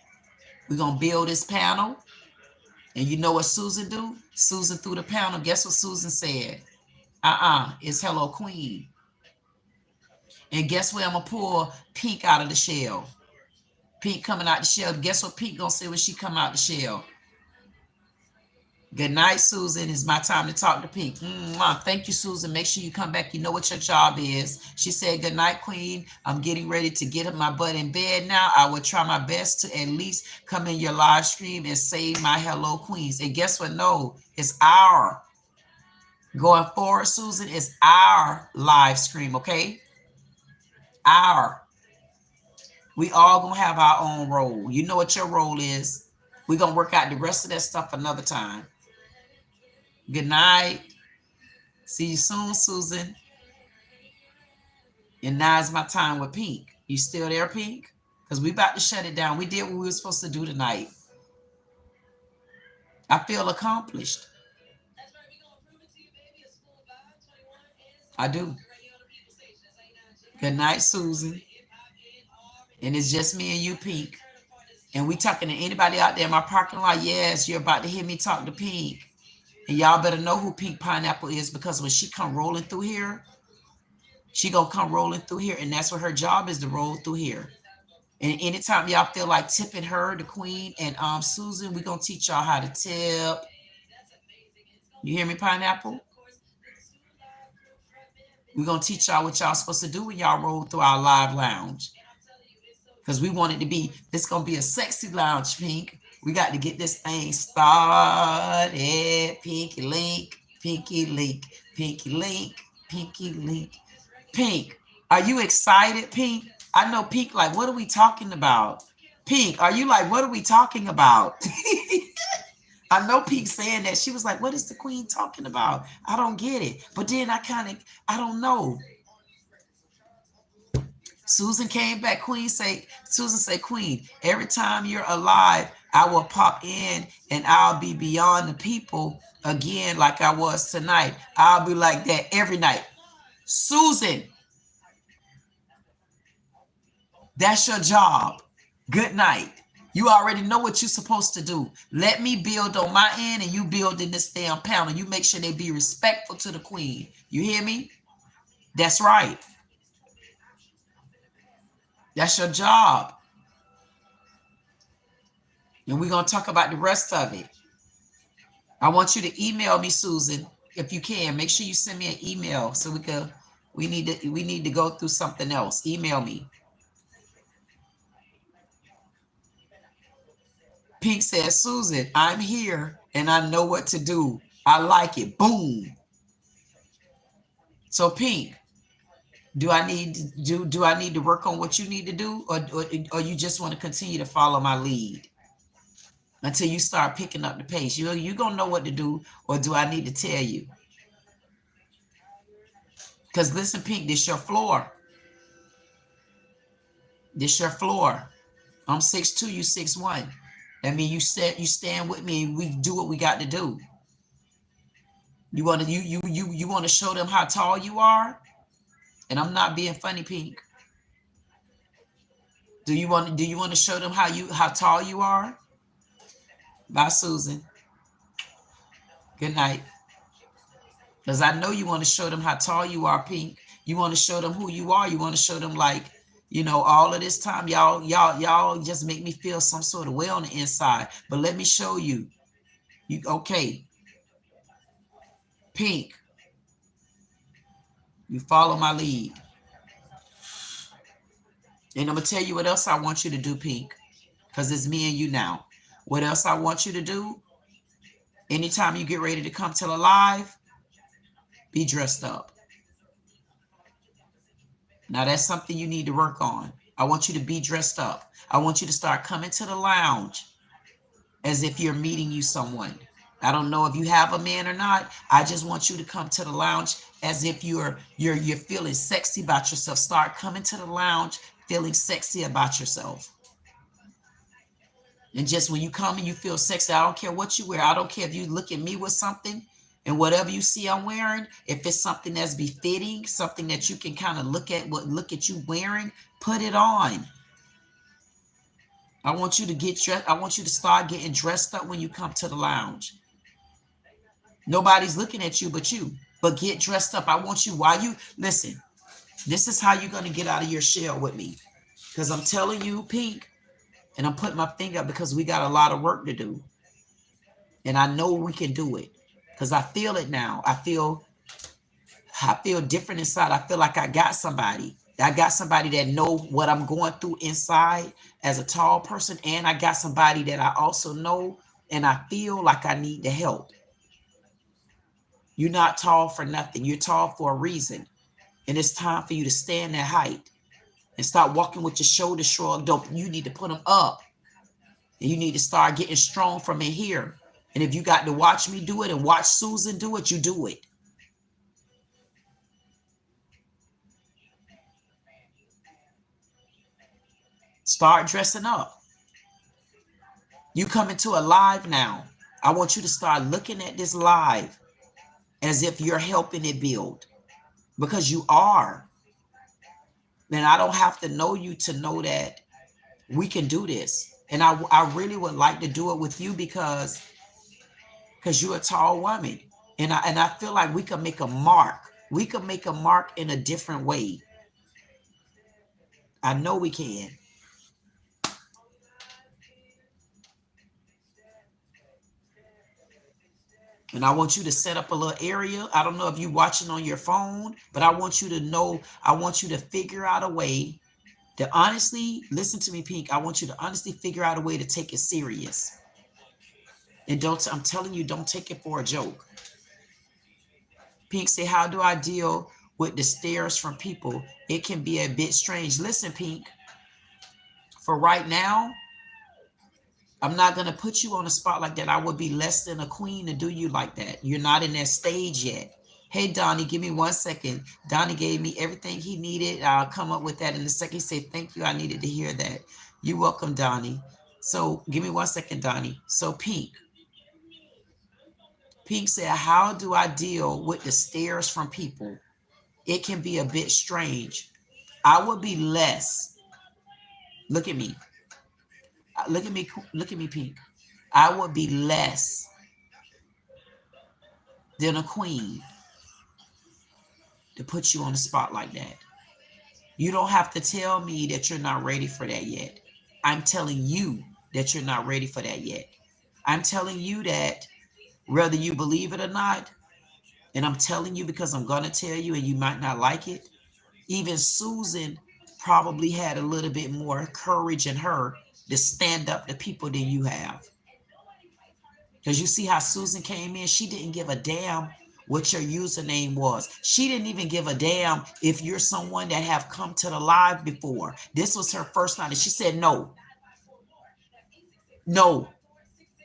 We're going to build this panel. And you know what Susan do? Susan threw the panel. Guess what Susan said? It's hello, Queen. And guess where I'm going to pull Pink out of the shell? Pink coming out the shell. Guess what Pink going to say when she come out the shell? Good night, Susan. It's my time to talk to Pink. Thank you, Susan. Make sure you come back. You know what your job is. She said, good night, Queen. I'm getting ready to get my butt in bed now. I will try my best to at least come in your live stream and say my hello, Queens. And guess what? No, it's our. Going forward, Susan, it's our live stream, okay? Our. We all going to have our own role. You know what your role is. We're going to work out the rest of that stuff another time. Good night. See you soon, Susan. And now is my time with Pink. You still there, Pink? Because we about to shut it down. We did what we were supposed to do tonight. I feel accomplished. I do. Good night, Susan. And it's just me and you, Pink. And we talking to anybody out there in my parking lot. Yes, you're about to hear me talk to Pink. And y'all better know who Pink Pineapple is, because when she come rolling through here, she gonna come rolling through here. And that's what her job is, to roll through here. And anytime y'all feel like tipping her, the queen, and Susan, we're going to teach y'all how to tip. You hear me, Pineapple? We're going to teach y'all what y'all supposed to do when y'all roll through our live lounge. Because we want it to be, it's going to be a sexy lounge, Pink. We got to get this thing started. Pinky link, pinky link, pinky link, pinky link. Pink, are you excited, Pink? I know Pink, like, what are we talking about? Pink, are you like, what are we talking about? I know Pink saying that. She was like, what is the queen talking about? I don't get it. But then I don't know. Susan came back. Susan say, Queen, every time you're alive, I will pop in and I'll be beyond the people again like I was tonight. I'll be like that every night. Susan, that's your job. Good night. You already know what you're supposed to do. Let me build on my end and you build in this damn panel. You make sure they be respectful to the queen. You hear me? That's right. That's your job. And we're going to talk about the rest of it. I want you to email me, Susan, if you can. Make sure you send me an email so we need to go through something else. Email me. Pink says, Susan, I'm here and I know what to do. I like it. Boom. So Pink, do I need to work on what you need to do, or you just want to continue to follow my lead until you start picking up the pace? You gonna know what to do, or do I need to tell you? Because listen, Pink, this your floor. This your floor. I'm 6'2", you 6'1". That means you stand with me and we do what we got to do. You want to show them how tall you are? And I'm not being funny, Pink. Do you want to show them how tall you are? Bye, Susan. Good night. Because I know you want to show them how tall you are, Pink. You want to show them who you are. You want to show them, like, you know, all of this time, y'all just make me feel some sort of way on the inside. But let me show you. Okay. Pink. You follow my lead. And I'm going to tell you what else I want you to do, Pink. Because it's me and you now. What else I want you to do? Anytime you get ready to come to the live, be dressed up. Now that's something you need to work on. I want you to be dressed up. I want you to start coming to the lounge as if you're meeting someone. I don't know if you have a man or not. I just want you to come to the lounge as if you're feeling sexy about yourself. Start coming to the lounge feeling sexy about yourself. And just when you come and you feel sexy, I don't care what you wear. I don't care if you look at me with something and whatever you see I'm wearing, if it's something that's befitting, something that you can kind of look at you wearing, put it on. I want you to get dressed. I want you to start getting dressed up when you come to the lounge. Nobody's looking at you but you. But get dressed up. I want you, listen, this is how you're going to get out of your shell with me. Because I'm telling you, Pink, and I'm putting my finger up because we got a lot of work to do. And I know we can do it. Because I feel it now. I feel different inside. I feel like I got somebody. I got somebody that know what I'm going through inside as a tall person. And I got somebody that I also know and I feel like I need the help. You're not tall for nothing. You're tall for a reason. And it's time for you to stand that height and start walking with your shoulders shrugged up. You need to put them up. And you need to start getting strong from in here. And if you got to watch me do it and watch Susan do it, you do it. Start dressing up. You come into a live now. I want you to start looking at this live as if you're helping it build. Because you are. And I don't have to know you to know that we can do this. And I really would like to do it with you because you're a tall woman. And I feel like we can make a mark. We can make a mark in a different way. I know we can. And I want you to set up a little area. I don't know if you're watching on your phone, but I want you to know, I want you to figure out a way to honestly, listen to me, Pink. I want you to honestly figure out a way to take it serious. And don't, I'm telling you, don't take it for a joke. Pink say, how do I deal with the stares from people? It can be a bit strange. Listen, Pink, for right now, I'm not going to put you on a spot like that. I would be less than a queen to do you like that. You're not in that stage yet. Hey, Donnie, give me 1 second. Donnie gave me everything he needed. I'll come up with that in a second. He said, thank you. I needed to hear that. You're welcome, Donnie. So give me 1 second, Donnie. So Pink said, how do I deal with the stares from people? It can be a bit strange. I would be less. Look at me. Look at me. Look at me, Pink. I would be less than a queen to put you on the spot like that. You don't have to tell me that you're not ready for that yet. I'm telling you that you're not ready for that yet. I'm telling you that whether you believe it or not, and I'm telling you because I'm going to tell you and you might not like it, even Susan probably had a little bit more courage in her to stand up to people than you have. Because you see how Susan came in, she didn't give a damn what your username was. She didn't even give a damn if you're someone that have come to the live before. This was her first night, and she said no. No.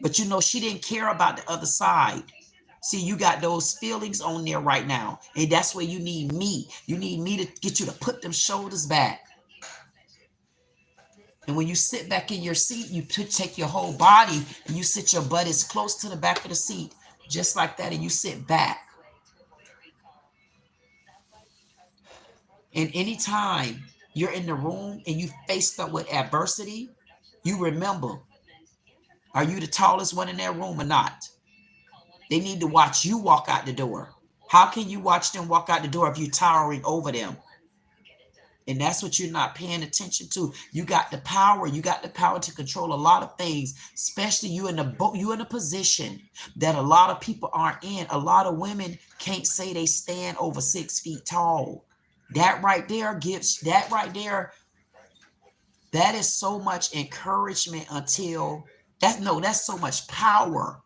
But you know, she didn't care about the other side. See, you got those feelings on there right now, and that's where you need me. You need me to get you to put them shoulders back. And when you sit back in your seat, you take your whole body and you sit your butt as close to the back of the seat, just like that, and you sit back. And anytime you're in the room and you faced up with adversity, you remember, are you the tallest one in that room or not? They need to watch you walk out the door. How can you watch them walk out the door if you're towering over them? And that's what you're not paying attention to. You got the power. You got the power to control a lot of things, especially you in a position that a lot of people aren't in. A lot of women can't say they stand over 6 feet tall. That right there, that is so much encouragement until that's so much power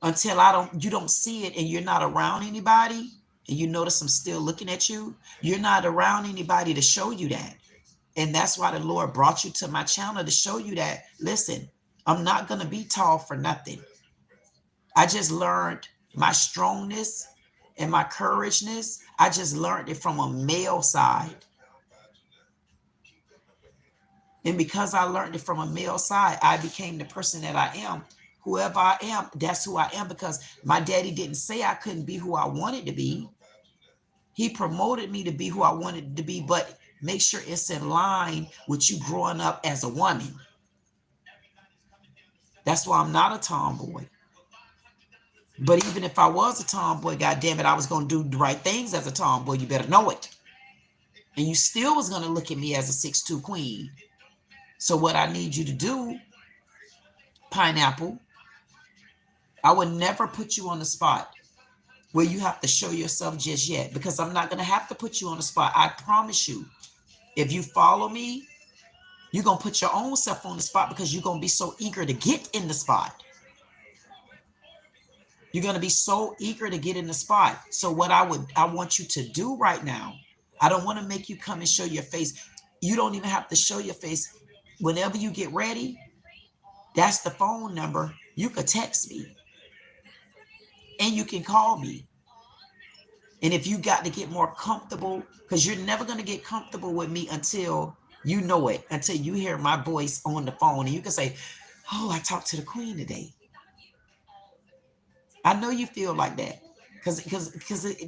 until you don't see it and you're not around anybody. And you notice I'm still looking at you, you're not around anybody to show you that. And that's why the Lord brought you to my channel to show you that, listen, I'm not going to be tall for nothing. I just learned my strongness and my courageness. I just learned it from a male side. And because I learned it from a male side, I became the person that I am. Whoever I am, that's who I am, because my daddy didn't say I couldn't be who I wanted to be. He promoted me to be who I wanted to be, but make sure it's in line with you growing up as a woman. That's why I'm not a tomboy. But even if I was a tomboy, goddamn it, I was going to do the right things as a tomboy. You better know it. And you still was going to look at me as a 6'2" queen. So what I need you to do, Pineapple, I would never put you on the spot where you have to show yourself just yet, because I'm not going to have to put you on the spot. I promise you, if you follow me, you're going to put your own self on the spot because you're going to be so eager to get in the spot. You're going to be so eager to get in the spot. So what I want you to do right now, I don't want to make you come and show your face. You don't even have to show your face. Whenever you get ready, that's the phone number. You could text me and you can call me. And if you got to get more comfortable, because you're never going to get comfortable with me until you know it, until you hear my voice on the phone and you can say, oh, I talked to the queen today. I know you feel like that because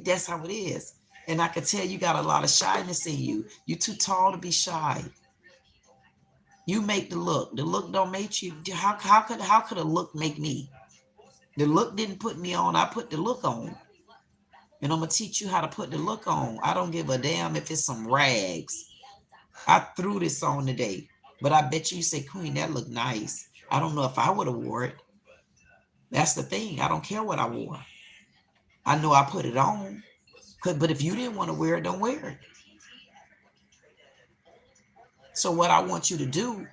that's how it is. And I can tell you got a lot of shyness in you. You're too tall to be shy. You make the look. The look don't make you. How could a look make me? The look didn't put me on. I put the look on. And I'm going to teach you how to put the look on. I don't give a damn if it's some rags. I threw this on today. But I bet you say, Queen, that look nice. I don't know if I would have wore it. That's the thing. I don't care what I wore. I know I put it on. But if you didn't want to wear it, don't wear it. So what I want you to do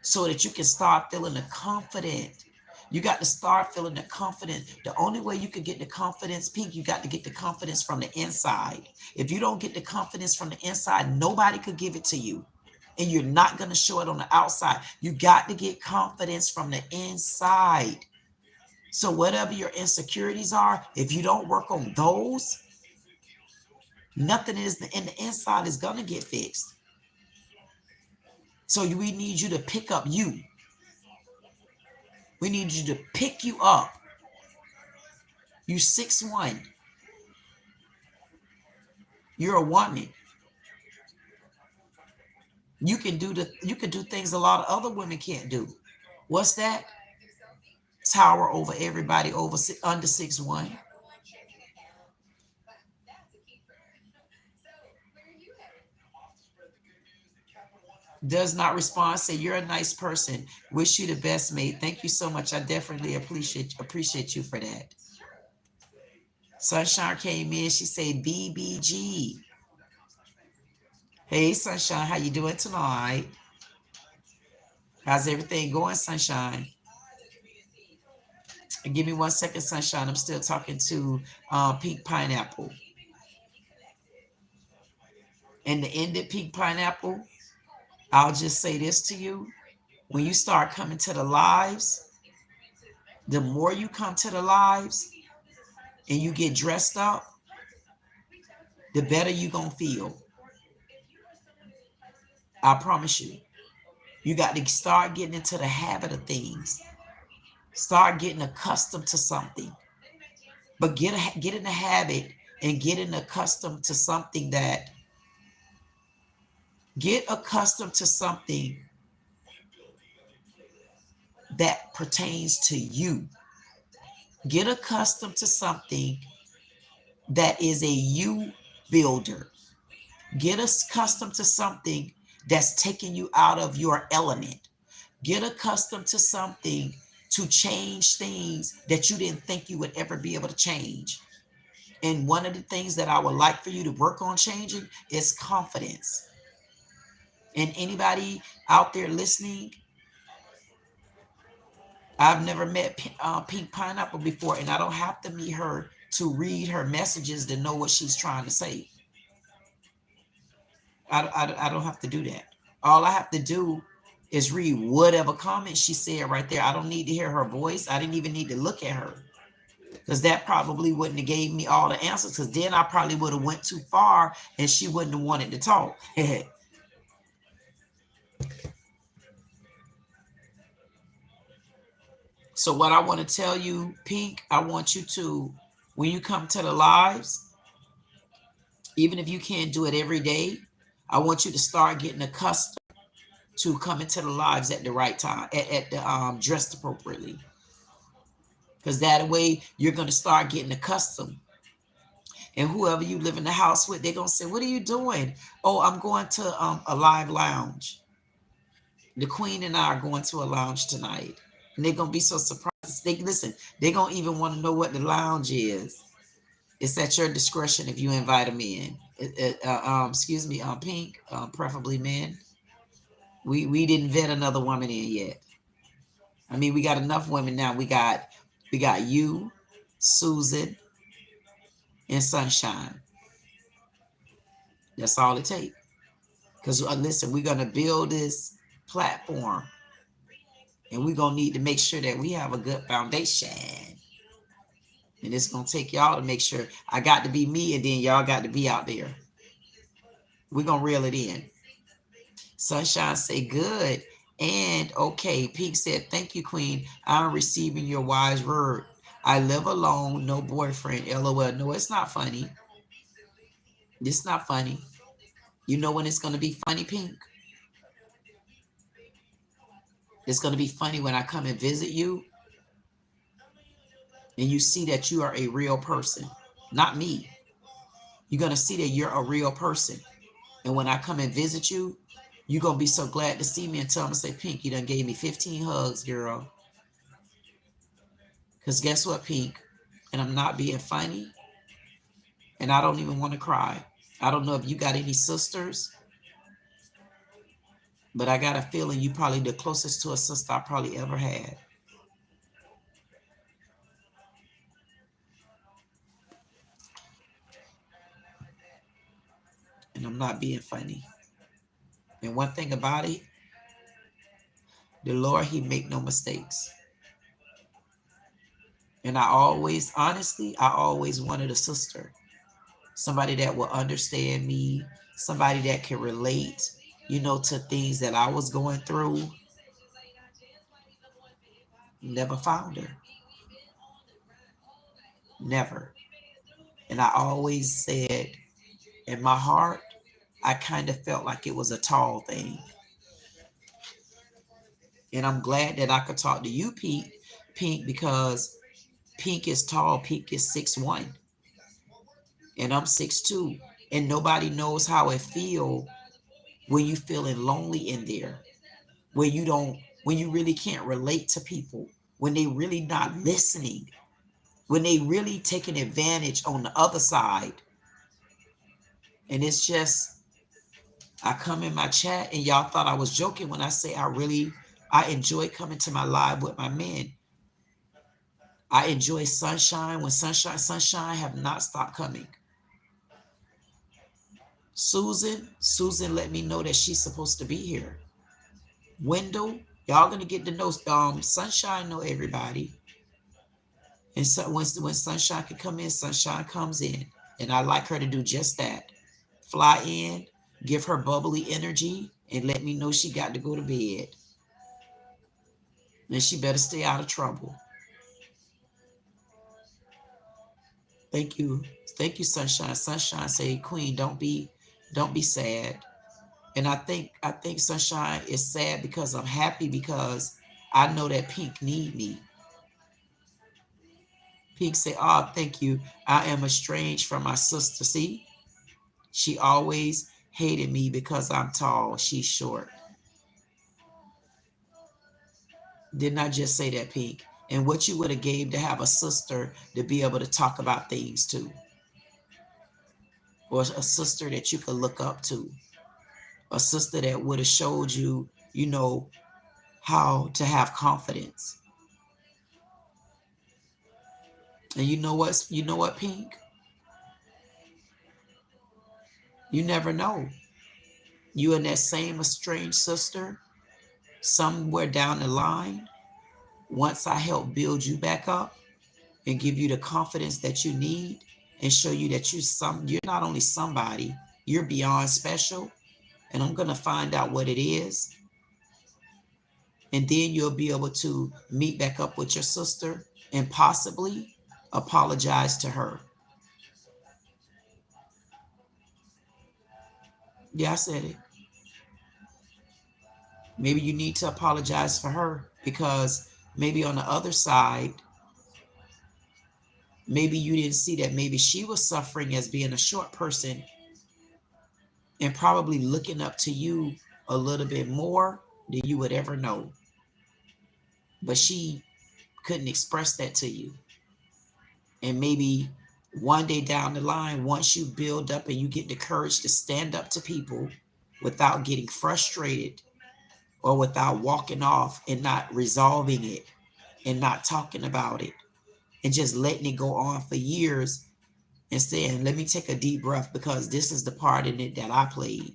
so that you can start feeling the confident. You got to start feeling the confidence. The only way you can get the confidence, Pink, you got to get the confidence from the inside. If you don't get the confidence from the inside, nobody could give it to you. And you're not going to show it on the outside. You got to get confidence from the inside. So whatever your insecurities are, if you don't work on those, nothing in the inside is going to get fixed. So we need you to pick up you. We need you to pick you up. You 6'1". You're a woman. You can do things a lot of other women can't do. What's that? Tower over everybody under 6'1". Does not respond. Say you're a nice person. Wish you the best, mate. Thank you so much. I definitely appreciate you for that. Sunshine came in. She said BBG. Hey, Sunshine, how you doing tonight? How's everything going, Sunshine? And give me 1 second, Sunshine. I'm still talking to Pink Pineapple. And the end of Pink Pineapple, I'll just say this to you. When you start coming to the lives, the more you come to the lives and you get dressed up, the better you're going to feel. I promise you. You got to start getting into the habit of things. Start getting accustomed to something. But get in the habit and getting accustomed to something that pertains to you. Get accustomed to something that is a you builder. Get accustomed to something that's taking you out of your element. Get accustomed to something to change things that you didn't think you would ever be able to change. And one of the things that I would like for you to work on changing is confidence. And anybody out there listening, I've never met Pink Pineapple before, and I don't have to meet her to read her messages to know what she's trying to say. I don't have to do that. All I have to do is read whatever comment she said right there. I don't need to hear her voice. I didn't even need to look at her, because that probably wouldn't have gave me all the answers, because then I probably would have went too far and she wouldn't have wanted to talk. So what I want to tell you, Pink, I want you to, when you come to the lives, even if you can't do it every day, I want you to start getting accustomed to coming to the lives at the right time, at the dressed appropriately. Because that way you're going to start getting accustomed. And whoever you live in the house with, they're going to say, what are you doing? Oh, I'm going to a live lounge. The Queen and I are going to a lounge tonight. And they're going to be so surprised. They're going to even want to know what the lounge is. It's at your discretion if you invite them in. Excuse me, Pink, preferably men. We didn't vet another woman in yet. I mean, we got enough women now. We got you, Susan, and Sunshine. That's all it takes. Because listen, we're going to build this platform, and we're going to need to make sure that we have a good foundation. And it's going to take y'all to make sure I got to be me, and then y'all got to be out there. We're going to reel it in. Sunshine say good. And okay, Pink said, thank you, Queen. I'm receiving your wise word. I live alone, no boyfriend. LOL. No, it's not funny. It's not funny. You know when it's going to be funny, Pink? It's going to be funny when I come and visit you and you see that you are a real person, not me. You're going to see that you're a real person. And when I come and visit you, you're going to be so glad to see me and tell me, say, Pink, you done gave me 15 hugs, girl. Because guess what, Pink? And I'm not being funny. And I don't even want to cry. I don't know if you got any sisters, but I got a feeling you probably the closest to a sister I probably ever had. And I'm not being funny. And one thing about it, the Lord, he make no mistakes. And I always, honestly, I always wanted a sister. Somebody that will understand me, somebody that can relate, to things that I was going through. Never found her. Never. And I always said, in my heart, I kind of felt like it was a tall thing. And I'm glad that I could talk to you, Pink, because Pink is tall. Pink is 6'1", and I'm 6'2", and nobody knows how it feels when you feeling lonely in there, when you really can't relate to people, when they really not listening, when they really taking advantage on the other side. And it's just, I come in my chat and y'all thought I was joking when I say I enjoy coming to my live with my men. I enjoy sunshine. When sunshine have not stopped coming. Susan let me know that she's supposed to be here. Wendell, y'all gonna get to know Sunshine know everybody. And so when Sunshine can come in, Sunshine comes in. And I like her to do just that. Fly in, give her bubbly energy, and let me know she got to go to bed. And she better stay out of trouble. Thank you. Thank you, Sunshine. Sunshine say, Queen, don't be sad. And I think Sunshine is sad because I'm happy because I know that Pink need me. Pink say, oh, thank you. I am estranged from my sister. See? She always hated me because I'm tall. She's short. Didn't I just say that, Pink? And what you would have gave to have a sister to be able to talk about things to. Or a sister that you could look up to. A sister that would have showed you, how to have confidence. And you know what, Pink? You never know. You and that same estranged sister, somewhere down the line, once I help build you back up and give you the confidence that you need and show you that you're not only somebody, you're beyond special. And I'm going to find out what it is. And then you'll be able to meet back up with your sister and possibly apologize to her. Yeah, I said it. Maybe you need to apologize for her because maybe on the other side, maybe you didn't see that maybe she was suffering as being a short person and probably looking up to you a little bit more than you would ever know. But she couldn't express that to you. And maybe one day down the line, once you build up and you get the courage to stand up to people without getting frustrated or without walking off and not resolving it and not talking about it and just letting it go on for years and saying, let me take a deep breath because this is the part in it that I played.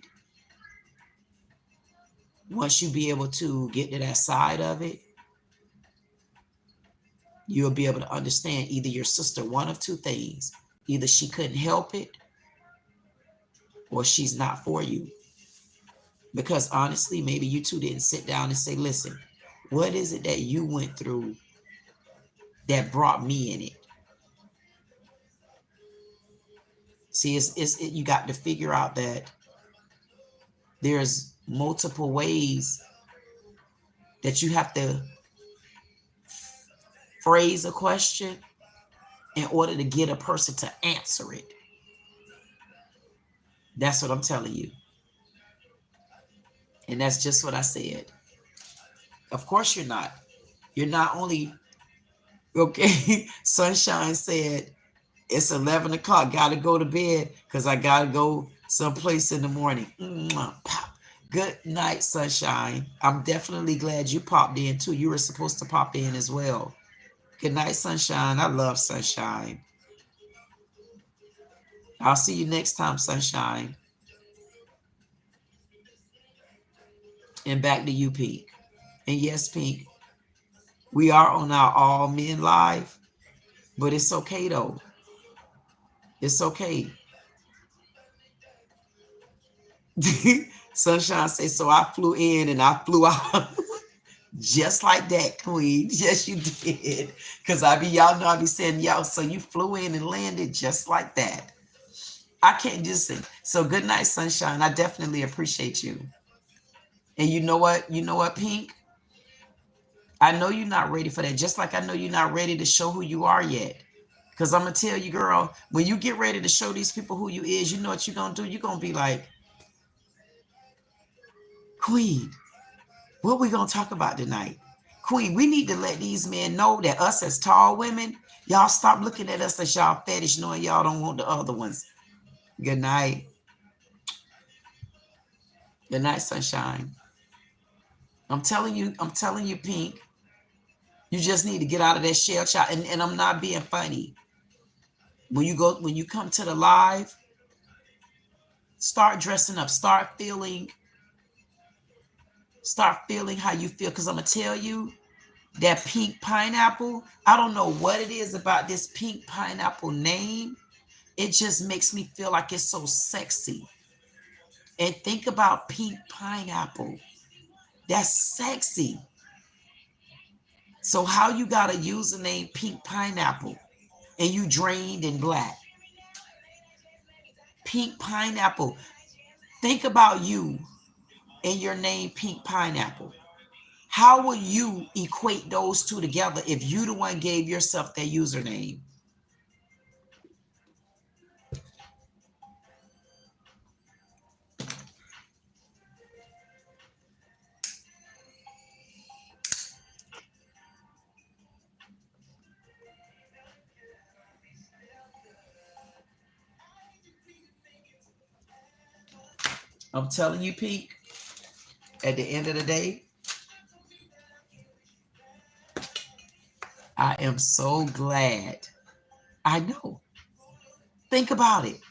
Once you be able to get to that side of it, you'll be able to understand either your sister, one of two things. Either she couldn't help it or she's not for you. Because honestly, maybe you two didn't sit down and say, listen, what is it that you went through that brought me in it? See, you got to figure out that there's multiple ways that you have to phrase a question in order to get a person to answer it. That's what I'm telling you. And that's just what I said. Of course you're not. You're not only Okay. Sunshine said, it's 11 o'clock. Got to go to bed because I got to go someplace in the morning. Pop. Good night, Sunshine. I'm definitely glad you popped in too. You were supposed to pop in as well. Good night, Sunshine. I love Sunshine. I'll see you next time, Sunshine. And back to you, Pink. And yes, Pink, we are on our All Men Live, but it's okay though. It's okay. Sunshine says, so I flew in and I flew out. Just like that, Queen. Yes, you did. Because y'all know I be saying, y'all, so you flew in and landed just like that. I can't just say. So good night, Sunshine. I definitely appreciate you. And you know what? You know what, Pink? I know you're not ready for that. Just like I know you're not ready to show who you are yet. Because I'm going to tell you, girl, when you get ready to show these people who you is, you know what you're going to do? You're going to be like, Queen, what we going to talk about tonight? Queen, we need to let these men know that us as tall women, y'all stop looking at us as y'all fetish, knowing y'all don't want the other ones. Good night. Good night, Sunshine. I'm telling you, Pink, you just need to get out of that shell, child. And I'm not being funny. When you come to the live, start dressing up, start feeling how you feel. Because I'm going to tell you, that pink pineapple, I don't know what it is about this pink pineapple name. It just makes me feel like it's so sexy. And think about pink pineapple. That's sexy. So how you got a username pink pineapple and you drained in black? Pink pineapple. Think about you and your name pink pineapple. How will you equate those two together if you the one gave yourself that username? I'm telling you, Pete, at the end of the day, I am so glad. I know. Think about it.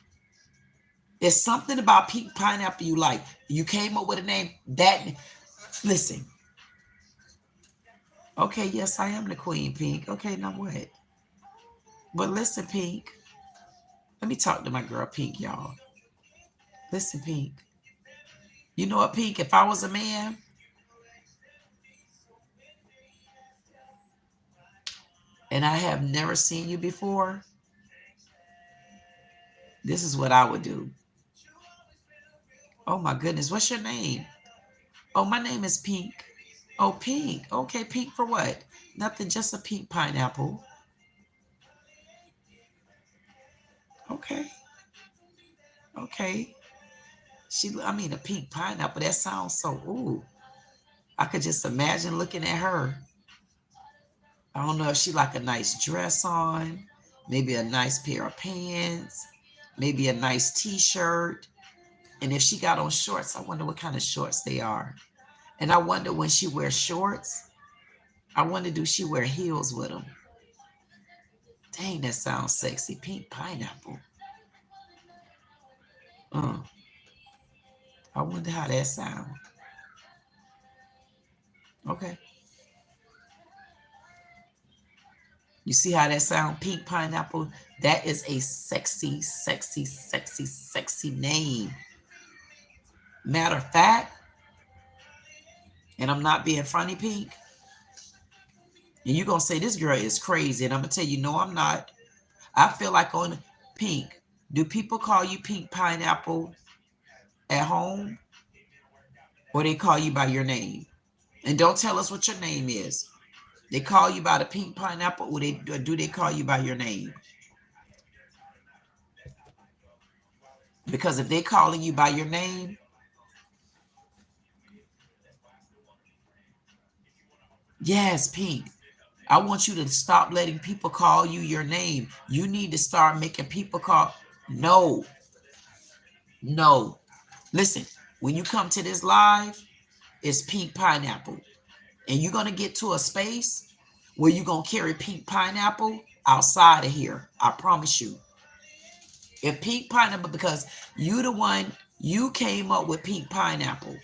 There's something about pink pineapple you like. You came up with a name that, listen. Okay, yes, I am the queen, Pink. Okay, now what? But listen, Pink. Let me talk to my girl, Pink, y'all. Listen, Pink. You know what, Pink? If I was a man, and I have never seen you before, this is what I would do. Oh my goodness, what's your name? Oh, my name is Pink. Oh, Pink. Okay, Pink for what? Nothing, just a pink pineapple. Okay. Okay. I mean, a pink pineapple. That sounds so, ooh. I could just imagine looking at her. I don't know if she like a nice dress on, maybe a nice pair of pants, maybe a nice t-shirt. And if she got on shorts, I wonder what kind of shorts they are. And I wonder when she wears shorts, I wonder do she wear heels with them? Dang, that sounds sexy. Pink pineapple. I wonder how that sounds. Okay. You see how that sounds? Pink pineapple. That is a sexy, sexy, sexy, sexy name. Matter of fact, and I'm not being funny, Pink, and you're going to say this girl is crazy, and I'm going to tell you, no, I'm not. I feel like on Pink, do people call you Pink Pineapple at home? Or they call you by your name? And don't tell us what your name is. They call you by the pink pineapple, or do they call you by your name? Because if they're calling you by your name, yes, Pink. I want you to stop letting people call you your name. You need to start making people call. No. No. Listen, when you come to this live, it's pink pineapple. And you're going to get to a space where you're going to carry pink pineapple outside of here. I promise you. If pink pineapple, because you the one, you came up with pink pineapple.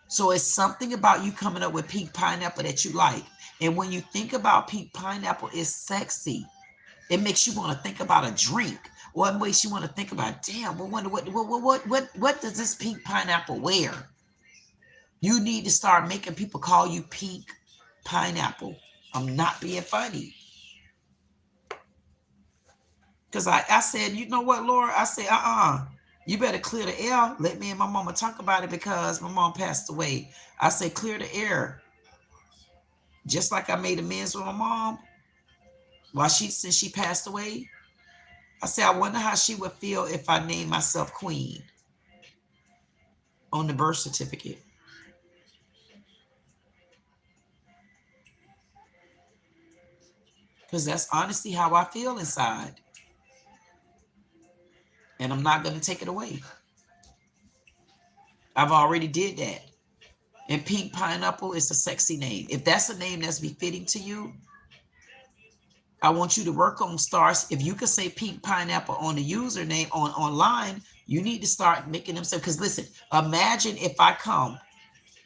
So it's something about you coming up with pink pineapple that you like. And when you think about pink pineapple, it's sexy. It makes you want to think about a drink. Or it makes you want to think about, damn, I wonder what does this pink pineapple wear? You need to start making people call you pink pineapple. I'm not being funny. Because I said, you know what, Laura? I said, you better clear the air. Let me and my mama talk about it because my mom passed away. I said, clear the air. Just like I made amends with my mom since she passed away. I said, I wonder how she would feel if I named myself Queen on the birth certificate. Because that's honestly how I feel inside. And I'm not going to take it away. I've already did that. And pink pineapple is a sexy name. If that's a name that's befitting to you, I want you to work on stars. If you could say pink pineapple on the username online, you need to start making them say, because listen, imagine if I come,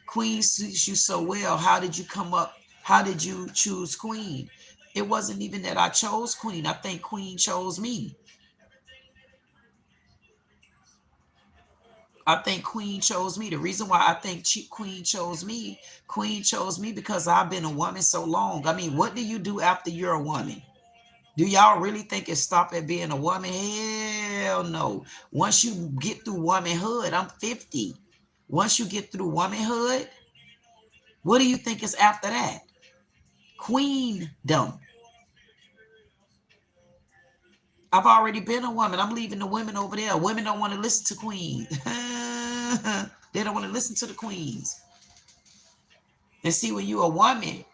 Queen suits you so well. How did you come up? How did you choose Queen? It wasn't even that I chose Queen. I think Queen chose me. I think Queen chose me. The reason why I think Queen chose me because I've been a woman so long. I mean, what do you do after you're a woman? Do y'all really think it stopped at being a woman? Hell no. Once you get through womanhood, I'm 50. Once you get through womanhood, what do you think is after that? Queendom. I've already been a woman. I'm leaving the women over there. Women don't want to listen to queens. They don't want to listen to the queens. And see, when you're a woman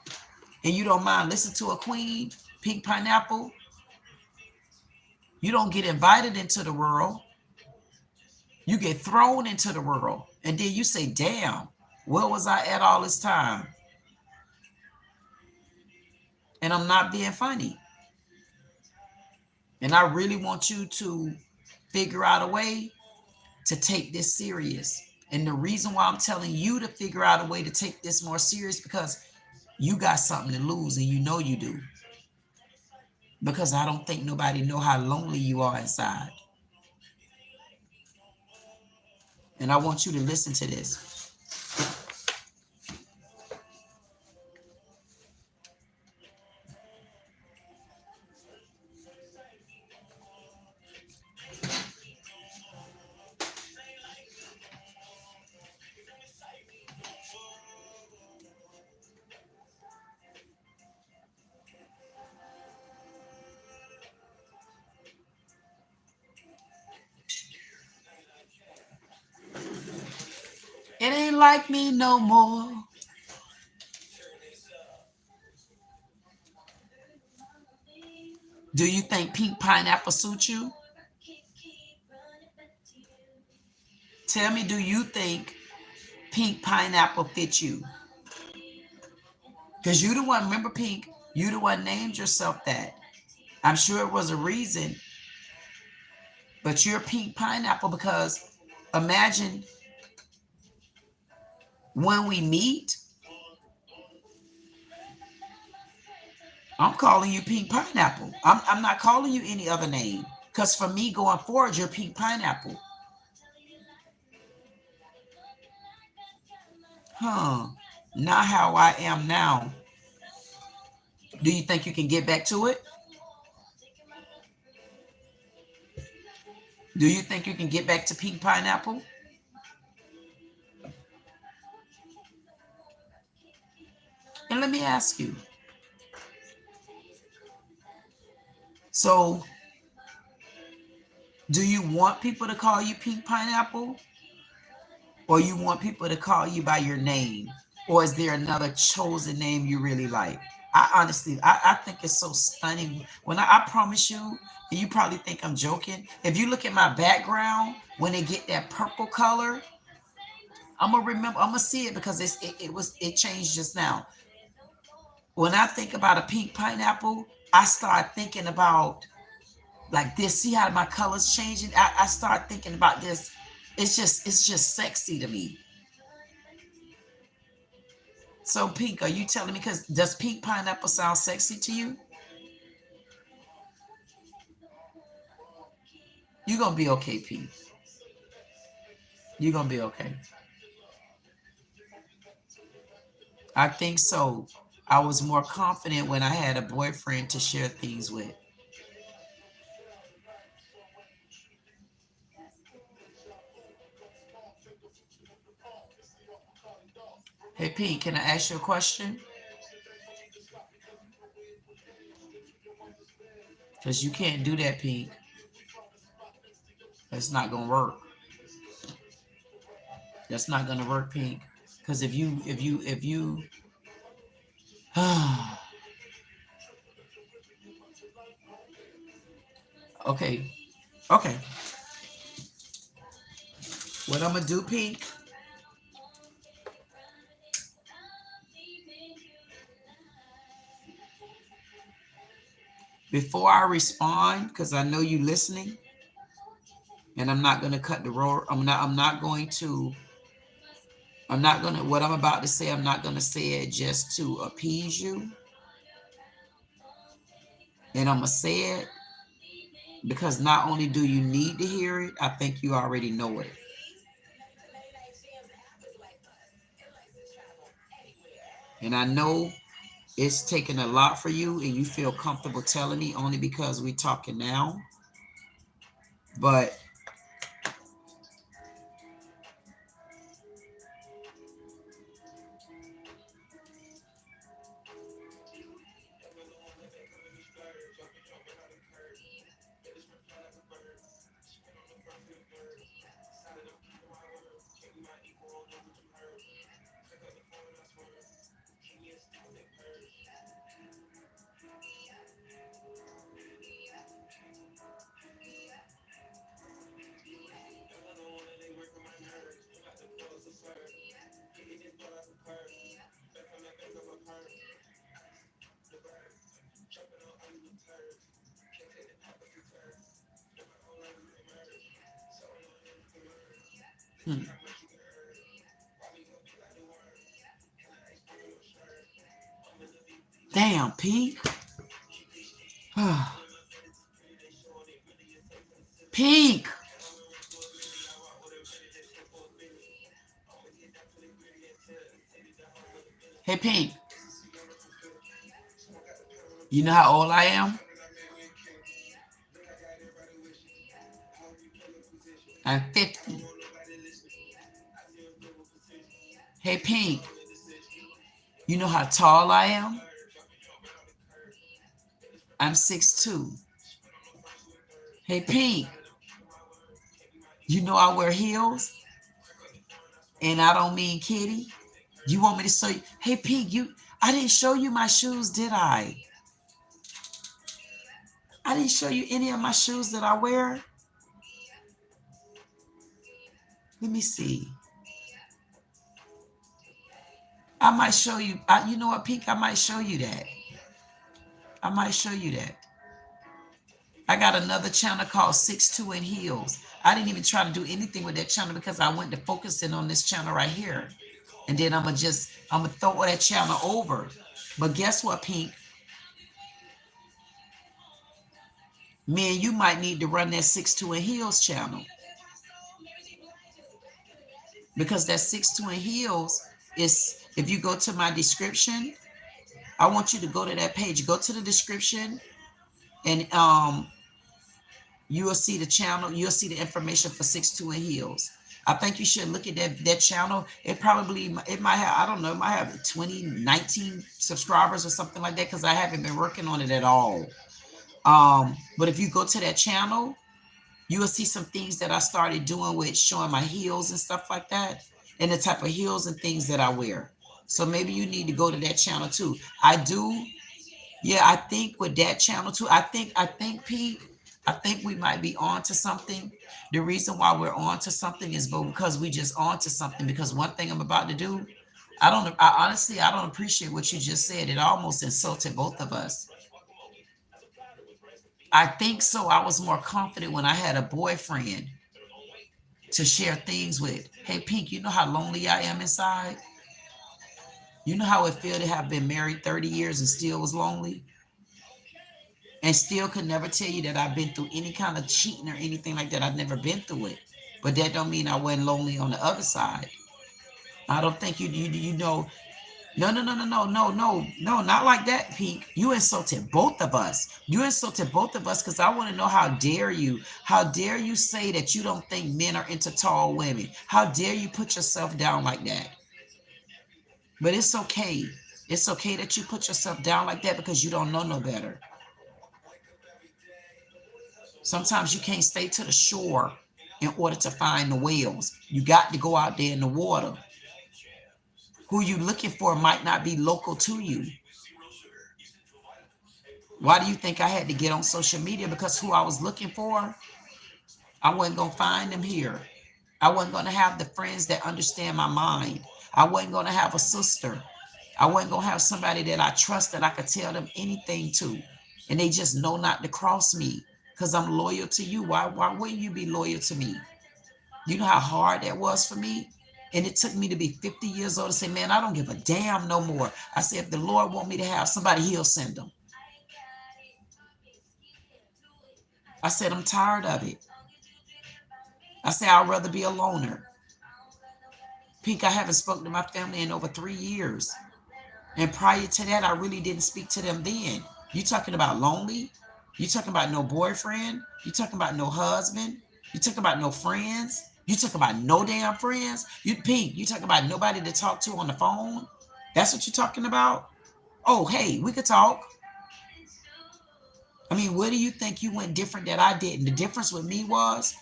and you don't mind listening to a queen, pink pineapple, you don't get invited into the world. You get thrown into the world. And then you say, damn, where was I at all this time? And I'm not being funny. And I really want you to figure out a way to take this serious. And the reason why I'm telling you to figure out a way to take this more serious, because you got something to lose, and you know you do. Because I don't think nobody know how lonely you are inside. And I want you to listen to this. It ain't like me no more. Do you think pink pineapple suits you? Tell me, do you think pink pineapple fits you? Because you the one, remember Pink, you the one named yourself that. I'm sure it was a reason, but you're pink pineapple because imagine when we meet, I'm calling you pink pineapple. I'm not calling you any other name, because for me going forward, you're pink pineapple. Not how I am now. Do you think you can get back to it? Do you think you can get back to pink pineapple? And let me ask you. So, do you want people to call you pink pineapple? Or you want people to call you by your name? Or is there another chosen name you really like? I honestly, I think it's so stunning. When I promise you, and you probably think I'm joking. If you look at my background, when they get that purple color, I'm gonna remember. I'm gonna see it because it changed just now. When I think about a pink pineapple, I start thinking about like this. See how my colors changing? I start thinking about this. It's just sexy to me. So pink, are you telling me? Because does pink pineapple sound sexy to you? You're gonna be okay, pink. You're gonna be okay. I think so. I was more confident when I had a boyfriend to share things with. Hey, Pete, can I ask you a question? Because you can't do that, Pink. That's not gonna work. That's not gonna work, Pink. Because if you okay, okay. What I'm gonna do, Pink, before I respond, because I know you listening, and I'm not gonna cut the road. I'm not gonna what I'm about to say, I'm not gonna say it just to appease you. And I'm gonna say it because not only do you need to hear it, I think you already know it. And I know it's taken a lot for you and you feel comfortable telling me only because we're talking now. But damn, Pink. Pink. Hey, Pink. You know how old I am? I'm 50. Hey, Pink. You know how tall I am? I'm 6'2". Hey, Pink. You know I wear heels? And I don't mean kitty. You want me to show you? Hey, Pink, I didn't show you my shoes, did I? I didn't show you any of my shoes that I wear. Let me see. I might show you. You know what, Pink? I might show you that. I might show you that. I got another channel called 6'2" in Heels. I didn't even try to do anything with that channel because I went to focusing on this channel right here. And then I'm going to throw that channel over. But guess what, Pink? Me and you might need to run that 6'2" in Heels channel. Because that 6'2" in Heels is, if you go to my description, I want you to go to that page. Go to the description and you will see the channel. You'll see the information for 6'2" in Heels. I think you should look at that channel. It might have, I don't know, it might have 19 subscribers or something like that because I haven't been working on it at all. But if you go to that channel, you will see some things that I started doing with showing my heels and stuff like that and the type of heels and things that I wear. So maybe you need to go to that channel too. I do Yeah, I think with that channel too, I think Pete, I think we might be on to something. The reason why we're on to something is because we just on to something. Because one thing I'm about to do, I honestly, I don't appreciate what you just said. It almost insulted both of us. I think so. I was more confident when I had a boyfriend to share things with. Hey, Pink, you know how lonely I am inside? You know how it feel to have been married 30 years and still was lonely? And still could never tell you that I've been through any kind of cheating or anything like that. I've never been through it. But that don't mean I wasn't lonely on the other side. I don't think you know. No, no, no, no, no, no, no, no, not like that, Pink. You insulted both of us. You insulted both of us because I want to know, how dare you? How dare you say that you don't think men are into tall women? How dare you put yourself down like that? But it's okay. It's okay that you put yourself down like that because you don't know no better. Sometimes you can't stay to the shore in order to find the whales. You got to go out there in the water. Who you looking for might not be local to you. Why do you think I had to get on social media? Because who I was looking for, I wasn't going to find them here. I wasn't going to have the friends that understand my mind. I wasn't going to have a sister. I wasn't going to have somebody that I trust that I could tell them anything to. And they just know not to cross me because I'm loyal to you. Why wouldn't you be loyal to me? You know how hard that was for me? And it took me to be 50 years old to say, man, I don't give a damn no more. I said, if the Lord want me to have somebody, he'll send them. I said, I'm tired of it. I said, I'd rather be a loner. Pink, I haven't spoken to my family in over 3 years. And prior to that, I really didn't speak to them then. You talking about lonely? You talking about no boyfriend? You talking about no husband? You talking about no friends? You talking about no damn friends? You Pink, you talking about nobody to talk to on the phone? That's what you're talking about? Oh, hey, we could talk. I mean, where do you think you went different that I didn't? The difference with me was,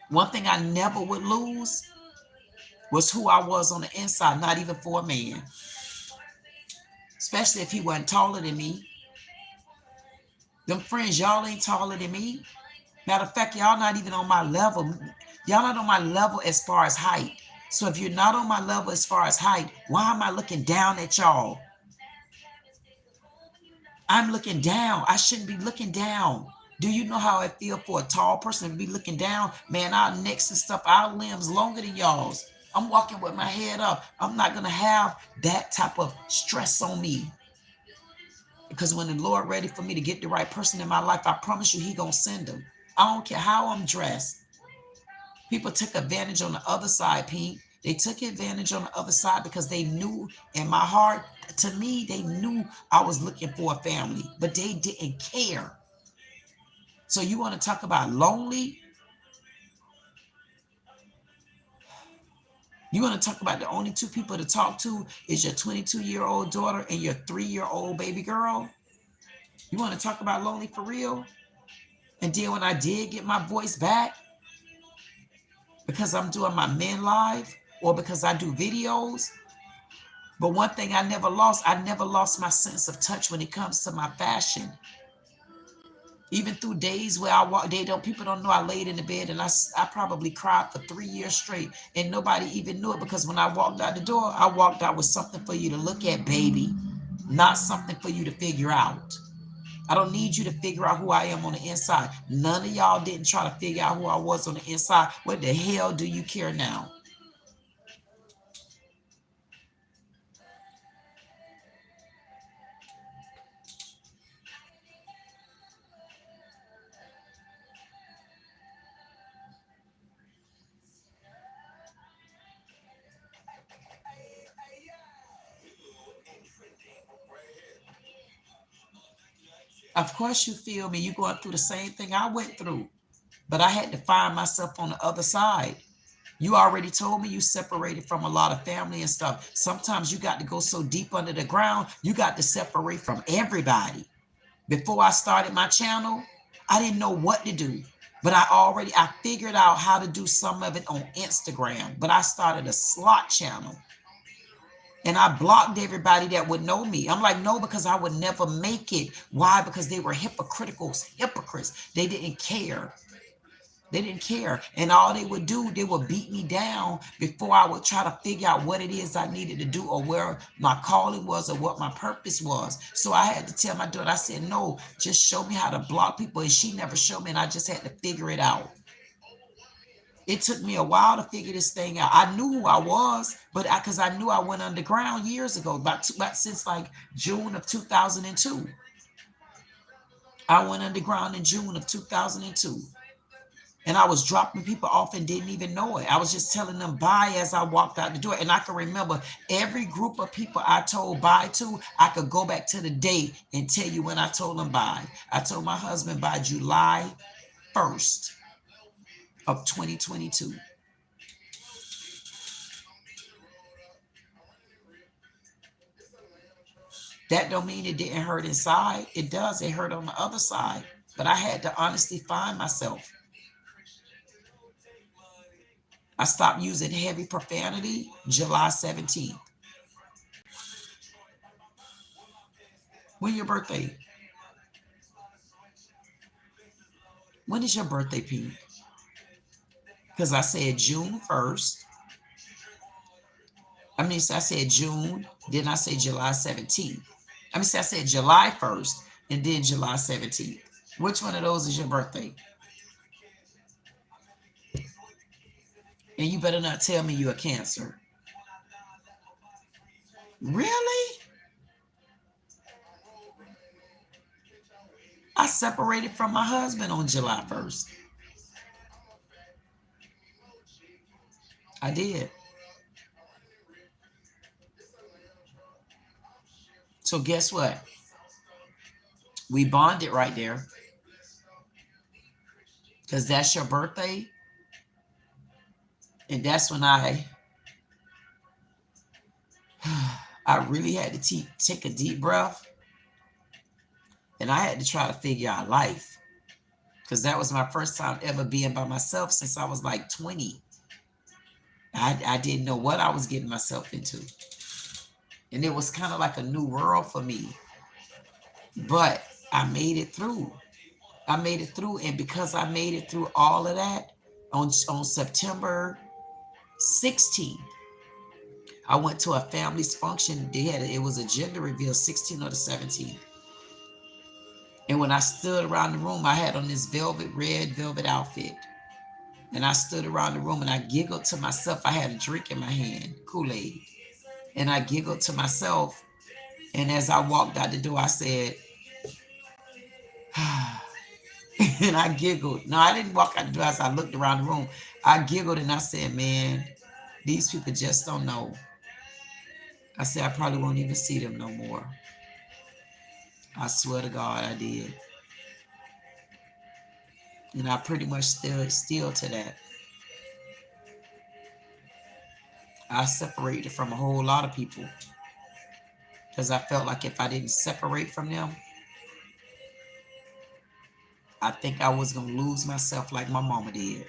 one thing I never would lose was who I was on the inside, not even for a man. Especially if he wasn't taller than me. Them friends, y'all ain't taller than me. Matter of fact, y'all not even on my level. Y'all not on my level as far as height. So if you're not on my level as far as height, why am I looking down at y'all? I'm looking down. I shouldn't be looking down. Do you know how I feel for a tall person to be looking down? Man, our necks and stuff, our limbs longer than y'all's. I'm walking with my head up. I'm not going to have that type of stress on me. Because when the Lord ready for me to get the right person in my life, I promise you he going to send them. I don't care how I'm dressed. People took advantage on the other side, Pete. They took advantage on the other side because they knew in my heart, to me, they knew I was looking for a family, but they didn't care. So you want to talk about lonely? You want to talk about the only two people to talk to is your 22-year-old daughter and your 3-year-old baby girl? You want to talk about lonely for real? And then when I did get my voice back, because I'm doing my men live or because I do videos. But one thing I never lost my sense of touch when it comes to my fashion. Even through days where I walk, people don't know I laid in the bed and I probably cried for 3 years straight and nobody even knew it, because when I walked out the door, I walked out with something for you to look at, baby, not something for you to figure out. I don't need you to figure out who I am on the inside. None of y'all didn't try to figure out who I was on the inside. What the hell do you care now? Of course you feel me. You going through the same thing I went through. But I had to find myself on the other side. You already told me you separated from a lot of family and stuff. Sometimes you got to go so deep under the ground, you got to separate from everybody. Before I started my channel, I didn't know what to do. But I figured out how to do some of it on Instagram. But I started a slot channel. And I blocked everybody that would know me. I'm like, no, because I would never make it. Why? Because they were hypocrites. They didn't care. They didn't care. And all they would do, they would beat me down before I would try to figure out what it is I needed to do or where my calling was or what my purpose was. So I had to tell my daughter, I said, no, just show me how to block people. And she never showed me, and I just had to figure it out. It took me a while to figure this thing out. I knew who I was, but because I knew I went underground years ago, about since like June of 2002. I went underground in June of 2002. And I was dropping people off and didn't even know it. I was just telling them bye as I walked out the door. And I can remember every group of people I told bye to. I could go back to the date and tell you when I told them bye. I told my husband by July 1st of 2022. That don't mean it didn't hurt inside. It does. It hurt on the other side. But I had to honestly find myself. I stopped using heavy profanity July 17th. When your birthday? When is your birthday, Pete? Because I said June 1st. I said June, then I said July 17th. I said July 1st and then July 17th. Which one of those is your birthday? And you better not tell me you're a Cancer. Really? I separated from my husband on July 1st. I did. So guess what? We bonded right there. Because that's your birthday. And that's when I really had to take a deep breath. And I had to try to figure out life. Because that was my first time ever being by myself since I was like 20. I didn't know what I was getting myself into. And it was kind of like a new world for me. But I made it through. And because I made it through all of that, on September 16th, I went to a family's function. It was a gender reveal, 16th or the 17th. And when I stood around the room, I had on this red velvet outfit. And I stood around the room and I giggled to myself. I had a drink in my hand, Kool-Aid. And I giggled to myself. And as I walked out the door, I said, and I giggled. No, I didn't walk out the door as I looked around the room. I giggled and I said, man, these people just don't know. I said, I probably won't even see them no more. I swear to God, I did. And I pretty much stood still to that. I separated from a whole lot of people because I felt like if I didn't separate from them, I think I was going to lose myself like my mama did.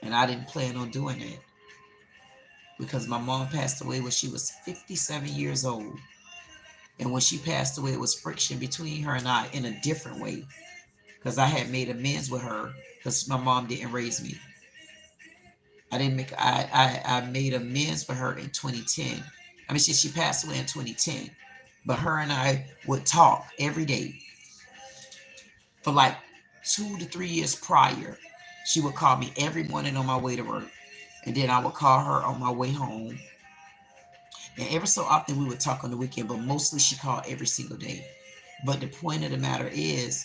And I didn't plan on doing that because my mom passed away when she was 57 years old. And when she passed away, it was friction between her and I in a different way because I had made amends with her because my mom didn't raise me. I made amends for her in 2010. She passed away in 2010. But her and I would talk every day for like 2 to 3 years prior. She would call me every morning on my way to work. And then I would call her on my way home. And every so often we would talk on the weekend, but mostly she called every single day. But the point of the matter is,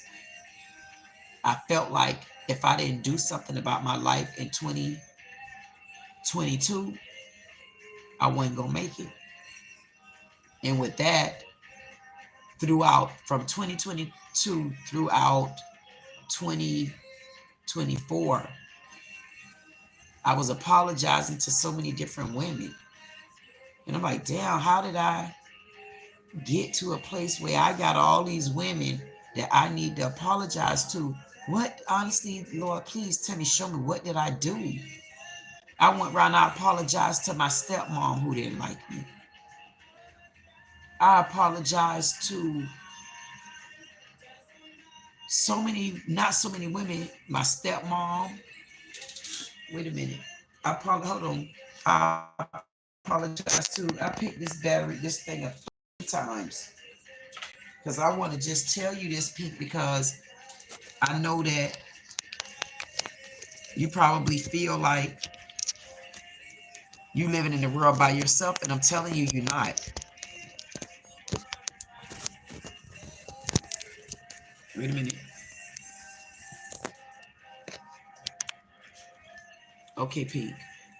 I felt like if I didn't do something about my life in 2022, I wasn't going to make it. And with that, from 2022 throughout 2024, I was apologizing to so many different women. And I'm like, damn, how did I get to a place where I got all these women that I need to apologize to? What, honestly, Lord, please tell me, show me, what did I do? I went around, I apologized to my stepmom who didn't like me. I apologized to so many, not so many women, my stepmom. Wait a minute. Hold on. I apologize to, I picked this thing up 3 times. Because I want to just tell you this, Pink, because I know that you probably feel like you living in the world by yourself, and I'm telling you, you're not. Wait a minute. Okay, Pink.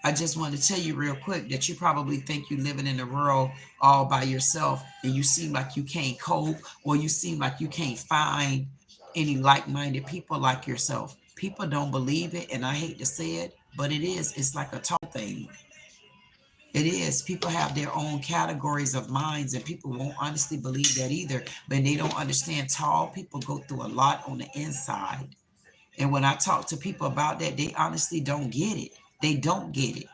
I just want to tell you real quick that you probably think you're living in the world all by yourself, and you seem like you can't cope, or you seem like you can't find any like-minded people like yourself. People don't believe it, and I hate to say it, but it is. It's like a tall thing. It is. People have their own categories of minds, and people won't honestly believe that either. But they don't understand tall people go through a lot on the inside. And when I talk to people about that, they honestly don't get it. They don't get it.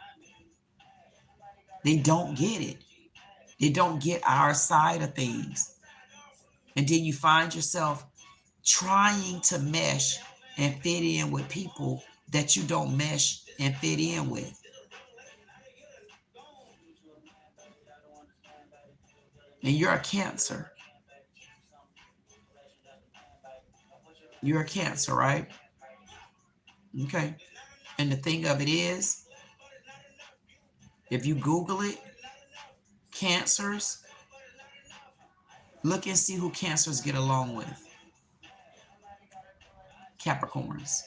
They don't get it. They don't get our side of things. And then you find yourself trying to mesh and fit in with people that you don't mesh and fit in with. And you're a Cancer. You're a Cancer, right? Okay. And the thing of it is, if you Google it, Cancers, look and see who Cancers get along with. Capricorns.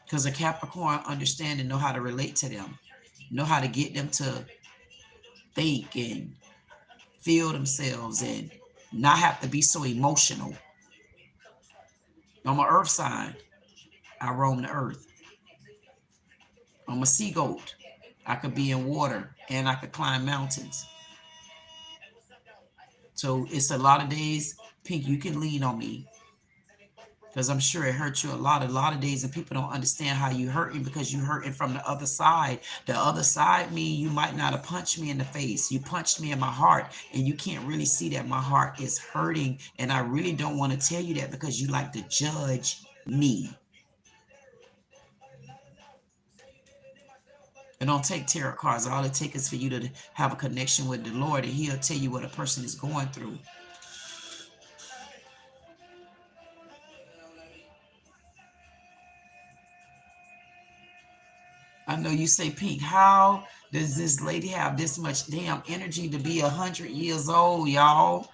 Because a Capricorn understand and know how to relate to them, know how to get them to think and feel themselves and not have to be so emotional. I'm an earth sign. I roam the earth. I'm a sea goat. I could be in water and I could climb mountains. So it's a lot of days, Pink, you can lean on me. Because I'm sure it hurt you a lot of days, and people don't understand how you hurting because you hurting from the other side. The other side mean you might not have punched me in the face. You punched me in my heart, and you can't really see that my heart is hurting. And I really don't want to tell you that because you like to judge me. It don't take tarot cards. All it takes is for you to have a connection with the Lord, and He'll tell you what a person is going through. I know you say, Pink, how does this lady have this much damn energy to be 100 years old, y'all?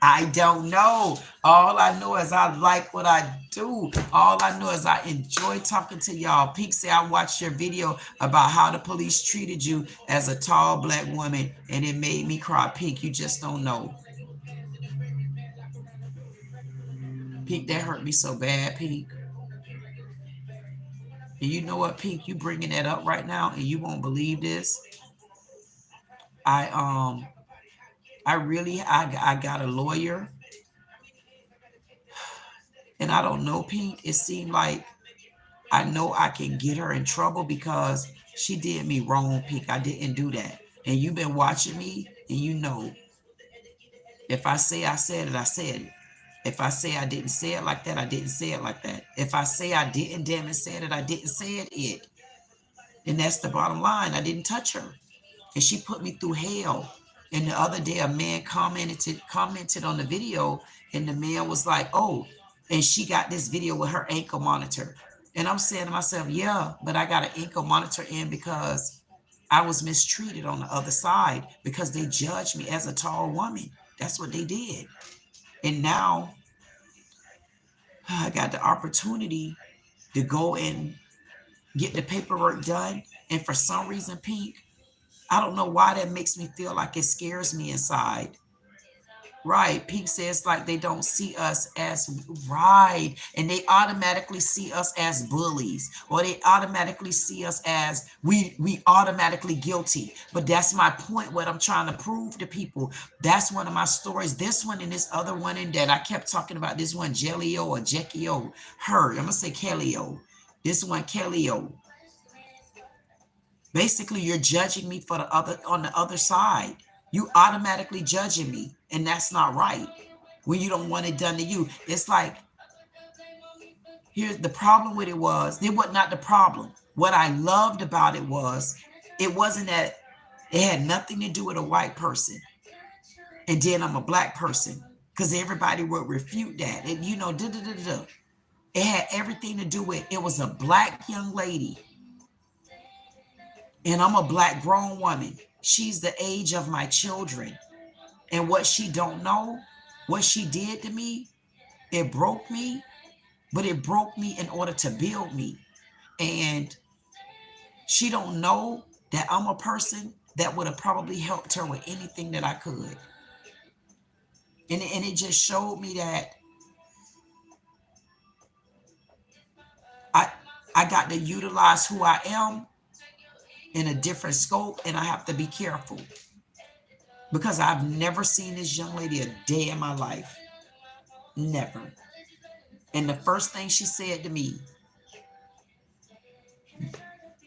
I don't know. All I know is I like what I do. All I know is I enjoy talking to y'all. Pink say I watched your video about how the police treated you as a tall black woman, and it made me cry. Pink, you just don't know. Pink, that hurt me so bad, Pink. And you know what, Pink, you bringing that up right now, and you won't believe this. I got a lawyer, and I don't know, Pink. It seemed like I know I can get her in trouble because she did me wrong, Pink. I didn't do that. And you've been watching me, and you know, if I say I said it, I said it. If I say I didn't say it like that, I didn't say it like that. If I say I didn't damn it said it, I didn't say it. And that's the bottom line. I didn't touch her. And she put me through hell. And the other day, a man commented on the video, and the man was like, oh, and she got this video with her ankle monitor. And I'm saying to myself, yeah, but I got an ankle monitor in because I was mistreated on the other side because they judged me as a tall woman. That's what they did. And now I got the opportunity to go and get the paperwork done. And for some reason, Pink, I don't know why that makes me feel like it scares me inside. Right. Pink says like they don't see us as right. And they automatically see us as bullies, or they automatically see us as we automatically guilty. But that's my point. What I'm trying to prove to people. That's one of my stories. This one and this other one and that I kept talking about. This one, Jellio or Jekio, her. I'm going to say Kellyo. This one, Kellyo. Basically, you're judging me for on the other side. You automatically judging me, and that's not right. When you don't want it done to you, it's like, here's the problem with it was not the problem. What I loved about it was, it wasn't that it had nothing to do with a white person, and then I'm a black person, because everybody would refute that. And it had everything to do with, it was a black young lady, and I'm a black grown woman. She's the age of my children. And what she don't know, what she did to me, it broke me, but it broke me in order to build me. And she don't know that I'm a person that would have probably helped her with anything that I could. And it just showed me that I got to utilize who I am in a different scope, and I have to be careful, because I've never seen this young lady a day in my life. Never. And the first thing she said to me,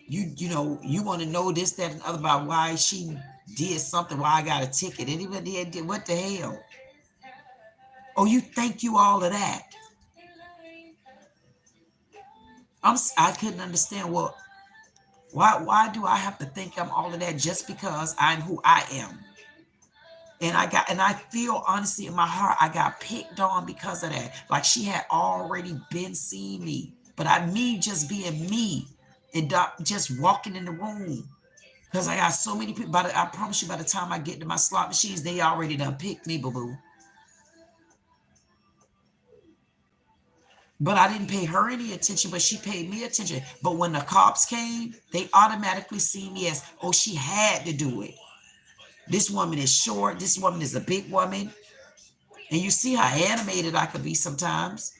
you want to know this, that, and other about why she did something, why I got a ticket. And even did, what the hell? Oh, you think you all of that? I couldn't understand. Well, why do I have to think I'm all of that just because I'm who I am? And I feel honestly in my heart, I got picked on because of that. Like she had already been seeing me, but me just being me and just walking in the room, because I got so many people. But I promise you, by the time I get to my slot machines, they already done picked me, boo-boo. But I didn't pay her any attention, but she paid me attention. But when the cops came, they automatically see me as, oh, she had to do it. This woman is short. This woman is a big woman. And you see how animated I could be sometimes.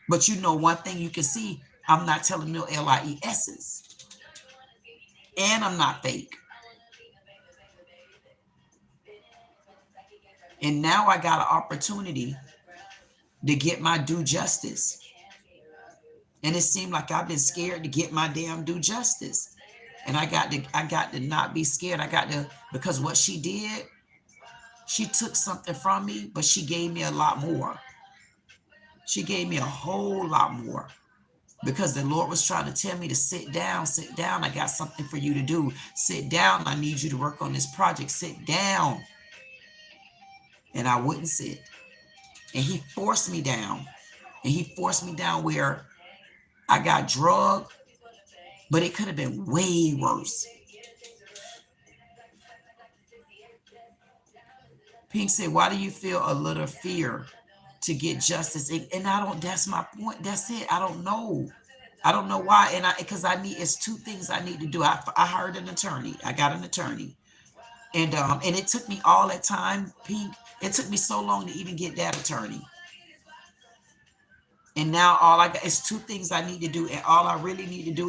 But you know one thing you can see, I'm not telling no LIESs. And I'm not fake. And now I got an opportunity to get my due justice. And it seemed like I've been scared to get my damn due justice. And I got to not be scared. Because what she did, she took something from me, but she gave me a lot more. She gave me a whole lot more, because the Lord was trying to tell me to sit down, sit down. I got something for you to do. Sit down. I need you to work on this project. Sit down. And I wouldn't sit. And he forced me down. And he forced me down where I got drugged, but it could have been way worse. Pink said, why do you feel a little fear to get justice? And I don't, that's my point. That's it. I don't know. I don't know why. And it's two things I need to do. I hired an attorney. I got an attorney. And it took me all that time, Pink. It took me so long to even get that attorney. And now all I got is two things I need to do. And all I really need to do